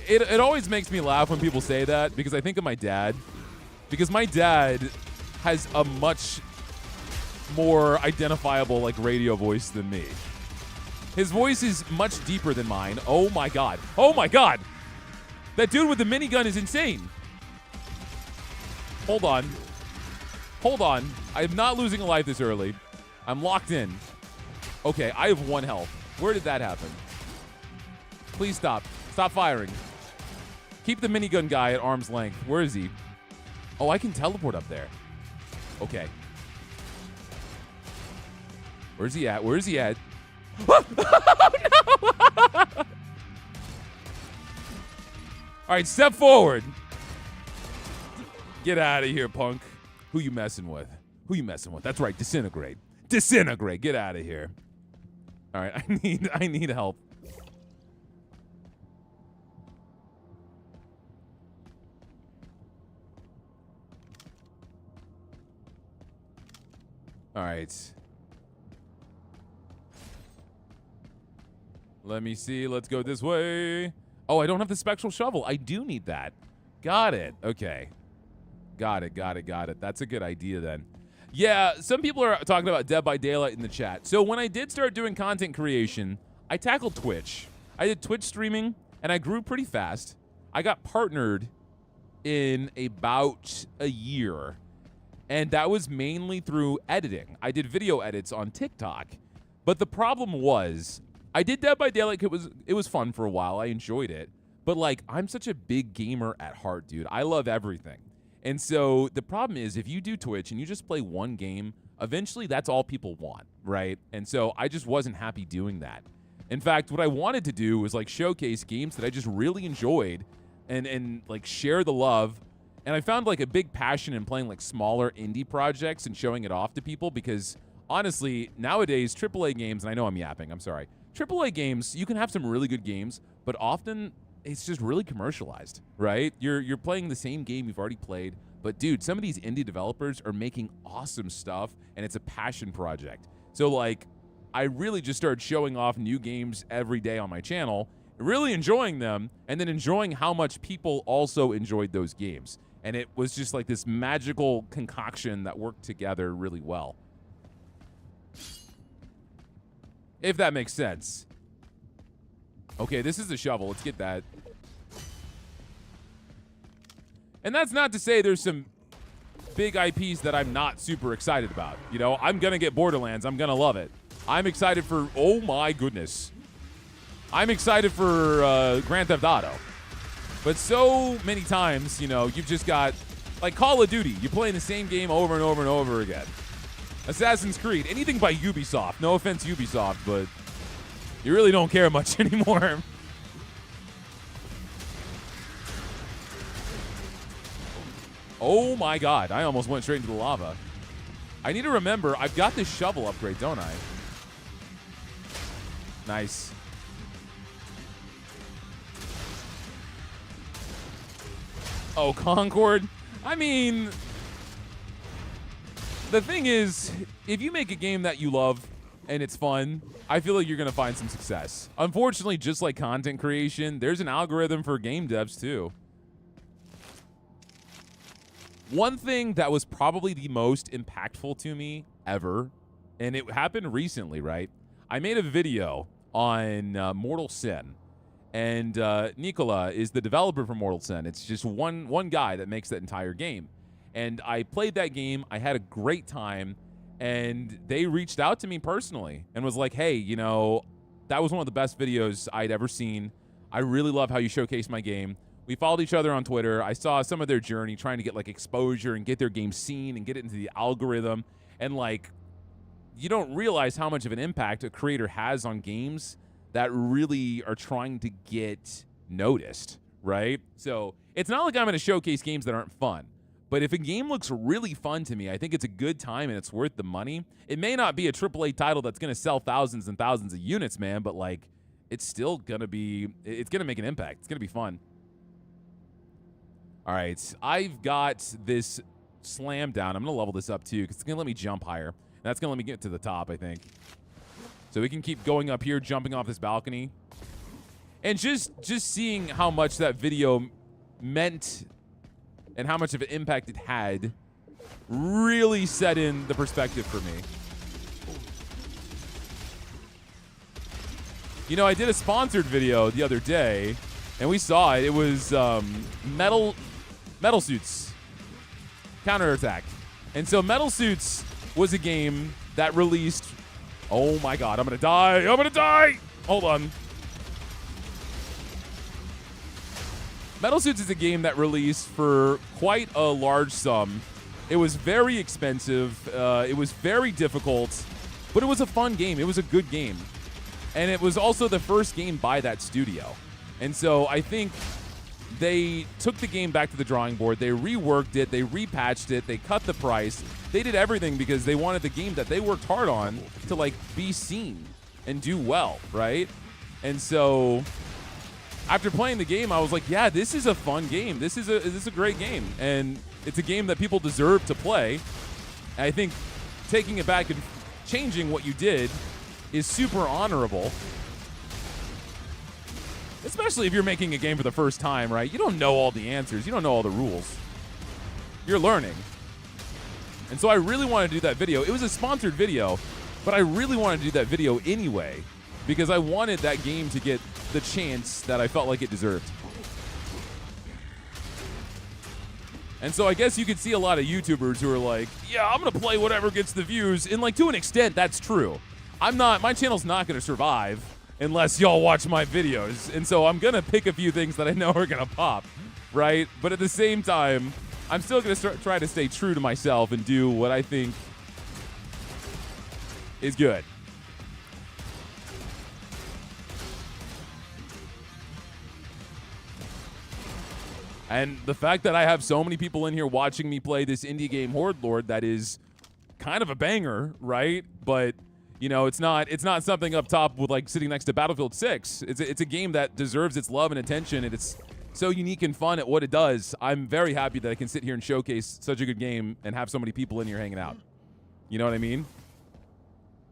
It always makes me laugh when people say that because I think of my dad. Because my dad has a much more identifiable like radio voice than me. His voice is much deeper than mine. Oh my god. Oh my god. That dude with the minigun is insane. Hold on. Hold on. I'm not losing a life this early. I'm locked in. Okay, I have 1 health. Where did that happen? Please stop. Stop firing. Keep the minigun guy at arm's length. Where is he? Oh, I can teleport up there. Okay. Where's he at? Where's he at? Oh, no! All right, step forward. Get out of here, punk. Who you messing with? Who you messing with? That's right, disintegrate. Disintegrate. Get out of here. All right, I need help. All right. Let me see. Let's go this way. Oh, I don't have the spectral shovel. I do need that. Got it. Okay. Got it. That's a good idea then. Yeah, some people are talking about Dead by Daylight in the chat. So when I did start doing content creation, I tackled Twitch. I did Twitch streaming, and I grew pretty fast. I got partnered in about a year, and that was mainly through editing. I did video edits on TikTok. But the problem was, I did Dead by Daylight. It was fun for a while. I enjoyed it. But, like, I'm such a big gamer at heart, dude. I love everything. And so the problem is, if you do Twitch and you just play one game, eventually that's all people want, right? And so I just wasn't happy doing that. In fact, what I wanted to do was, like, showcase games that I just really enjoyed and like, share the love. And I found, like, a big passion in playing, like, smaller indie projects and showing it off to people because, honestly, nowadays, AAA games, and I know I'm yapping, I'm sorry. AAA games, you can have some really good games, but often it's just really commercialized, right? You're playing the same game you've already played, but dude, some of these indie developers are making awesome stuff, and it's a passion project. So, like, I really just started showing off new games every day on my channel, really enjoying them, and then enjoying how much people also enjoyed those games. And it was just like this magical concoction that worked together really well. If that makes sense. Okay, this is the shovel. Let's get that. And that's not to say there's some big IPs that I'm not super excited about. You know, I'm going to get Borderlands. I'm going to love it. I'm excited for, oh my goodness. I'm excited for Grand Theft Auto. But so many times, you know, you've just got Like Call of Duty, you're playing the same game over and over and over again. Assassin's Creed, anything by Ubisoft. No offense, Ubisoft, but you really don't care much anymore. Oh my god, I almost went straight into the lava. I need to remember, I've got this shovel upgrade, don't I? Nice. Oh, Concord? I mean, the thing is, if you make a game that you love and it's fun, I feel like you're going to find some success. Unfortunately, just like content creation, there's an algorithm for game devs too. One thing that was probably the most impactful to me ever, and it happened recently, right? I made a video on Mortal Sin, and Nicola is the developer for Mortal Sin. It's just one guy that makes that entire game. And I played that game. I had a great time, and they reached out to me personally and was like, hey, you know, that was one of the best videos I'd ever seen. I really love how you showcased my game. We followed each other on Twitter. I saw some of their journey trying to get like exposure and get their game seen and get it into the algorithm. And like, you don't realize how much of an impact a creator has on games that really are trying to get noticed, right? So it's not like I'm going to showcase games that aren't fun. But if a game looks really fun to me, I think it's a good time and it's worth the money. It may not be a AAA title that's going to sell thousands and thousands of units, man, but like, it's still going to be, it's going to make an impact. It's going to be fun. All right, I've got this slam down. I'm going to level this up too because it's going to let me jump higher. And that's going to let me get to the top, I think. So we can keep going up here, jumping off this balcony. And just seeing how much that video meant and how much of an impact it had really set in the perspective for me. You know, I did a sponsored video the other day, and we saw it. It was Metal Suits Counterattack. And so Metal Suits was a game that released... Oh my god, I'm gonna die! I'm gonna die! Hold on. Metal Suits is a game that released for quite a large sum. It was very expensive. It was very difficult, but it was a fun game. It was a good game. And it was also the first game by that studio. And so I think they took the game back to the drawing board. They reworked it. They repatched it. They cut the price. They did everything because they wanted the game that they worked hard on to like be seen and do well, right? And so after playing the game, I was like, yeah, this is a fun game. This is a great game. And it's a game that people deserve to play. And I think taking it back and changing what you did is super honorable. Especially if you're making a game for the first time, right? You don't know all the answers. You don't know all the rules. You're learning. And so I really wanted to do that video. It was a sponsored video, but I really wanted to do that video anyway because I wanted that game to get the chance that I felt like it deserved. And so I guess you could see a lot of YouTubers who are like, yeah, I'm going to play whatever gets the views. And like, to an extent, that's true. My channel's not going to survive unless y'all watch my videos. And so I'm going to pick a few things that I know are going to pop, right? But at the same time, I'm still going to try to stay true to myself and do what I think is good. And the fact that I have so many people in here watching me play this indie game Horde Lord that is kind of a banger, right? But you know, it's not something up top with like sitting next to Battlefield 6. It's a game that deserves its love and attention, and it's so unique and fun at what it does. I'm very happy that I can sit here and showcase such a good game and have so many people in here hanging out. You know what I mean?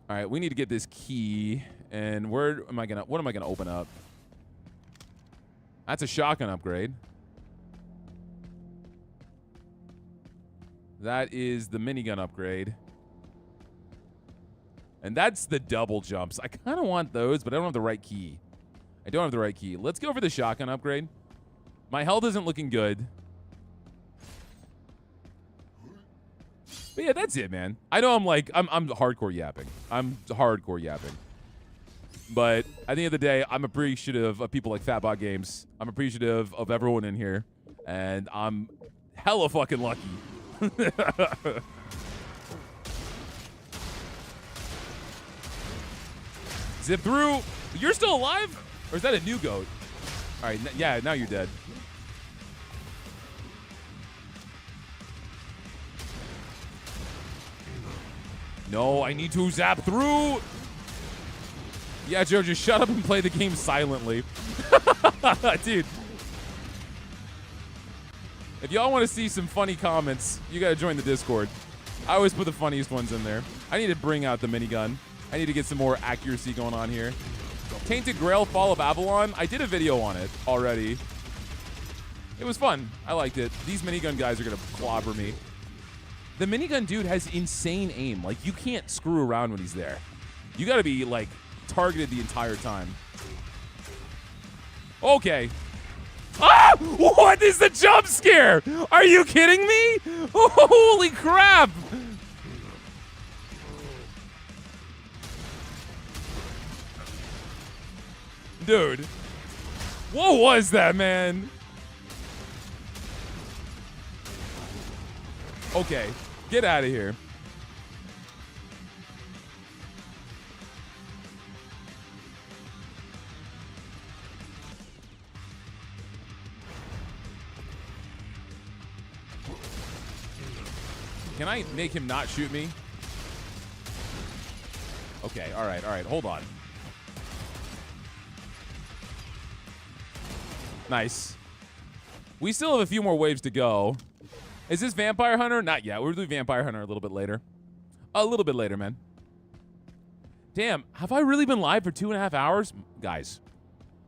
All right, we need to get this key, and what am I gonna open up? That's a shotgun upgrade. That is the minigun upgrade. And that's the double jumps. I kind of want those, but I don't have the right key. I don't have the right key. Let's go for the shotgun upgrade. My health isn't looking good. But yeah, that's it, man. I know I'm hardcore yapping. I'm hardcore yapping. But at the end of the day, I'm appreciative of people like Fatbot Games. I'm appreciative of everyone in here. And I'm hella fucking lucky. Zip through. You're still alive? Or is that a new goat? All right, yeah, now you're dead. No, I need to zap through. Yeah, Joe, just shut up and play the game silently. Dude. If y'all want to see some funny comments, you got to join the Discord. I always put the funniest ones in there. I need to bring out the minigun. I need to get some more accuracy going on here. Tainted Grail Fall of Avalon. I did a video on it already. It was fun. I liked it. These minigun guys are going to clobber me. The minigun dude has insane aim. Like, you can't screw around when he's there. You got to be, like, targeted the entire time. Okay. Ah! What is the jump scare? Are you kidding me? Holy crap! Dude. What was that, man? Okay. Get out of here. Can I make him not shoot me? Okay, all right, hold on. Nice. We still have a few more waves to go. Is this Vampire Hunter? Not yet. We'll do Vampire Hunter a little bit later. A little bit later, man. Damn, have I really been live for 2.5 hours? Guys,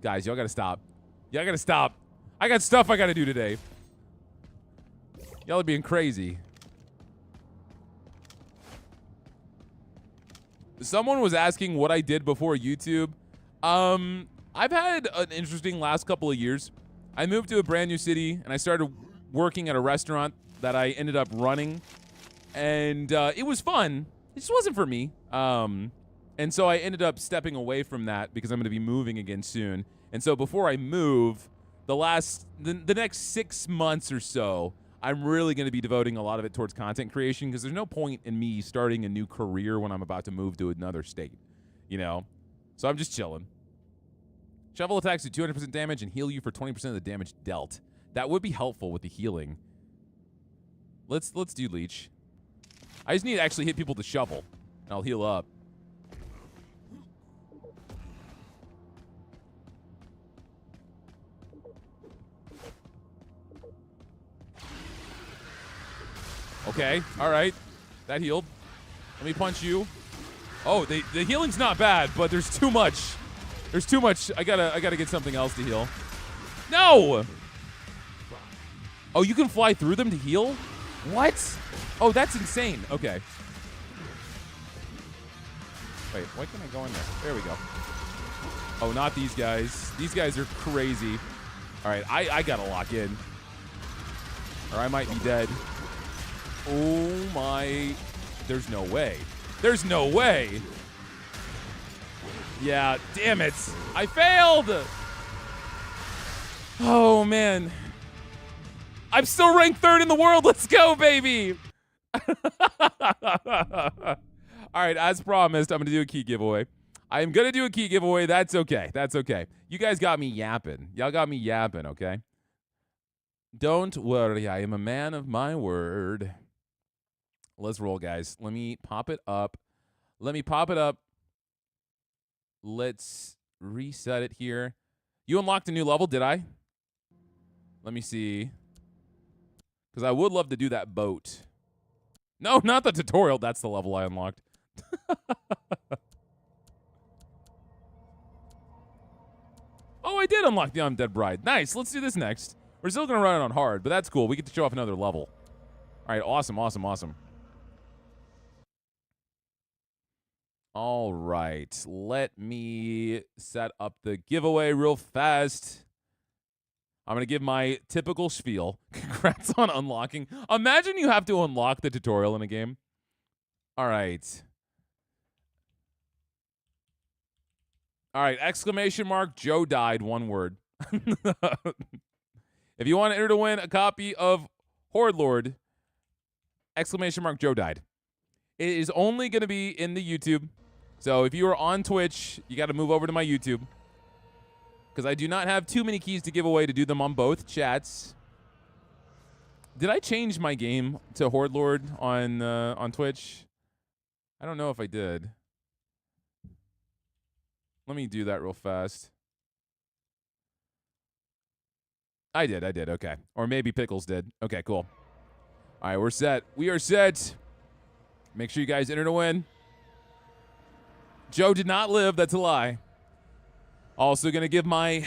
y'all gotta stop. Y'all gotta stop. I got stuff I gotta do today. Y'all are being crazy. Someone was asking what I did before YouTube. I've had an interesting last couple of years. I moved to a brand new city, and I started working at a restaurant that I ended up running. And it was fun. It just wasn't for me. And so I ended up stepping away from that because I'm going to be moving again soon. And so before I move, the next 6 months or so, I'm really going to be devoting a lot of it towards content creation because there's no point in me starting a new career when I'm about to move to another state, you know? So I'm just chilling. Shovel attacks do 200% damage and heal you for 20% of the damage dealt. That would be helpful with the healing. Let's do Leech. I just need to actually hit people to shovel, and I'll heal up. Okay, all right. That healed. Let me punch you. Oh, the healing's not bad, but there's too much. There's too much. I gotta get something else to heal. No! Oh, you can fly through them to heal? What? Oh, that's insane. Okay. Wait, why can't I go in there? There we go. Oh, not these guys. These guys are crazy. All right, I gotta lock in. Or I might be dead. Oh my, there's no way. There's no way. Yeah, damn it. I failed. Oh man. I'm still ranked 3rd in the world. Let's go, baby. All right, as promised, I'm going to do a key giveaway. I am going to do a key giveaway. That's okay. That's okay. You guys got me yapping. Y'all got me yapping, okay? Don't worry. I am a man of my word. Let's roll, guys. Let me pop it up. Let's reset it here. You unlocked a new level, did I? Let me see. Because I would love to do that boat. No, not the tutorial. That's the level I unlocked. Oh, I did unlock the Undead Bride. Nice. Let's do this next. We're still going to run it on hard, but that's cool. We get to show off another level. All right, awesome, awesome, awesome. All right, let me set up the giveaway real fast. I'm going to give my typical spiel. Congrats on unlocking. Imagine you have to unlock the tutorial in a game. All right. All right, exclamation mark, Joe died, one word. If you want to enter to win a copy of Horde Lord, exclamation mark, Joe died. It is only going to be in the YouTube. So if you are on Twitch, you got to move over to my YouTube. Because I do not have too many keys to give away to do them on both chats. Did I change my game to Horde Lord on Twitch? I don't know if I did. Let me do that real fast. I did, okay. Or maybe Pickles did. Okay, cool. All right, we're set. We are set. Make sure you guys enter to win. Joe did not live, that's a lie. Also gonna give my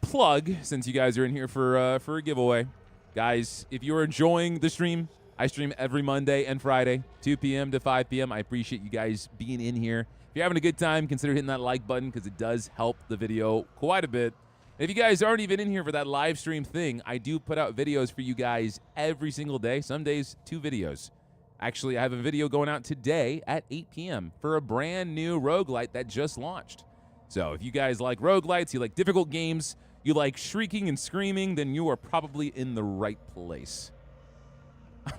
plug, since you guys are in here for a giveaway. Guys, if you're enjoying the stream, I stream every Monday and Friday, 2 p.m. to 5 p.m. I appreciate you guys being in here. If you're having a good time, consider hitting that like button because it does help the video quite a bit. If you guys aren't even in here for that live stream thing, I do put out videos for you guys every single day. Some days, 2 videos. Actually, I have a video going out today at 8 p.m. for a brand new roguelite that just launched. So if you guys like roguelites, you like difficult games, you like shrieking and screaming, then you are probably in the right place.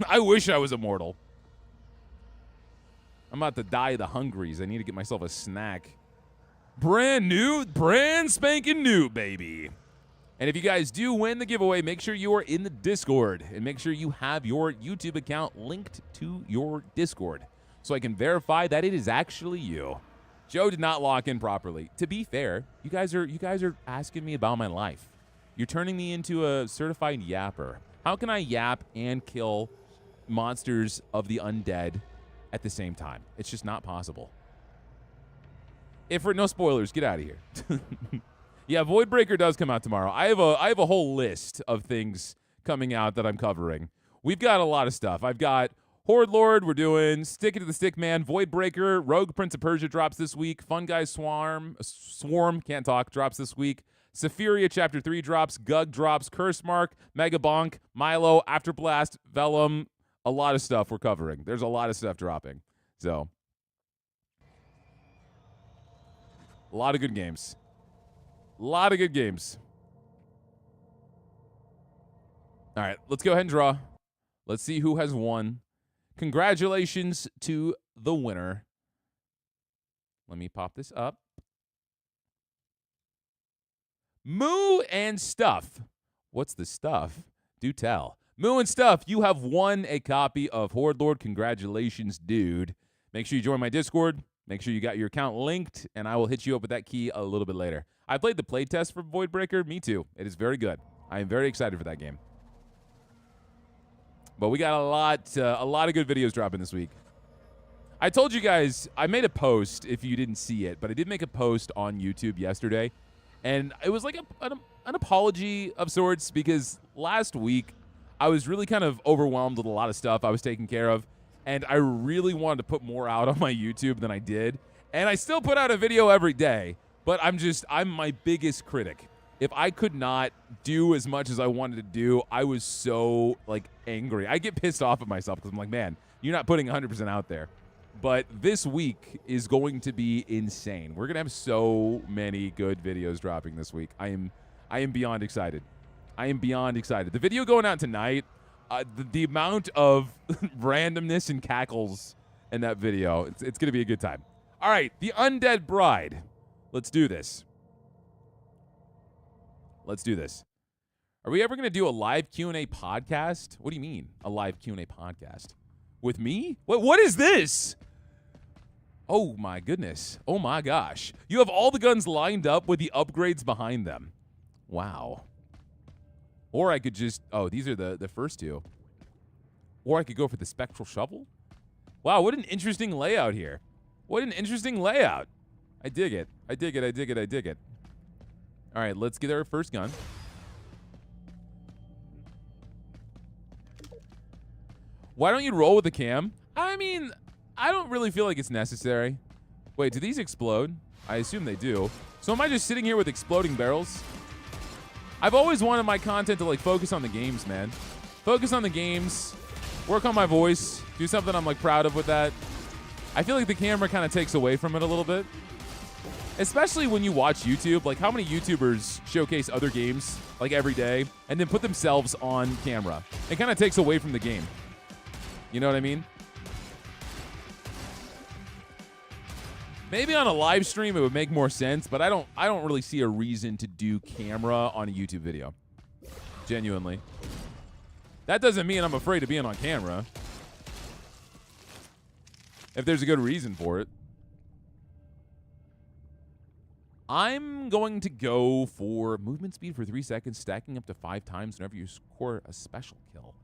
I wish I was immortal. I'm about to die of the hungries. I need to get myself a snack. Brand new, brand spanking new, baby. And if you guys do win the giveaway, make sure you are in the Discord and make sure you have your YouTube account linked to your Discord so I can verify that it is actually you. Joe did not lock in properly. To be fair, you guys are asking me about my life. You're turning me into a certified yapper. How can I yap and kill monsters of the undead at the same time? It's just not possible. No spoilers, get out of here. Yeah, Voidbreaker does come out tomorrow. I have a whole list of things coming out that I'm covering. We've got a lot of stuff. I've got Horde Lord, we're doing Stick It to the Stick Man, Voidbreaker, Rogue Prince of Persia drops this week, Fun Guy Swarm, can't talk, drops this week, Sephiria Chapter 3 drops, Gug drops, Curse Mark, Mega Bonk, Milo, Afterblast, Vellum, a lot of stuff we're covering. There's a lot of stuff dropping. So, a lot of good games. A lot of good games. All right, let's go ahead and draw. Let's see who has won. Congratulations to the winner. Let me pop this up. Moo and Stuff. What's the stuff? Do tell. Moo and Stuff, you have won a copy of Horde Lord. Congratulations, dude. Make sure you join my Discord. Make sure you got your account linked, and I will hit you up with that key a little bit later. I played the playtest for Voidbreaker. Me too. It is very good. I am very excited for that game. But we got a lot of good videos dropping this week. I told you guys, I made a post, if you didn't see it, but I did make a post on YouTube yesterday. And it was like an apology of sorts because last week I was really kind of overwhelmed with a lot of stuff I was taking care of. And I really wanted to put more out on my YouTube than I did. And I still put out a video every day, but I'm my biggest critic. If I could not do as much as I wanted to do, I was so, angry. I get pissed off at myself because I'm like, man, you're not putting 100% out there. But this week is going to be insane. We're going to have so many good videos dropping this week. I am beyond excited. I am beyond excited. The video going out tonight, the amount of randomness and cackles in that video, it's going to be a good time. All right, the Undead Bride. Let's do this. Let's do this. Are we ever going to do a live Q&A podcast? What do you mean, a live Q&A podcast? With me? What is this? Oh, my goodness. Oh, my gosh. You have all the guns lined up with the upgrades behind them. Wow. Or I could just... Oh, these are the first two. Or I could go for the Spectral Shovel. Wow, what an interesting layout here. What an interesting layout. I dig it. I dig it. I dig it. I dig it. All right, let's get our first gun. Why don't you roll with the cam? I mean, I don't really feel like it's necessary. Wait, do these explode? I assume they do. So am I just sitting here with exploding barrels? I've always wanted my content to focus on the games, man. Focus on the games, work on my voice, do something I'm proud of with that. I feel like the camera kind of takes away from it a little bit. Especially when you watch YouTube. Like, how many YouTubers showcase other games, like, every day, and then put themselves on camera? It kind of takes away from the game. You know what I mean? Maybe on a live stream it would make more sense, but I don't really see a reason to do camera on a YouTube video. Genuinely. That doesn't mean I'm afraid of being on camera. If there's a good reason for it. I'm going to go for movement speed for 3 seconds, stacking up to 5 times whenever you score a special kill.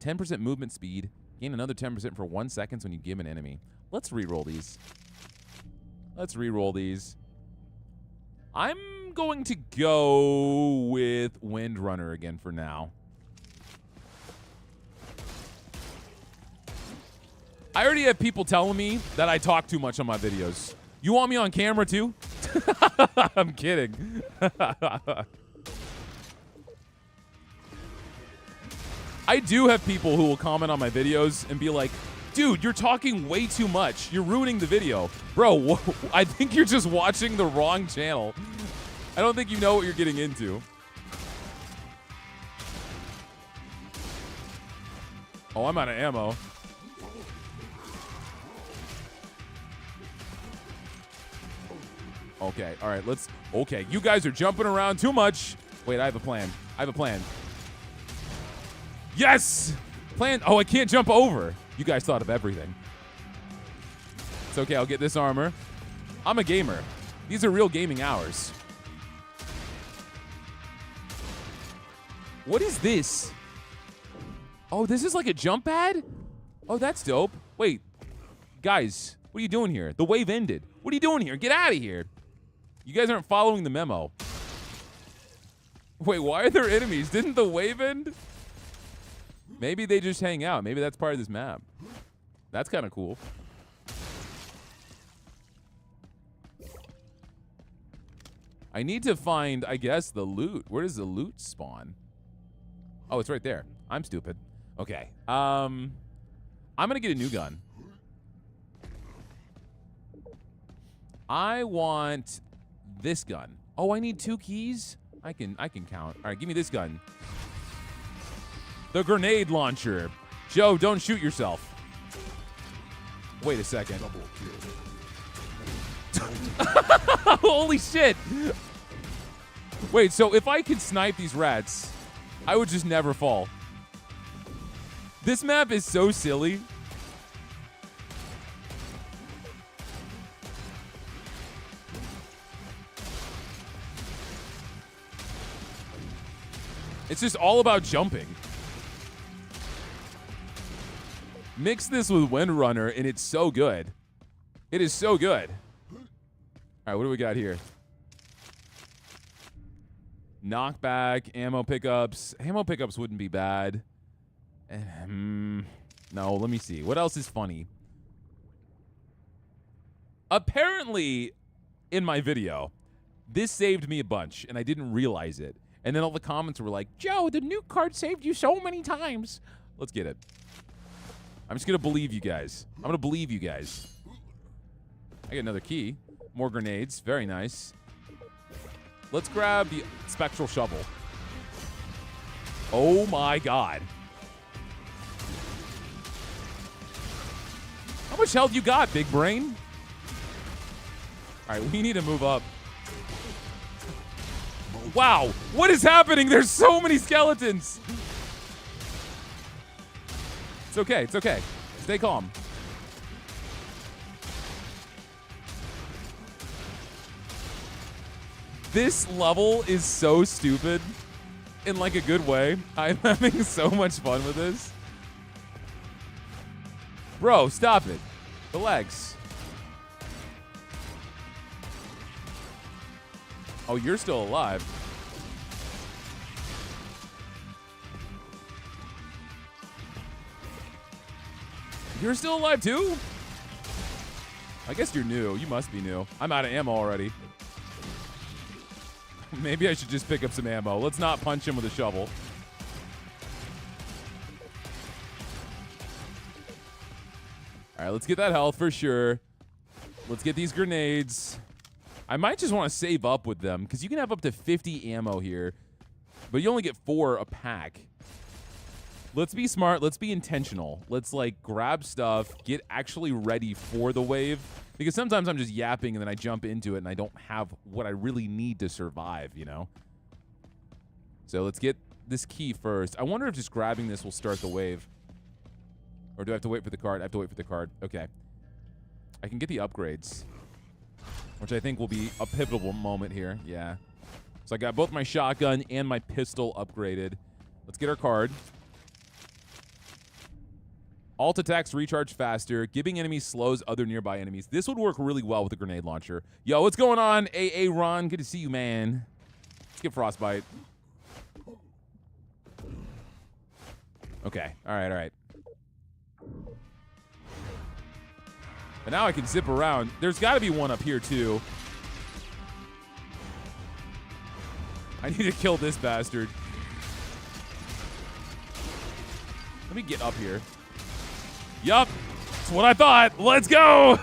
10% movement speed. Gain another 10% for 1 second when you give an enemy. Let's reroll these. Let's reroll these. I'm going to go with Windrunner again for now. I already have people telling me that I talk too much on my videos. You want me on camera too? I'm kidding. I do have people who will comment on my videos and be like, dude, you're talking way too much. You're ruining the video. Bro, I think you're just watching the wrong channel. I don't think you know what you're getting into. Oh, I'm out of ammo. Okay, all right, let's... Okay, you guys are jumping around too much. Wait, I have a plan. I have a plan. Yes! Plan... Oh, I can't jump over. You guys thought of everything. It's okay, I'll get this armor. I'm a gamer. These are real gaming hours. What is this? Oh, this is like a jump pad? Oh, that's dope. Wait, guys, what are you doing here? The wave ended. What are you doing here? Get out of here. You guys aren't following the memo. Wait, why are there enemies? Didn't the wave end? Maybe they just hang out. Maybe that's part of this map. That's kind of cool. I need to find, I guess, the loot. Where does the loot spawn? Oh, it's right there. I'm stupid. Okay. I'm going to get a new gun. I want this gun. Oh, I need 2 keys? I can count. All right, give me this gun. The grenade launcher. Joe, don't shoot yourself. Wait a second. Holy shit. Wait, so if I could snipe these rats, I would just never fall. This map is so silly. It's just all about jumping. Mix this with Windrunner, and it's so good. It is so good. All right, what do we got here? Knockback, ammo pickups. Ammo pickups wouldn't be bad. No, let me see. What else is funny? Apparently, in my video, this saved me a bunch, and I didn't realize it. And then all the comments were like, Joe, the nuke card saved you so many times. Let's get it. I'm just going to believe you guys. I'm going to believe you guys. I get another key. More grenades. Very nice. Let's grab the spectral shovel. Oh my god. How much health you got, big brain? All right, we need to move up. Wow, what is happening? There's so many skeletons. It's okay, it's okay. Stay calm. This level is so stupid in like a good way. I'm having so much fun with this. Bro, stop it. Relax. Oh, you're still alive. You're still alive too? I guess you're new. You must be new. I'm out of ammo already. Maybe I should just pick up some ammo. Let's not punch him with a shovel. All right, let's get that health for sure. Let's get these grenades. I might just want to save up with them, because you can have up to 50 ammo here, but you only get 4 a pack. Let's be smart. Let's be intentional. Let's, like, grab stuff, get actually ready for the wave, because sometimes I'm just yapping and then I jump into it and I don't have what I really need to survive, you know? So let's get this key first. I wonder if just grabbing this will start the wave. Or do I have to wait for the card? I have to wait for the card. Okay. I can get the upgrades, which I think will be a pivotal moment here. Yeah. So I got both my shotgun and my pistol upgraded. Let's get our card. Alt attacks recharge faster. Giving enemies slows other nearby enemies. This would work really well with a grenade launcher. Yo, what's going on, AA Ron? Good to see you, man. Let's get Frostbite. Okay. All right, all right. But now I can zip around. There's got to be one up here, too. I need to kill this bastard. Let me get up here. Yup. That's what I thought. Let's go.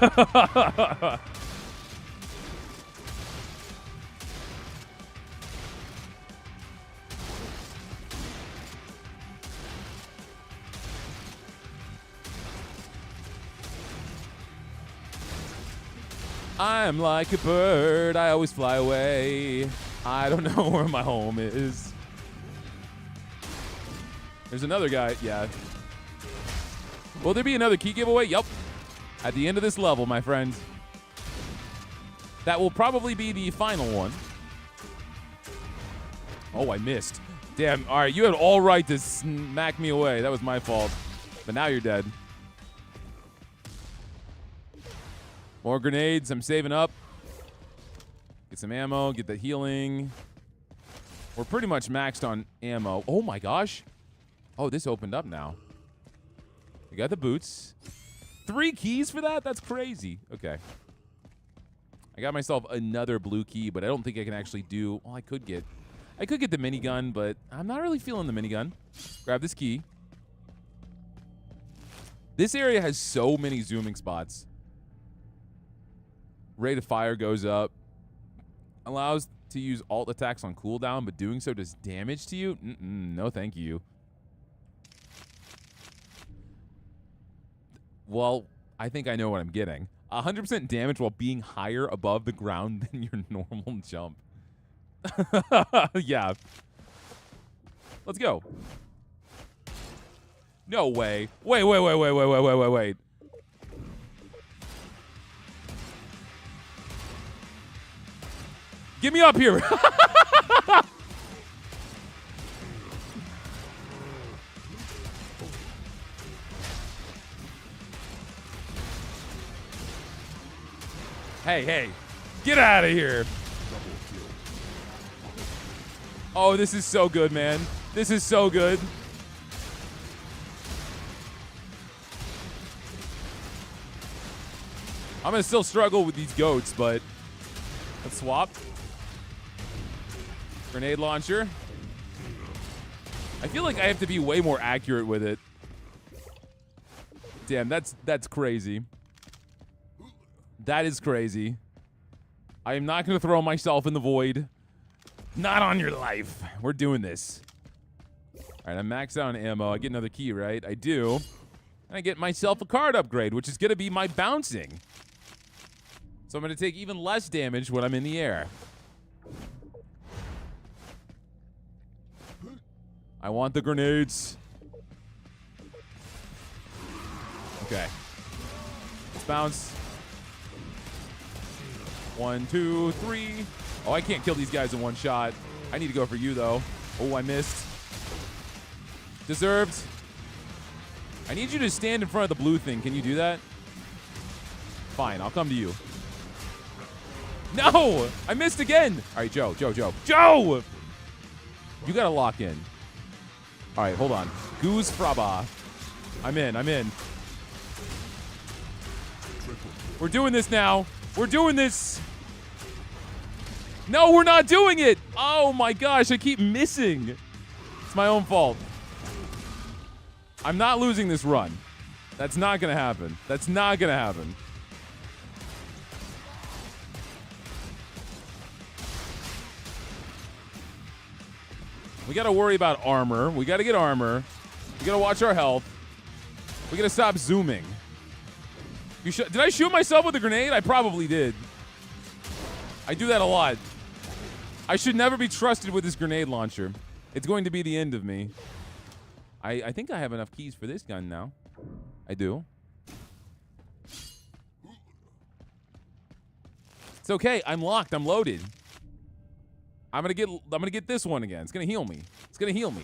I'm like a bird, I always fly away. I don't know where my home is. There's another guy, yeah. Will there be another key giveaway? Yup. At the end of this level, my friend. That will probably be the final one. Oh, I missed. Damn, all right, you had all right to smack me away. That was my fault. But now you're dead. More grenades. I'm saving up. Get some ammo. Get the healing. We're pretty much maxed on ammo. Oh, my gosh. Oh, this opened up now. We got the boots. 3 keys for that? That's crazy. Okay. I got myself another blue key, but I don't think I can actually do... Well, I could get the minigun, but I'm not really feeling the minigun. Grab this key. This area has so many zooming spots. Rate of fire goes up. Allows to use alt attacks on cooldown, but doing so does damage to you? No, thank you. Well, I think I know what I'm getting. 100% damage while being higher above the ground than your normal jump. Yeah. Let's go. No way. Wait. Get me up here. Hey. Get out of here. Oh, this is so good, man. This is so good. I'm going to still struggle with these goats, but let's swap. Grenade launcher. I feel like I have to be way more accurate with it. Damn, that's crazy. That is crazy. I am not going to throw myself in the void. Not on your life. We're doing this. All right, I'm maxed out on ammo. I get another key, right? I do. And I get myself a card upgrade, which is going to be my bouncing. So I'm going to take even less damage when I'm in the air. I want the grenades. Okay. Let's bounce. 1, 2, 3. Oh, I can't kill these guys in one shot. I need to go for you, though. Oh, I missed. Deserved. I need you to stand in front of the blue thing. Can you do that? Fine, I'll come to you. No! I missed again! All right, Joe! You gotta lock in. All right, hold on. Goose Fraba. I'm in. We're doing this now. We're doing this. No, we're not doing it. Oh my gosh, I keep missing. It's my own fault. I'm not losing this run. That's not gonna happen. We got to worry about armor. We got to get armor. We got to watch our health. We got to stop zooming. Did I shoot myself with a grenade? I probably did. I do that a lot. I should never be trusted with this grenade launcher. It's going to be the end of me. I think I have enough keys for this gun now. I do. It's okay. I'm locked. I'm loaded. I'm gonna get this one again. It's gonna heal me. It's gonna heal me.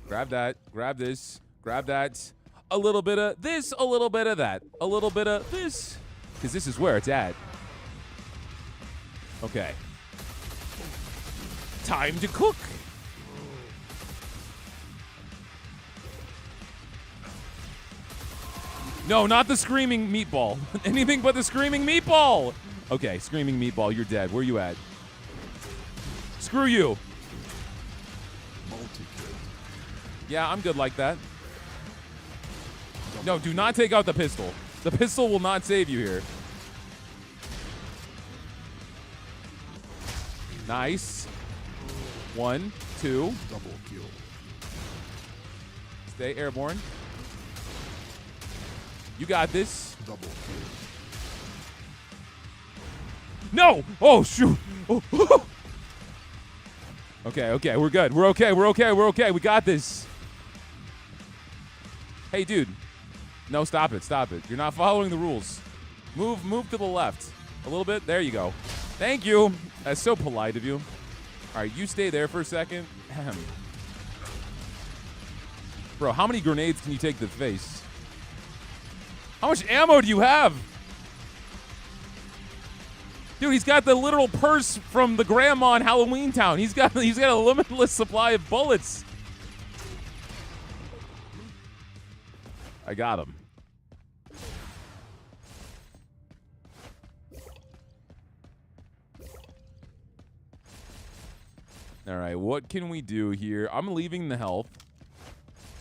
Grab that. Grab this. Grab that. A little bit of this. A little bit of that. A little bit of this. Because this is where it's at. Okay. Time to cook. No, not the screaming meatball. Anything but the screaming meatball. Okay, screaming meatball, you're dead. Where you at? Screw you. Multi-kill. Yeah, I'm good like that. No, do not take out the pistol. The pistol will not save you here. Nice. 1, 2. Double kill. Stay airborne. You got this. Double kill. No! Oh, shoot. Oh, oh. Okay, we're good. We're okay. We got this. Hey, dude. No, stop it. You're not following the rules. Move to the left. A little bit. There you go. Thank you. That's so polite of you. All right, you stay there for a second. Bro, how many grenades can you take to the face? How much ammo do you have? Dude, he's got the literal purse from the grandma in Halloween Town. He's got a limitless supply of bullets. I got him. All right, what can we do here? I'm leaving the health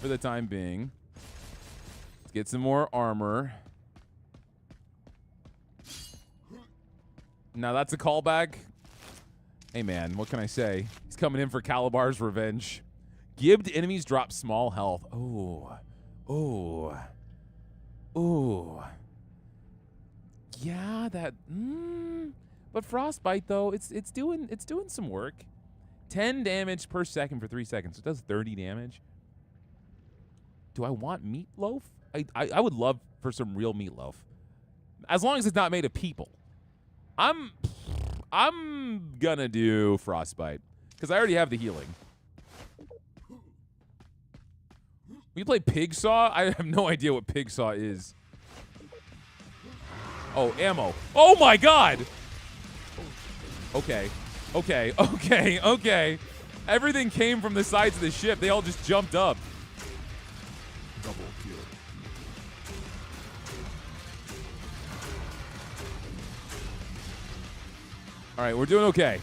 for the time being. Let's get some more armor. Now that's a callback. Hey man, what can I say? He's coming in for Calabar's revenge. Gibbed enemies drop small health. Oh. Yeah, that. But Frostbite though, it's doing some work. 10 damage per second for 3 seconds. It does 30 damage. Do I want meatloaf? I would love for some real meatloaf, as long as it's not made of people. I'm gonna do Frostbite because I already have the healing. We play Pig Saw? I have no idea what Pig Saw is. Oh, ammo. Oh my god! Okay. Everything came from the sides of the ship. They all just jumped up. Double kill. All right, we're doing okay.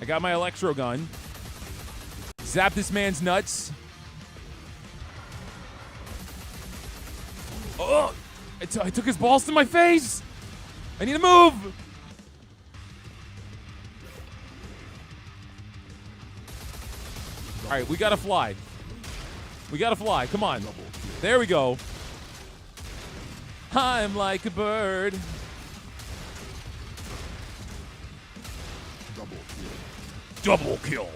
I got my electro gun. Zap this man's nuts. Oh! I took his balls to my face! I need to move! All right, we gotta fly. Come on. There we go. I'm like a bird. Double kill.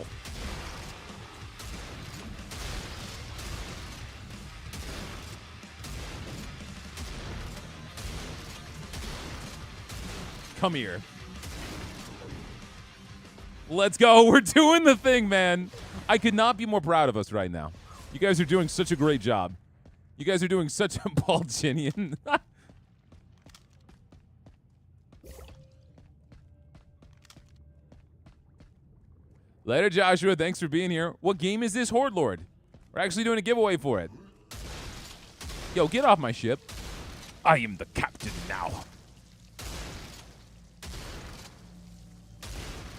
Come here. Let's go. We're doing the thing, man. I could not be more proud of us right now. You guys are doing such a great job. You guys are doing such a Balchinian. Later, Joshua. Thanks for being here. What game is this, Horde Lord? We're actually doing a giveaway for it. Yo, get off my ship. I am the captain now.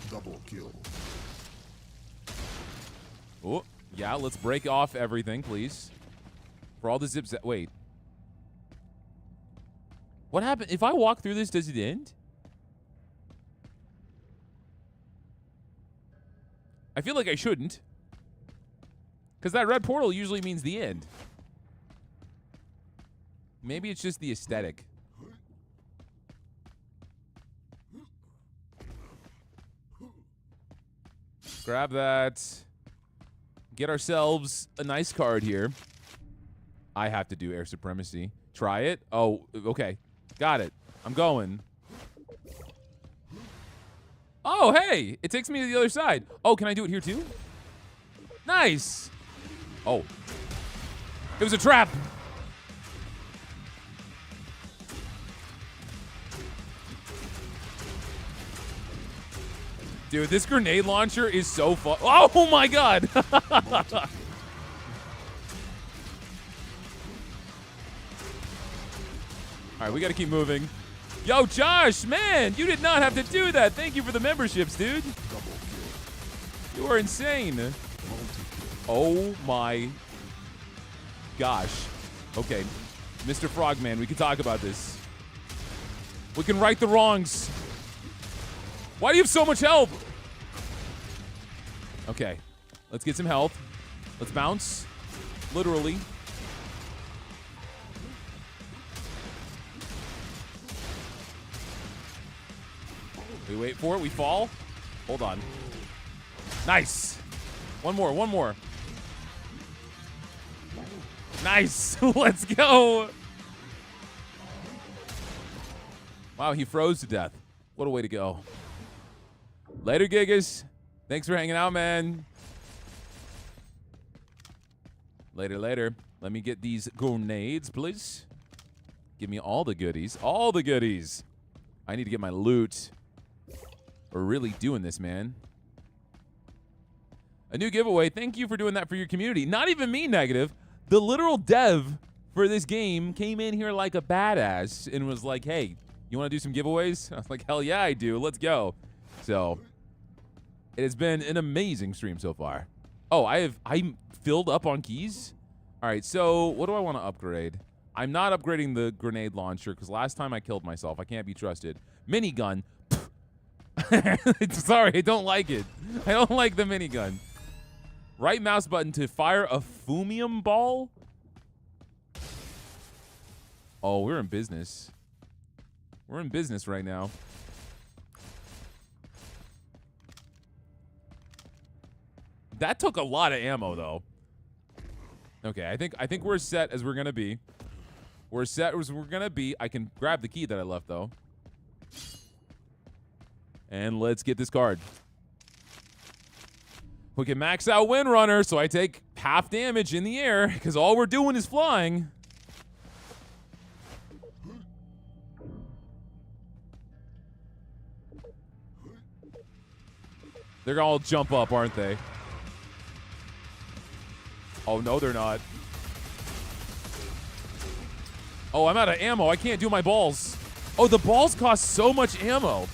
Double kill. Oh, yeah, let's break off everything, please. For all the zips that... Wait. What happened? If I walk through this, does it end? I feel like I shouldn't. Because that red portal usually means the end. Maybe it's just the aesthetic. Grab that. Get ourselves a nice card here. I have to do air supremacy. Try it. Oh, okay. Got it. I'm going. Oh, hey. It takes me to the other side. Oh, can I do it here too? Nice. Oh. It was a trap. Dude, this grenade launcher is so fun. Oh my god! All right, we gotta keep moving. Yo, Josh, man, you did not have to do that. Thank you for the memberships, dude. You are insane. Oh my gosh. Okay, Mr. Frogman, we can talk about this. We can right the wrongs. Why do you have so much health? Okay, let's get some health. Let's bounce, literally. We wait for it, we fall. Hold on. Nice. One more, one more. Nice, let's go. Wow, he froze to death. What a way to go. Later, Gigas. Thanks for hanging out, man. Later, later. Let me get these grenades, please. Give me all the goodies. All the goodies. I need to get my loot. We're really doing this, man. A new giveaway. Thank you for doing that for your community. Not even me, negative. The literal dev for this game came in here like a badass and was like, hey, you want to do some giveaways? I was like, hell yeah, I do. Let's go. So it has been an amazing stream so far. Oh, I'm filled up on keys. All right, so what do I want to upgrade? I'm not upgrading the grenade launcher because last time I killed myself. I can't be trusted. Minigun. Sorry, I don't like it. I don't like the minigun. Right mouse button to fire a fumium ball. Oh, we're in business. We're in business right now. That took a lot of ammo, though. Okay, I think we're set as we're gonna be. We're set as we're gonna be. I can grab the key that I left, though. And let's get this card. We can max out Windrunner, so I take half damage in the air, because all we're doing is flying. They're gonna all jump up, aren't they? Oh, no, they're not. Oh, I'm out of ammo. I can't do my balls. Oh, the balls cost so much ammo.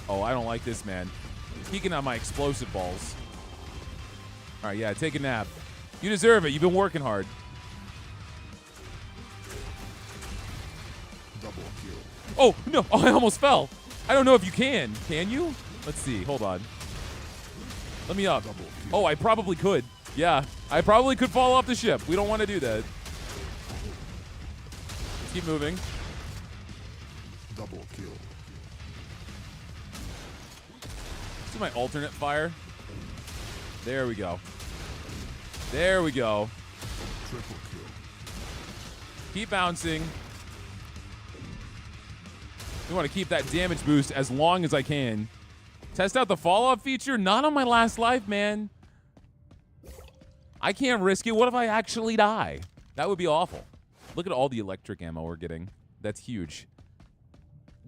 Oh, I don't like this, man. He's peeking on my explosive balls. All right, yeah, take a nap. You deserve it. You've been working hard. Double kill. Oh, no. Oh, I almost fell. I don't know if you can. Can you? Let's see. Hold on. Let me up. Oh, I probably could. Yeah, I probably could fall off the ship. We don't want to do that. Let's keep moving. Double kill. Let's do my alternate fire. There we go. There we go. Triple kill. Keep bouncing. We want to keep that damage boost as long as I can. Test out the fall-off feature? Not on my last life, man. I can't risk it. What if I actually die? That would be awful. Look at all the electric ammo we're getting. That's huge.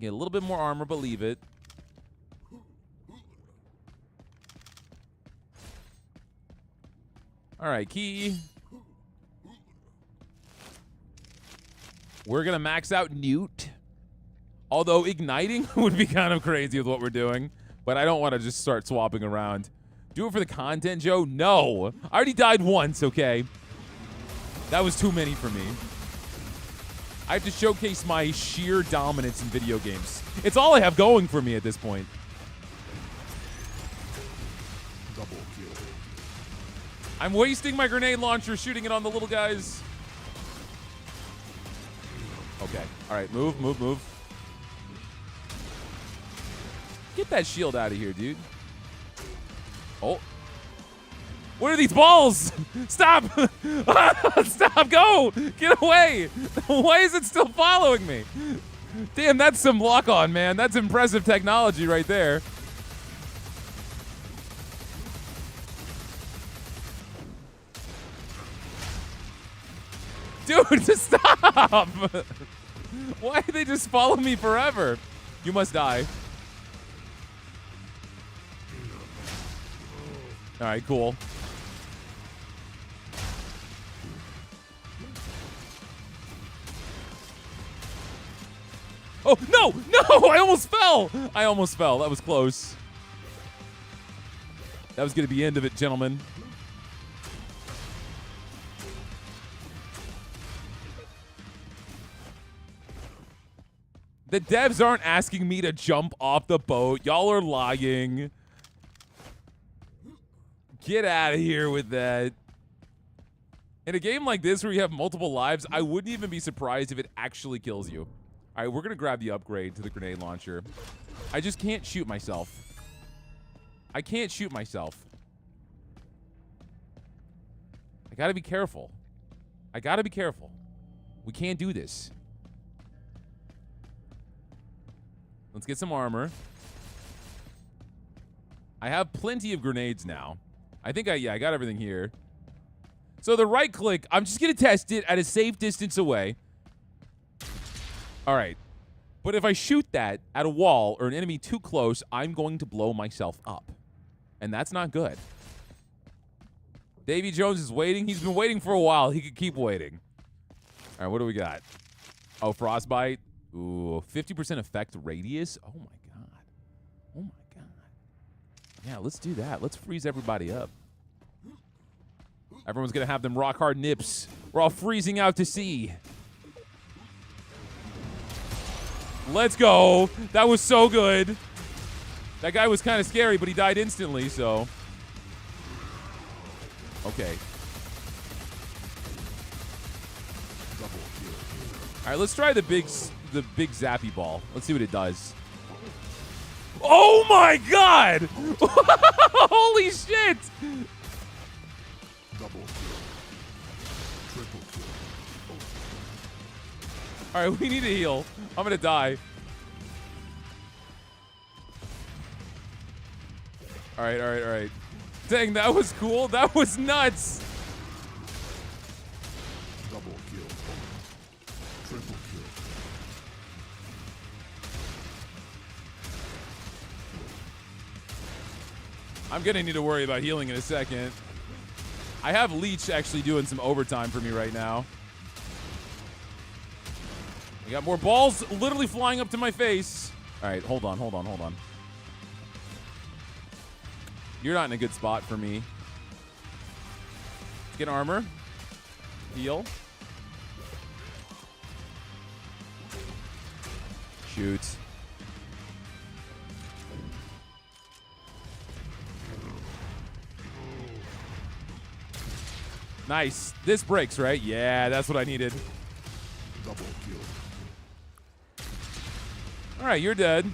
Get a little bit more armor, but leave it. All right, key. We're going to max out Newt. Although igniting would be kind of crazy with what we're doing. But I don't want to just start swapping around. Do it for the content, Joe? No. I already died once, okay? That was too many for me. I have to showcase my sheer dominance in video games. It's all I have going for me at this point. Double kill. I'm wasting my grenade launcher shooting it on the little guys. Okay. All right. Move, move, move. Get that shield out of here, dude. Oh. What are these balls? Stop! Stop! Go! Get away! Why is it still following me? Damn, that's some lock-on, man. That's impressive technology right there. Dude, just stop! Why do they just follow me forever? You must die. All right, cool. Oh, no! No! I almost fell! I almost fell. That was close. That was going to be the end of it, gentlemen. The devs aren't asking me to jump off the boat. Y'all are lying. Get out of here with that. In a game like this where you have multiple lives, I wouldn't even be surprised if it actually kills you. All right, we're going to grab the upgrade to the grenade launcher. I just can't shoot myself. I can't shoot myself. I got to be careful. I got to be careful. We can't do this. Let's get some armor. I have plenty of grenades now. I think I got everything here. So the right click, I'm just going to test it at a safe distance away. All right. But if I shoot that at a wall or an enemy too close, I'm going to blow myself up. And that's not good. Davy Jones is waiting. He's been waiting for a while. He could keep waiting. All right, what do we got? Oh, frostbite. Ooh, 50% effect radius. Oh, my God. Oh, my God. Yeah, let's do that. Let's freeze everybody up. Everyone's going to have them rock hard nips. We're all freezing out to sea. Let's go. That was so good. That guy was kind of scary, but he died instantly, so. Okay. All right, let's try the big zappy ball. Let's see what it does. Oh my God! Holy shit! Double kill. Triple kill. All right, we need to heal. I'm gonna die. All right, all right, all right. Dang, that was cool. That was nuts. Double kill. Triple kill. I'm gonna need to worry about healing in a second. I have Leech actually doing some overtime for me right now. We got more balls literally flying up to my face. All right, hold on, hold on, hold on. You're not in a good spot for me. Get armor. Heal. Shoot. Nice. This breaks, right? Yeah, that's what I needed. Double kill. All right, you're dead.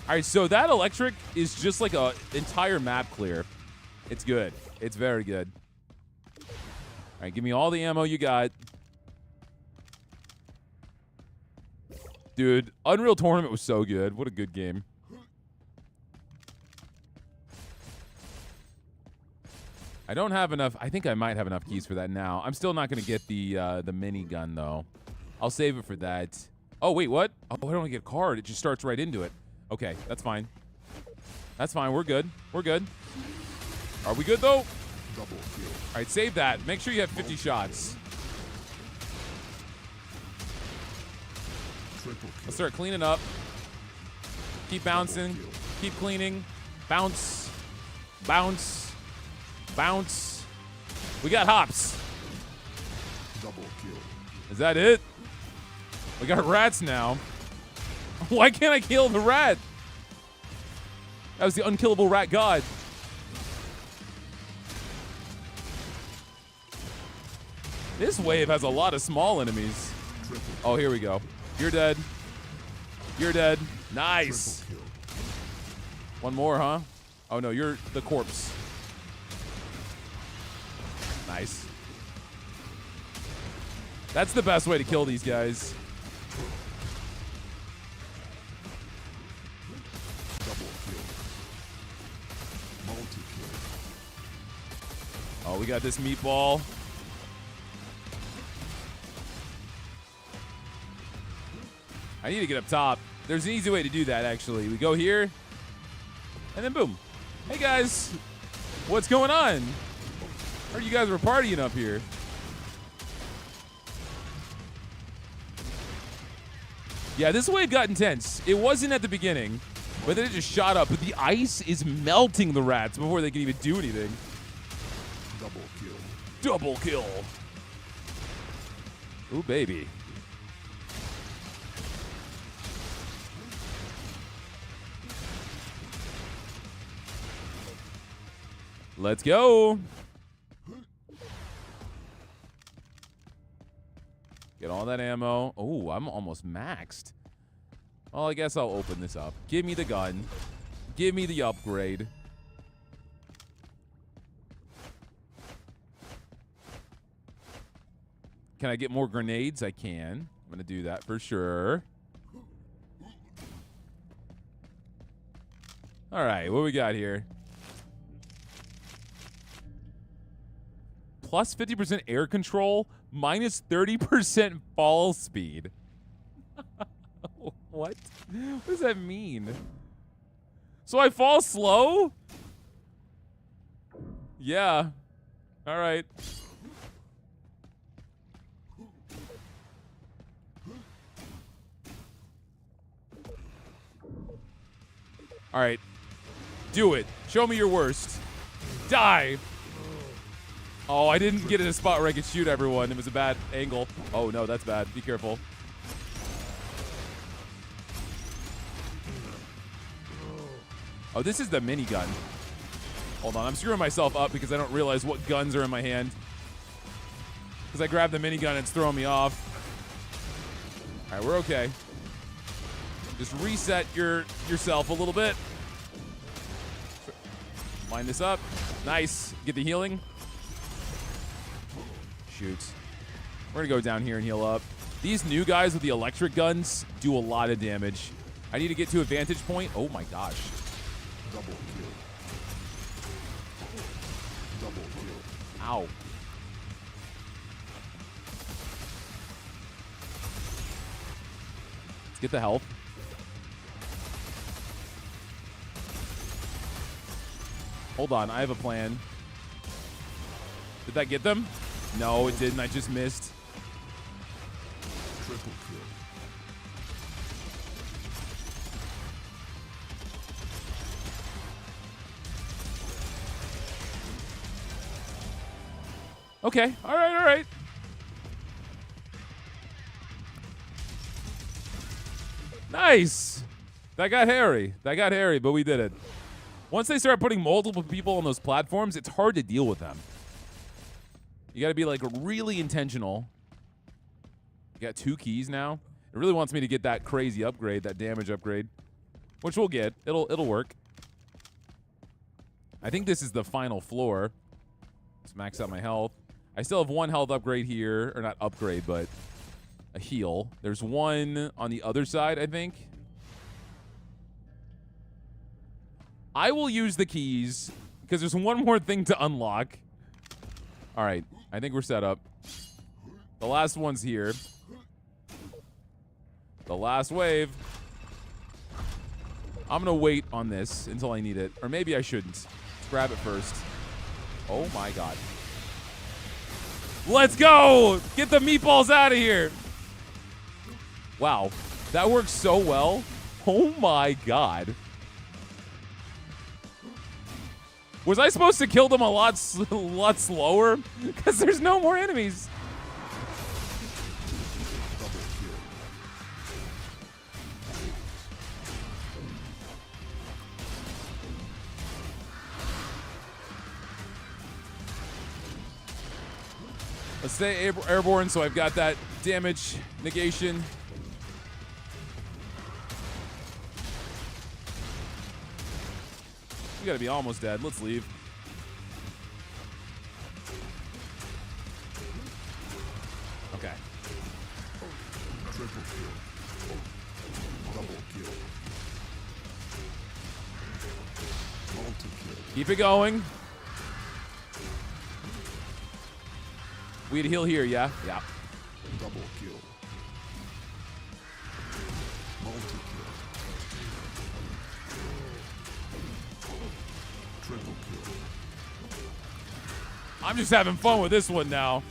All right, so that electric is just like a entire map clear. It's good. It's very good. All right, give me all the ammo you got. Dude, Unreal Tournament was so good. What a good game. I don't have enough. I think I might have enough keys for that now. I'm still not going to get the minigun, though. I'll save it for that. Oh, wait, what? Oh, I don't get a card. It just starts right into it. Okay, that's fine. That's fine. We're good. We're good. Are we good, though? Double kill. All right, save that. Make sure you have 50 shots. Triple kill. Let's start cleaning up. Keep bouncing. Keep cleaning. Bounce. Bounce. Bounce. We got hops. Double kill. Is that it? We got rats now. Why can't I kill the rat? That was the unkillable rat god. This wave has a lot of small enemies. Oh, here we go. You're dead. You're dead. Nice. One more, huh? Oh, no, you're the corpse. Nice. That's the best way to kill these guys. Oh, we got this meatball. I need to get up top. There's an easy way to do that, actually. We go here, and then boom. Hey, guys. What's going on? I heard you guys were partying up here. Yeah, this wave got intense. It wasn't at the beginning, but then it just shot up. But the ice is melting the rats before they can even do anything. Double kill. Double kill. Ooh, baby. Let's go. Get all that ammo. Oh, I'm almost maxed. Well, I guess I'll open this up. Give me the gun. Give me the upgrade. Can I get more grenades? I can. I'm going to do that for sure. All right, what we got here? Plus 50% air control, minus 30% fall speed. What? What does that mean? So I fall slow? Yeah. All right. All right. Do it. Show me your worst. Die. Oh, I didn't get in a spot where I could shoot everyone. It was a bad angle. Oh, no, that's bad. Be careful. Oh, this is the minigun. Hold on. I'm screwing myself up because I don't realize what guns are in my hand. Because I grabbed the minigun and it's throwing me off. All right, we're okay. Just reset yourself a little bit. Line this up. Nice. Get the healing. Shoot. We're going to go down here and heal up. These new guys with the electric guns do a lot of damage. I need to get to a vantage point. Oh, my gosh. Double kill. Double kill. Ow. Let's get the health. Hold on, I have a plan. Did that get them? No, it didn't. I just missed. Triple kill. Okay. All right, all right. Nice. That got hairy. That got hairy, but we did it. Once they start putting multiple people on those platforms, it's hard to deal with them. You got to be, like, really intentional. You got 2 keys now. It really wants me to get that crazy upgrade, that damage upgrade, which we'll get. It'll work. I think this is the final floor. Let's max out my health. I still have 1 health upgrade here. Or not upgrade, but a heal. There's 1 on the other side, I think. I will use the keys because there's 1 more thing to unlock. All right. I think we're set up. The last one's here. The last wave. I'm going to wait on this until I need it. Or maybe I shouldn't. Let's grab it first. Oh, my God. Let's go! Get the meatballs out of here. Wow. That works so well. Oh, my God. Was I supposed to kill them a lot slower? Because there's no more enemies. Let's stay airborne so I've got that damage negation. We gotta be almost dead. Let's leave. Okay. Triple kill. Double kill. Multi-kill. Keep it going. We had to heal here, yeah? Yeah. Double kill. Multi-kill. Triple kill. I'm just having fun with this one now.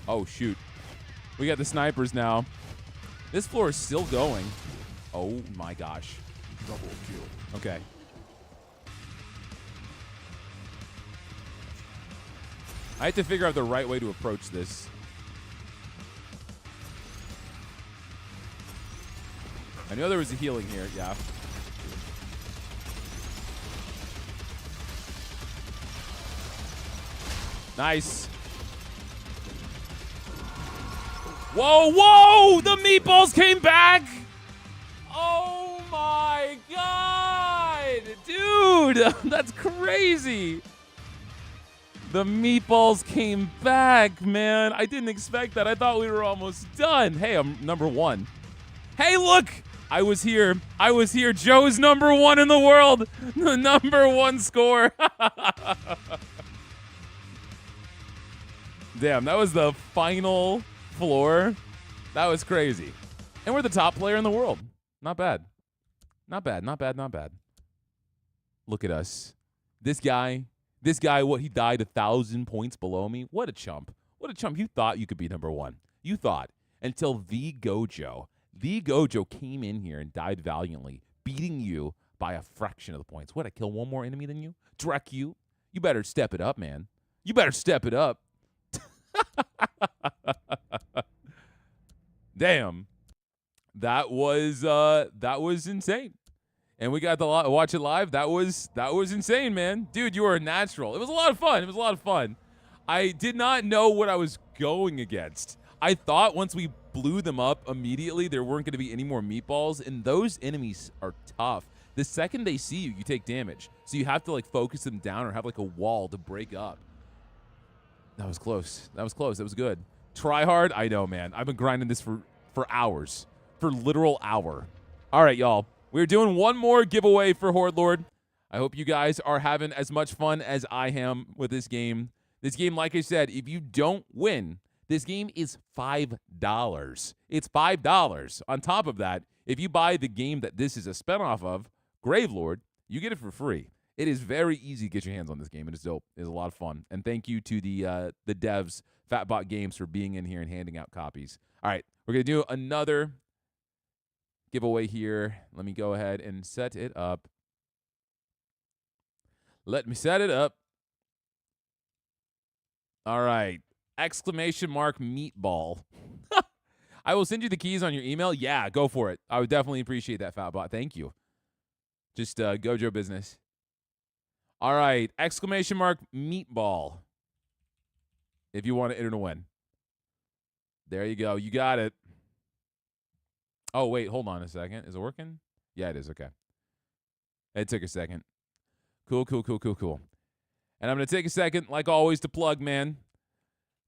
Oh, shoot. We got the snipers now. This floor is still going. Oh, my gosh. Double kill. Okay. I have to figure out the right way to approach this. I know there was a healing here, yeah. Nice. Whoa, whoa! The meatballs came back! Oh my god! Dude, that's crazy! The meatballs came back, man. I didn't expect that. I thought we were almost done. Hey, I'm number 1. Hey, look! I was here. I was here. Joe's number 1 in the world. The number 1 score. Damn, that was the final floor. That was crazy. And we're the top player in the world. Not bad. Not bad, not bad, not bad. Look at us. This guy, what, he died 1,000 points below me? What a chump. What a chump. You thought you could be number 1. You thought. Until the Gohjoe came in here and died valiantly, beating you by a fraction of the points. What, I kill one more enemy than you? Drek you? You better step it up, man. You better step it up. Damn. That was insane. And we got to watch it live. That was insane, man. Dude, you were a natural. It was a lot of fun. It was a lot of fun. I did not know what I was going against. I thought once we blew them up immediately, there weren't going to be any more meatballs, and those enemies are tough. The second they see you, you take damage. So you have to like focus them down or have like a wall to break up. That was close. That was close. That was good. Try hard. I know, man. I've been grinding this for hours. For literal hour. All right, y'all. We're doing one more giveaway for Horde Lord. I hope you guys are having as much fun as I am with this game. This game, like I said, if you don't win, this game is $5. It's $5. On top of that, if you buy the game that this is a spinoff of, Gravelord, you get it for free. It is very easy to get your hands on this game. It is dope. It is a lot of fun. And thank you to the devs, Fatbot Games, for being in here and handing out copies. All right, we're going to do another giveaway here. Let me go ahead and set it up. Let me set it up. All right. Exclamation mark meatball. I will send you the keys on your email. Yeah, go for it. I would definitely appreciate that, Fatbot. Thank you. Just Gohjoe business. All right. Exclamation mark meatball. If you want to enter to win. There you go. You got it. Oh, wait. Hold on a second. Is it working? Yeah, it is. Okay. It took a second. Cool, cool, cool, cool, cool. And I'm going to take a second, like always, to plug, man.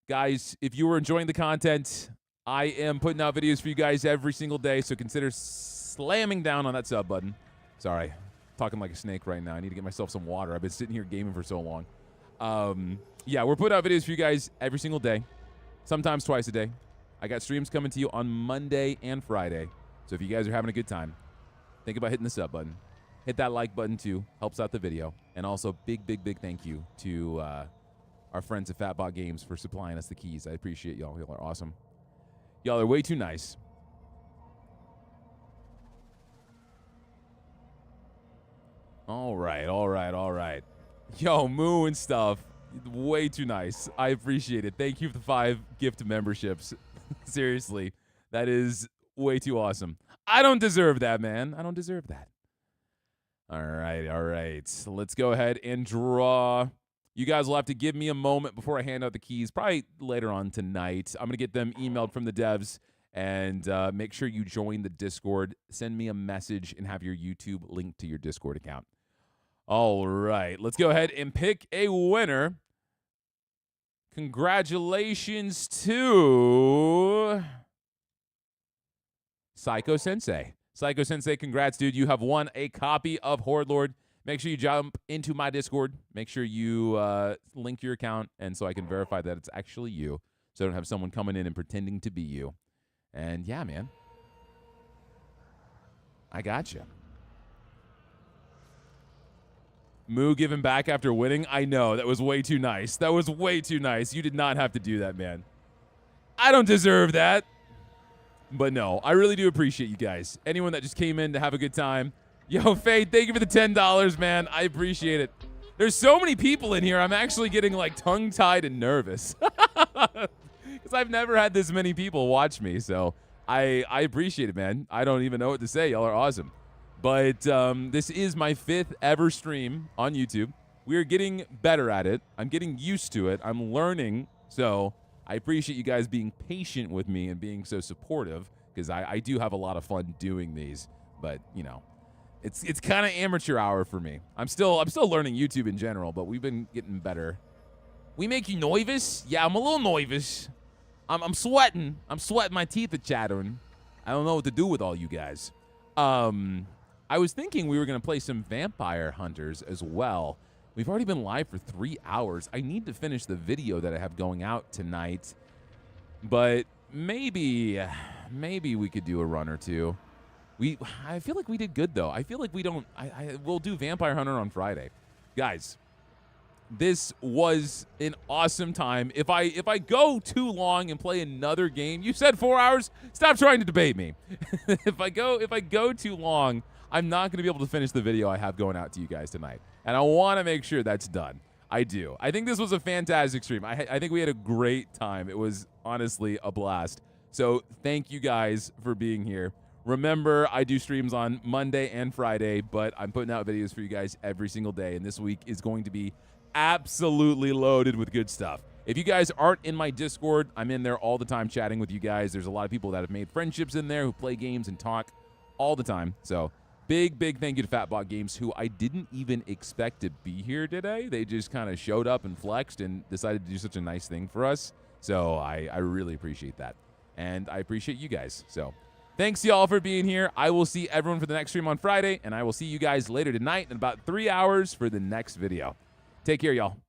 Guys, if you were enjoying the content, I am putting out videos for you guys every single day, so consider slamming down on that sub button. Sorry. Talking like a snake right now. I need to get myself some water. I've been sitting here gaming for so long. Yeah, we're putting out videos for you guys every single day, sometimes twice a day. I got streams coming to you on Monday and Friday. So if you guys are having a good time, think about hitting the sub button. Hit that like button too. Helps out the video. And also big, big, big thank you to our friends at Fatbot Games for supplying us the keys. I appreciate y'all. Y'all are awesome. Y'all are way too nice. All right, all right, all right. Yo, Moo and stuff. Way too nice. I appreciate it. Thank you for the 5 gift memberships. Seriously, that is way too awesome. I don't deserve that, man. I don't deserve that. All right, all right. So let's go ahead and draw. You guys will have to give me a moment before I hand out the keys, probably later on tonight. I'm going to get them emailed from the devs, and make sure you join the Discord. Send me a message and have your YouTube linked to your Discord account. All right, let's go ahead and pick a winner. Congratulations to Psycho Sensei. Psycho Sensei, congrats, dude. You have won a copy of Horde Lord. Make sure you jump into my Discord. Make sure you link your account, and so I can verify that it's actually you, so I don't have someone coming in and pretending to be you. And yeah, man, I got you. Moo giving back after winning? I know, that was way too nice. That was way too nice. You did not have to do that, man. I don't deserve that. But no, I really do appreciate you guys. Anyone that just came in to have a good time. Yo, Fade, thank you for the $10, man. I appreciate it. There's so many people in here, I'm actually getting like tongue-tied and nervous. Because I've never had this many people watch me, so I appreciate it, man. I don't even know what to say. Y'all are awesome. But this is my 5th ever stream on YouTube. We're getting better at it. I'm getting used to it. I'm learning. So I appreciate you guys being patient with me and being so supportive, because I do have a lot of fun doing these. But, you know, it's kind of amateur hour for me. I'm still learning YouTube in general, but we've been getting better. We make you nervous? Yeah, I'm a little nervous. I'm sweating. I'm sweating. My teeth are chattering. I don't know what to do with all you guys. I was thinking we were going to play some Vampire Hunters as well. We've already been live for 3 hours. I need to finish the video that I have going out tonight. But maybe we could do a run or two. I feel like we did good, though. I feel like we don't... we'll do Vampire Hunter on Friday. Guys, this was an awesome time. If I go too long and play another game... You said 4 hours? Stop trying to debate me. If I go too long... I'm not going to be able to finish the video I have going out to you guys tonight. And I want to make sure that's done. I do. I think this was a fantastic stream. I think we had a great time. It was honestly a blast. So thank you guys for being here. Remember, I do streams on Monday and Friday, but I'm putting out videos for you guys every single day. And this week is going to be absolutely loaded with good stuff. If you guys aren't in my Discord, I'm in there all the time chatting with you guys. There's a lot of people that have made friendships in there who play games and talk all the time. So... Big thank you to Fatbot Games, who I didn't even expect to be here today. They just kind of showed up and flexed and decided to do such a nice thing for us. So I really appreciate that. And I appreciate you guys. So thanks, y'all, for being here. I will see everyone for the next stream on Friday, and I will see you guys later tonight in about 3 hours for the next video. Take care, y'all.